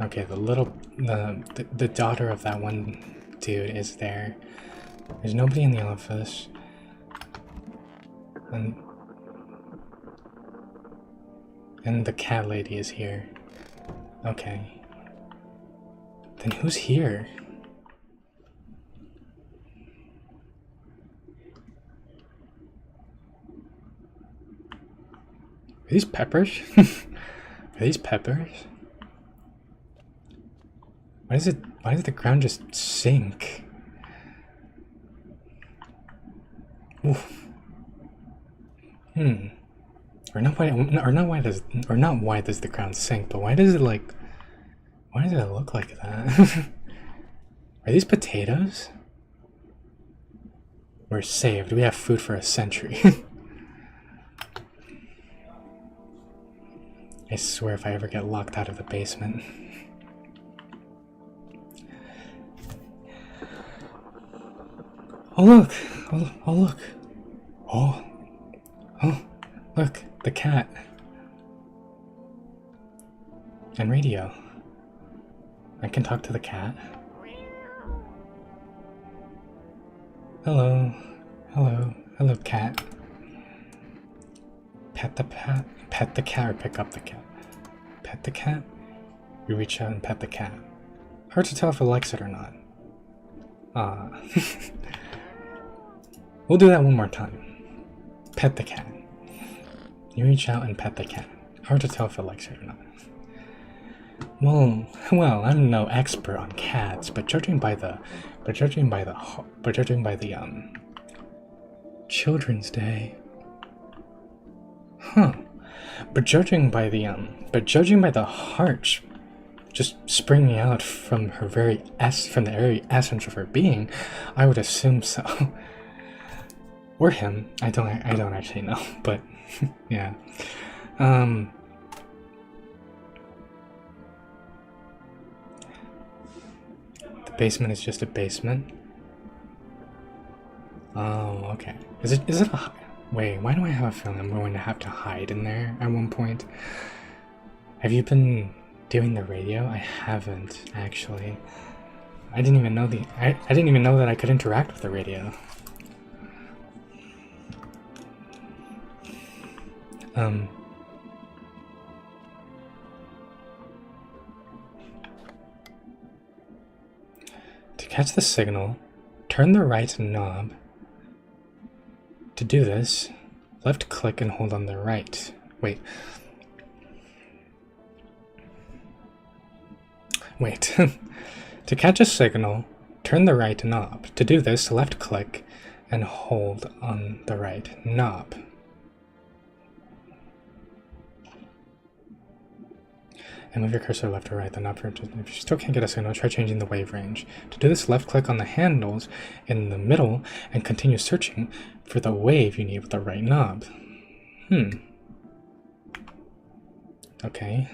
Okay, the daughter of that one dude is there. There's nobody in the office. And the cat lady is here. Okay. Then who's here? Are these peppers? Are these peppers? Why does the ground just sink? Oof. Or not why does the ground sink, but why does it look like that? Are these potatoes? We're saved. We have food for a century. I swear if I ever get locked out of the basement. Oh look! Oh look! Oh! Look! The cat! And radio. I can talk to the cat. Hello. Hello cat. Pet the cat or pick up the cat? Pet the cat? You reach out and pet the cat. Hard to tell if it likes it or not. We'll do that one more time. Pet the cat. You reach out and pet the cat. Hard to tell if it likes it or not. Well, I'm no expert on cats, but judging by the Children's Day, huh? But judging by the heart just springing out from her from the very essence of her being, I would assume so. Or him. I don't actually know, but yeah. The basement is just a basement. Oh, okay. Is it a... Wait, why do I have a feeling I'm going to have to hide in there at one point? Have you been doing the radio? I haven't, actually. I didn't even know I didn't even know that I could interact with the radio. To catch the signal, turn the right knob. To do this, left click and hold on the right. Wait. To catch a signal, turn the right knob. To do this, left click and hold on the right knob. And move your cursor left or right. The knob for, if you still can't get a signal, try changing the wave range. To do this, left click on the handles in the middle and continue searching for the wave you need with the right knob. Okay.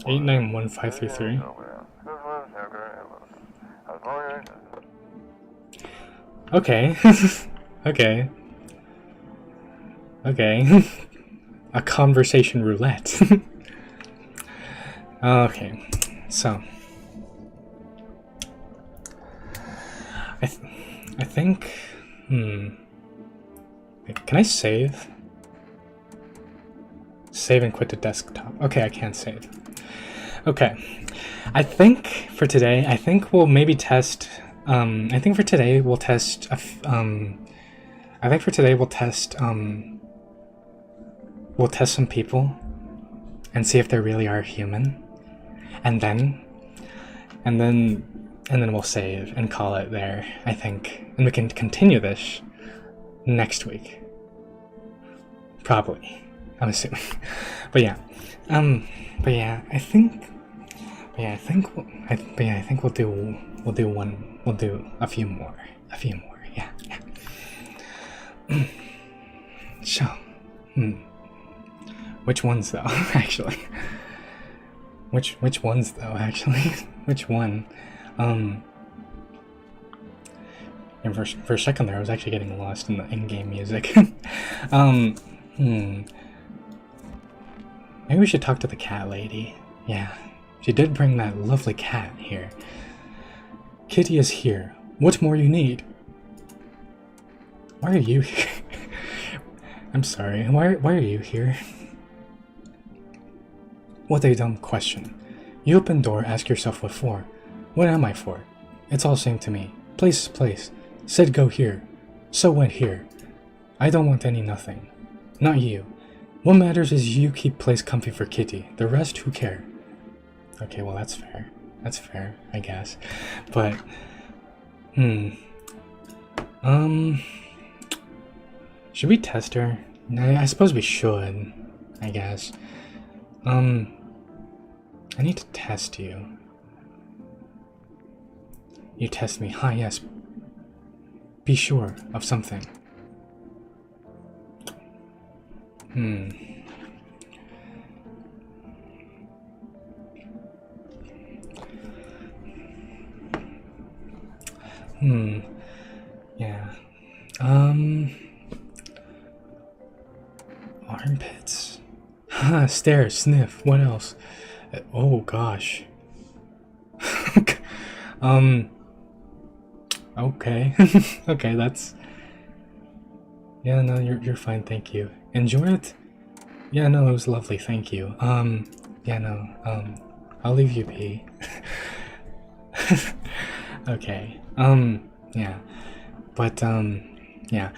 Eight 91533. Okay. Okay. A conversation roulette. Okay, so I think. Can I save? Save and quit the desktop. Okay, I can't save. Okay, I think for today, we'll maybe test. I think for today we'll test. We'll test some people and see if they really are human, and then we'll save and call it there, I think, and we can continue this next week, probably. I'm assuming, I think we'll do a few more, yeah. So, which ones though, actually? Which ones though, actually? Which one? And for a second there, I was actually getting lost in the in-game music. Maybe we should talk to the cat lady. Yeah, she did bring that lovely cat here. Kitty is here. What more you need? Why are you here? I'm sorry, why are you here? What a dumb question. You open door, ask yourself what for. What am I for? It's all same to me. Place is place. Said go here. So went here. I don't want any nothing. Not you. What matters is you keep place comfy for Kitty. The rest, who care? Okay, well that's fair. That's fair, I guess. But, should we test her? I suppose we should, I guess. I need to test you. You test me. Hi, yes. Be sure of something. Yeah. Armpits. Stare, sniff. What else? Oh gosh. Okay. Okay, that's. Yeah, no, you're fine. Thank you. Enjoy it. Yeah, no, it was lovely. Thank you. Yeah, no. I'll leave you be. Okay. Yeah. But yeah.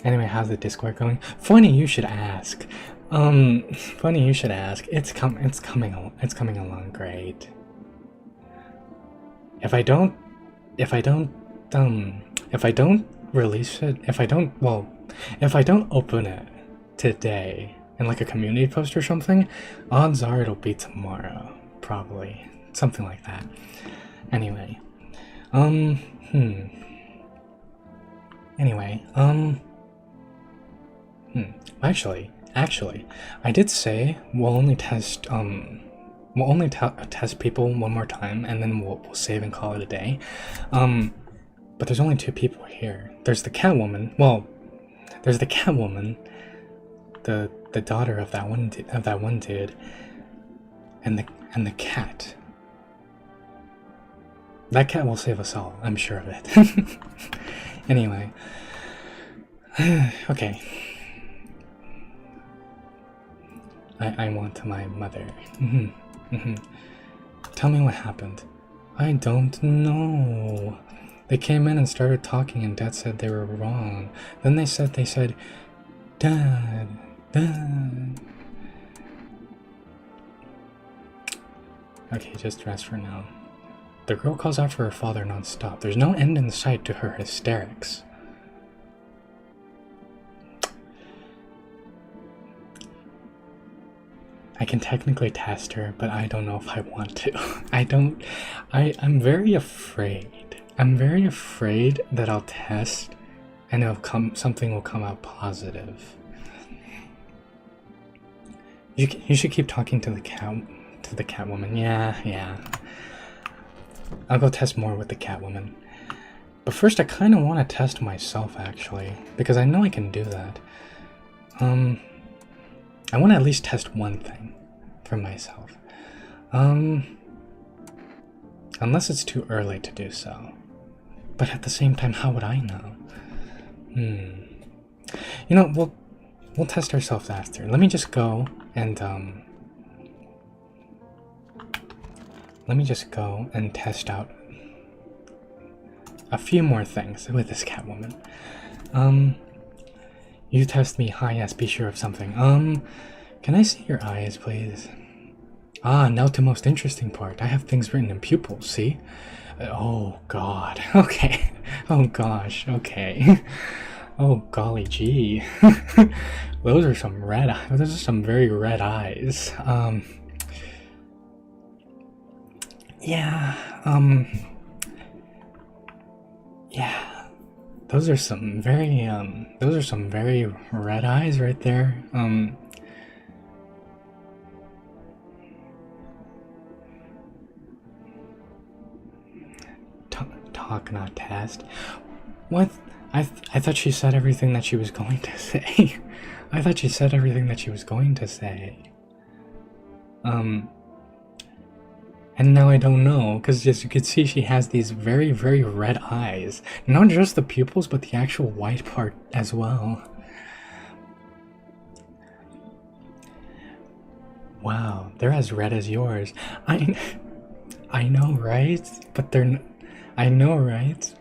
Anyway, how's the Discord going? Funny you should ask. Funny you should ask. It's coming along great. If I don't release it, if I don't open it today in like a community post or something, odds are it'll be tomorrow, probably. Something like that. Anyway. Anyway, Actually, I did say we'll only test test people one more time, and then we'll save and call it a day. But there's only 2 people here. There's the Catwoman. Well, there's the Catwoman, the daughter of that one dude, and the cat. That cat will save us all. I'm sure of it. Anyway. Okay. I want my mother. Tell me what happened. I don't know. They came in and started talking and Dad said they were wrong. Then they said, Dad. Okay, just rest for now. The girl calls out for her father non-stop. There's no end in sight to her hysterics. I can technically test her, but I don't know if I want to. I'm very afraid. I'm very afraid that I'll test and something will come out positive. You should keep talking to the Catwoman. Yeah. I'll go test more with the Catwoman. But first I kind of want to test myself actually, because I know I can do that. I want to at least test one thing for myself. Unless it's too early to do so. But at the same time, how would I know? You know, we'll test ourselves after. Let me just go and test out a few more things with this Catwoman. You test me. Hi, yes, be sure of something. Can I see your eyes, please? Ah, now to most interesting part. I have things written in pupils, see? Oh, God. Okay. Oh, gosh. Okay. Oh, golly gee. Those are some very red eyes. Yeah, yeah. Those are some very red eyes right there. Talk, not test. What? I thought she said everything that she was going to say. I thought she said everything that she was going to say. And now I don't know, because as you can see, she has these very, very red eyes. Not just the pupils, but the actual white part as well. Wow, they're as red as yours. I know, right? But I know, right?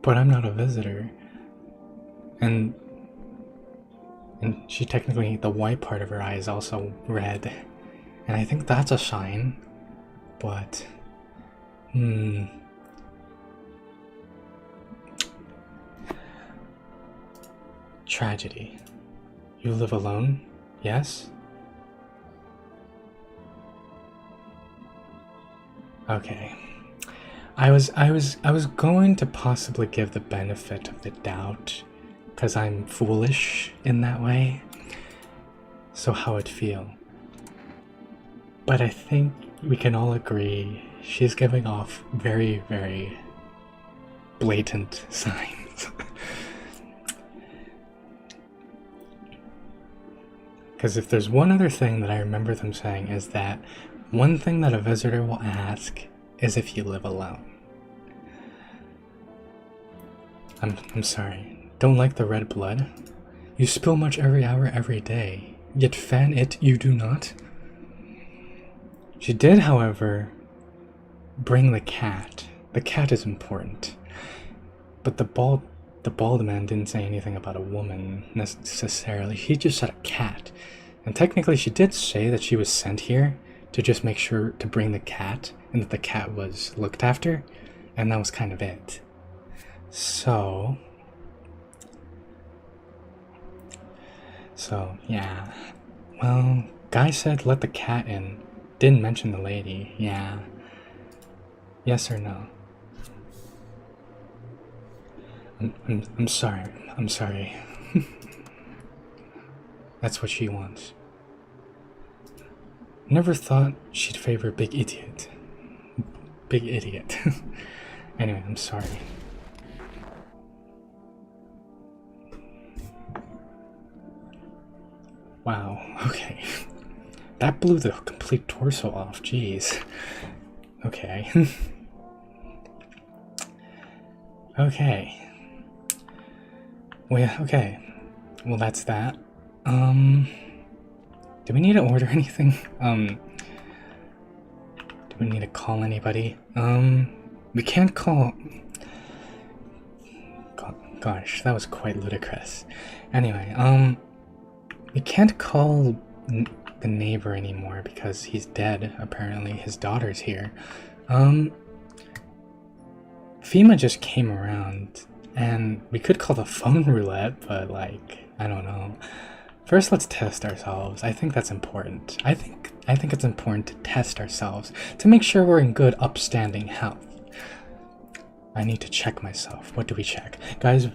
But I'm not a visitor. And she technically, the white part of her eye is also red. And I think that's a sign, but, Tragedy. You live alone? Yes? Okay. I was going to possibly give the benefit of the doubt, because I'm foolish in that way. So how it feel? But I think we can all agree she's giving off very, very blatant signs. Because if there's one other thing that I remember them saying is that one thing that a visitor will ask is if you live alone. I'm sorry. Don't like the red blood? You spill much every hour every day, yet fan it you do not? She did, however, bring the cat. The cat is important. But the bald man didn't say anything about a woman necessarily. He just said a cat. And technically she did say that she was sent here to just make sure to bring the cat and that the cat was looked after. And that was kind of it. So yeah. Well, guy said let the cat in. Didn't mention the lady. Yeah. Yes or no? I'm sorry. I'm sorry. That's what she wants. Never thought she'd favor big idiot. Big idiot. Anyway, I'm sorry. Wow, okay. That blew the complete torso off, jeez. Okay. Okay. Well, okay. Well, that's that. Do we need to order anything? Do we need to call anybody? We can't call... Gosh, that was quite ludicrous. Anyway, we can't call the neighbor anymore because he's dead, apparently. His daughter's here. FEMA just came around, and we could call the phone roulette, but, like, I don't know. First, let's test ourselves. I think that's important. I think it's important to test ourselves to make sure we're in good, upstanding health. I need to check myself. What do we check? Guys,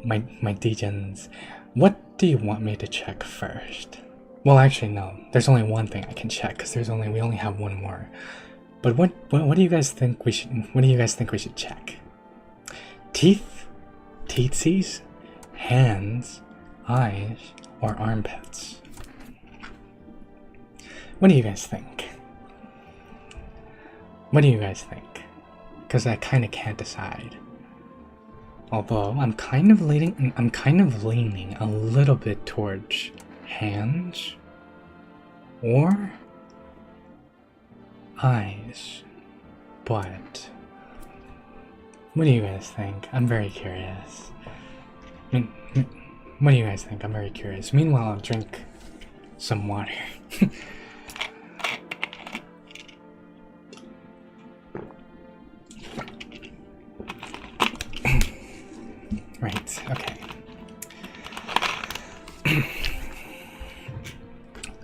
my degens, what do you want me to check first? Well, actually, no. There's only one thing I can check because we only have one more. But what do you guys think we should check? Teeth? Teetsies? Hands? Eyes? Or armpits? What do you guys think? What do you guys think? Because I kind of can't decide. Although I'm kind of leaning a little bit towards hands or eyes. But what do you guys think? I'm very curious. What do you guys think? I'm very curious. Meanwhile, I'll drink some water. Right, okay.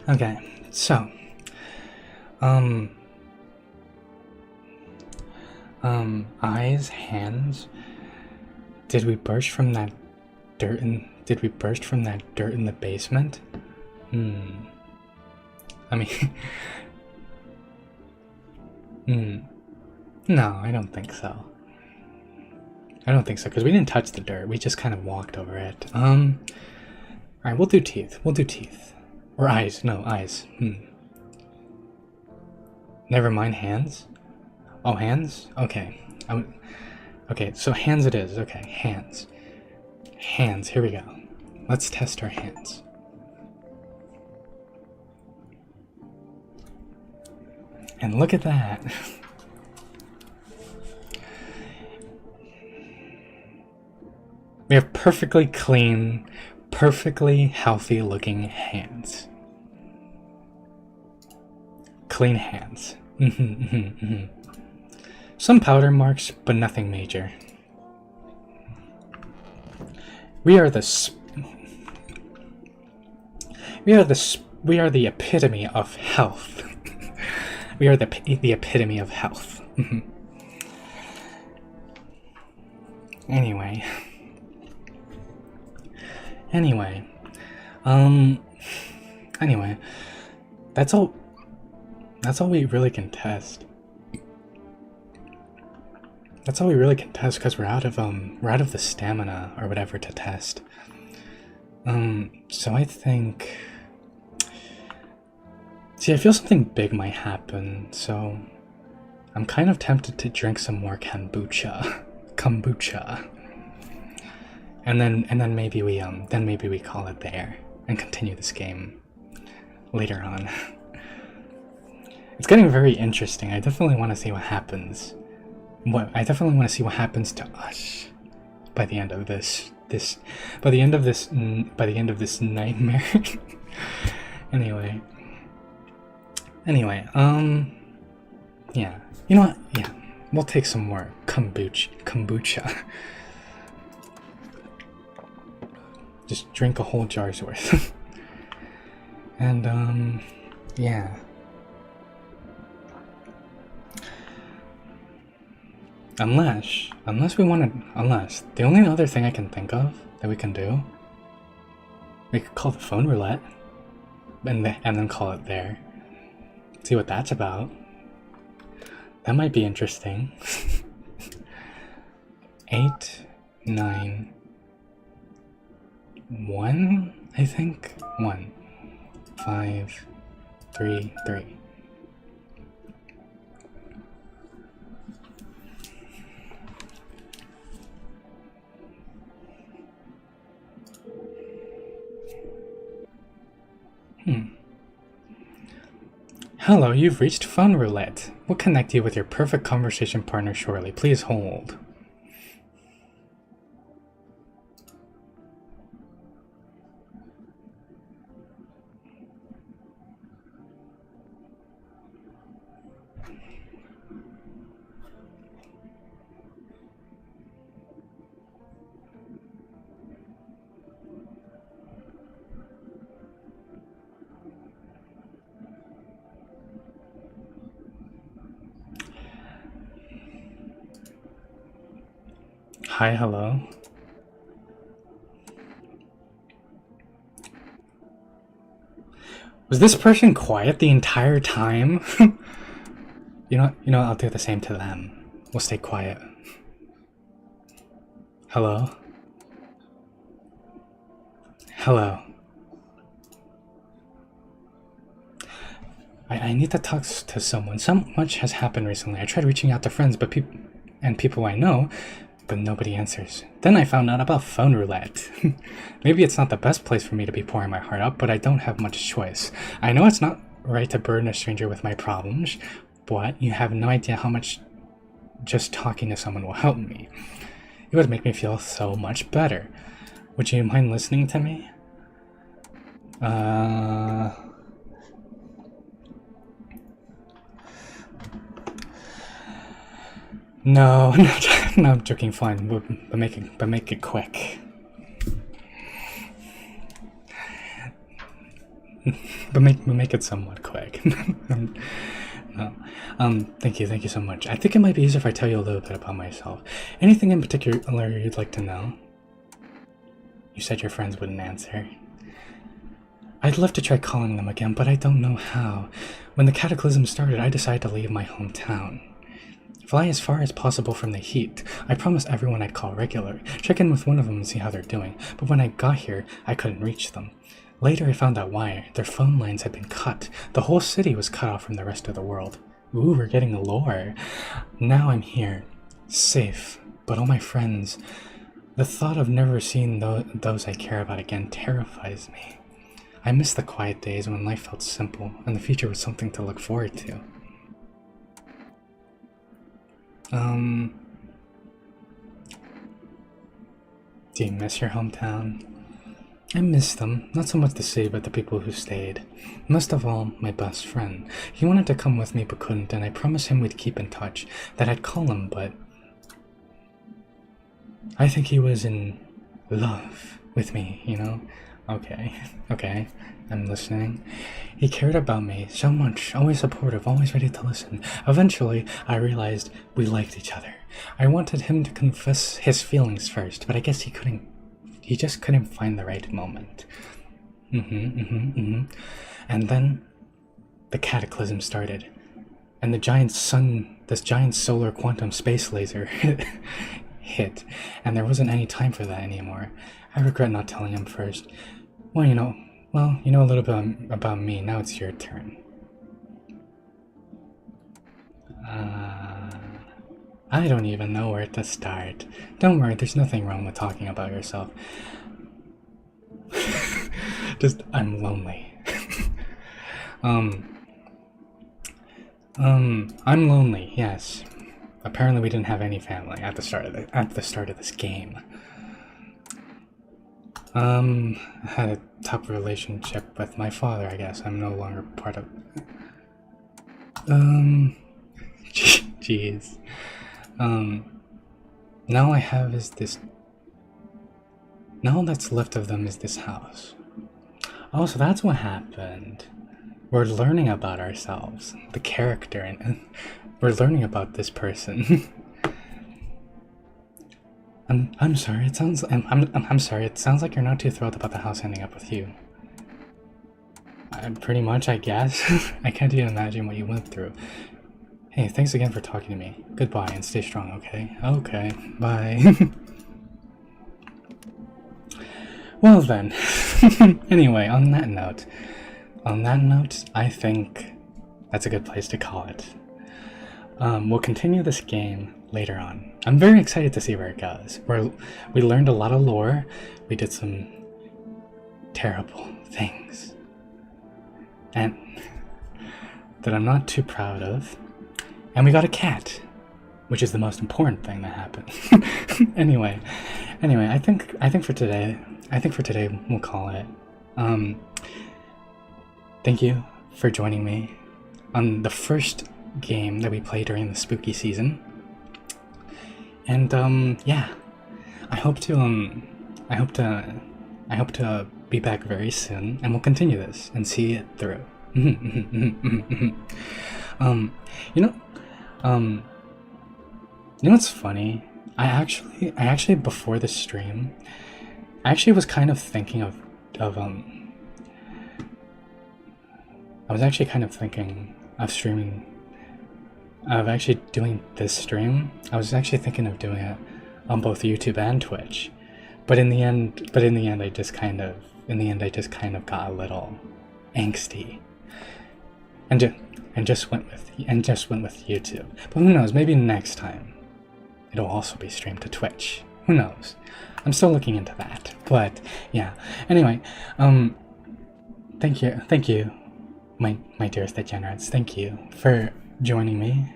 Okay, so eyes, hands. Did we burst from that dirt in the basement? I mean no, I don't think so. I don't think so, because we didn't touch the dirt. We just kind of walked over it. Alright, we'll do teeth. Or eyes. No, eyes. Never mind hands? Oh, hands? Okay. Okay, so hands it is. Okay, hands. Hands, here we go. Let's test our hands. And look at that. We have perfectly clean, perfectly healthy looking hands. Clean hands. Some powder marks, but nothing major. We are the epitome of health. We are the epitome of health. Anyway, that's all we really can test. That's all we really can test because we're out of the stamina or whatever to test. So I think. See, I feel something big might happen, so I'm kind of tempted to drink some more kombucha. And then maybe we call it there and continue this game later on. It's getting very interesting. I definitely want to see what happens. I definitely want to see what happens to us by the end of this nightmare. Anyway, yeah. You know what? Yeah, we'll take some more kombucha. Just drink a whole jar's worth. And yeah. Unless the only other thing I can think of that we can do, we could call the phone roulette, and then call it there. See what that's about. That might be interesting. 8, 9, 1, I think. 1, 5, 3, 3. Hello, you've reached phone roulette. We'll connect you with your perfect conversation partner shortly. Please hold. Hi, hello. Was this person quiet the entire time? You know, I'll do the same to them. We'll stay quiet. Hello? Hello. I need to talk to someone. So much has happened recently. I tried reaching out to friends and people I know, but nobody answers. Then I found out about phone roulette. Maybe it's not the best place for me to be pouring my heart out, but I don't have much choice. I know it's not right to burden a stranger with my problems, but you have no idea how much just talking to someone will help me. It would make me feel so much better. Would you mind listening to me? No, no, I'm joking. Fine, but make it quick. but make it somewhat quick. No. Thank you so much. I think it might be easier if I tell you a little bit about myself. Anything in particular you'd like to know? You said your friends wouldn't answer. I'd love to try calling them again, but I don't know how. When the cataclysm started, I decided to leave my hometown. Fly as far as possible from the heat. I promised everyone I'd call regular, check in with one of them and see how they're doing, but when I got here, I couldn't reach them. Later I found out why. Their phone lines had been cut. The whole city was cut off from the rest of the world. Ooh, we're getting lore. Now I'm here, safe, but all my friends... The thought of never seeing those I care about again terrifies me. I miss the quiet days when life felt simple and the future was something to look forward to. Do you miss your hometown? I miss them, not so much the city, but the people who stayed. Most of all, my best friend. He wanted to come with me but couldn't, and I promised him we'd keep in touch, that I'd call him, but... I think he was in love with me, you know? Okay, I'm listening. He cared about me so much, always supportive, always ready to listen. Eventually, I realized we liked each other. I wanted him to confess his feelings first, but I guess he just couldn't find the right moment. And then, the cataclysm started. and this giant solar quantum space laser hit, and there wasn't any time for that anymore. I regret not telling him first. Well, you know a little bit about me. Now it's your turn. I don't even know where to start. Don't worry, there's nothing wrong with talking about yourself. Just, I'm lonely. I'm lonely, yes. Apparently we didn't have any family at the start of this game. I had a tough relationship with my father, I guess. I'm no longer part of... Jeez. Now I have is this... Now all that's left of them is this house. Oh, so that's what happened. We're learning about ourselves, the character, and we're learning about this person. I'm sorry. It sounds I'm sorry. It sounds like you're not too thrilled about the house ending up with you. Pretty much, I guess. I can't even imagine what you went through. Hey, thanks again for talking to me. Goodbye and stay strong, okay? Okay, bye. Well then. Anyway, on that note, I think that's a good place to call it. We'll continue this game later on. I'm very excited to see where it goes. We learned a lot of lore. We did some terrible things, and that I'm not too proud of. And we got a cat, which is the most important thing that happened. Anyway, I think for today we'll call it. Thank you for joining me on the first game that we played during the spooky season. And yeah, I hope to be back very soon, and we'll continue this and see it through. You know what's funny? I actually before the stream, I actually was kind of thinking of I was actually kind of thinking of streaming, of actually doing this stream. I was actually thinking of doing it on both YouTube and Twitch, but in the end, I just kind of got a little angsty, and just went with YouTube. But who knows? Maybe next time it'll also be streamed to Twitch. Who knows? I'm still looking into that. But yeah. Anyway, thank you, my dearest degenerates. Thank you for joining me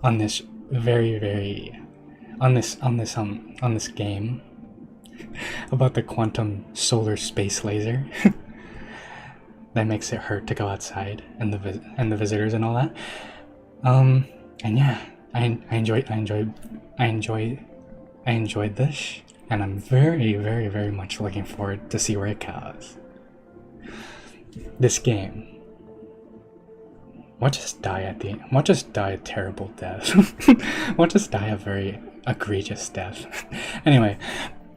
on this on this game about the quantum solar space laser that makes it hurt to go outside, and the visitors and all that. And yeah, I enjoyed this, and I'm very much looking forward to see where it goes. This game. What just die a terrible death? What just die a very egregious death? Anyway,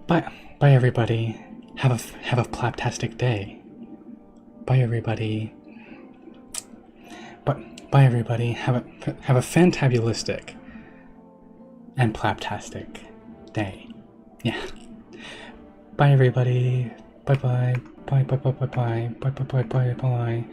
bye everybody. Have a plaptastic day. Bye everybody. Bye everybody. Have a fantabulistic and plaptastic day. Yeah. Bye everybody. Bye bye. Bye bye bye bye bye bye bye bye bye bye.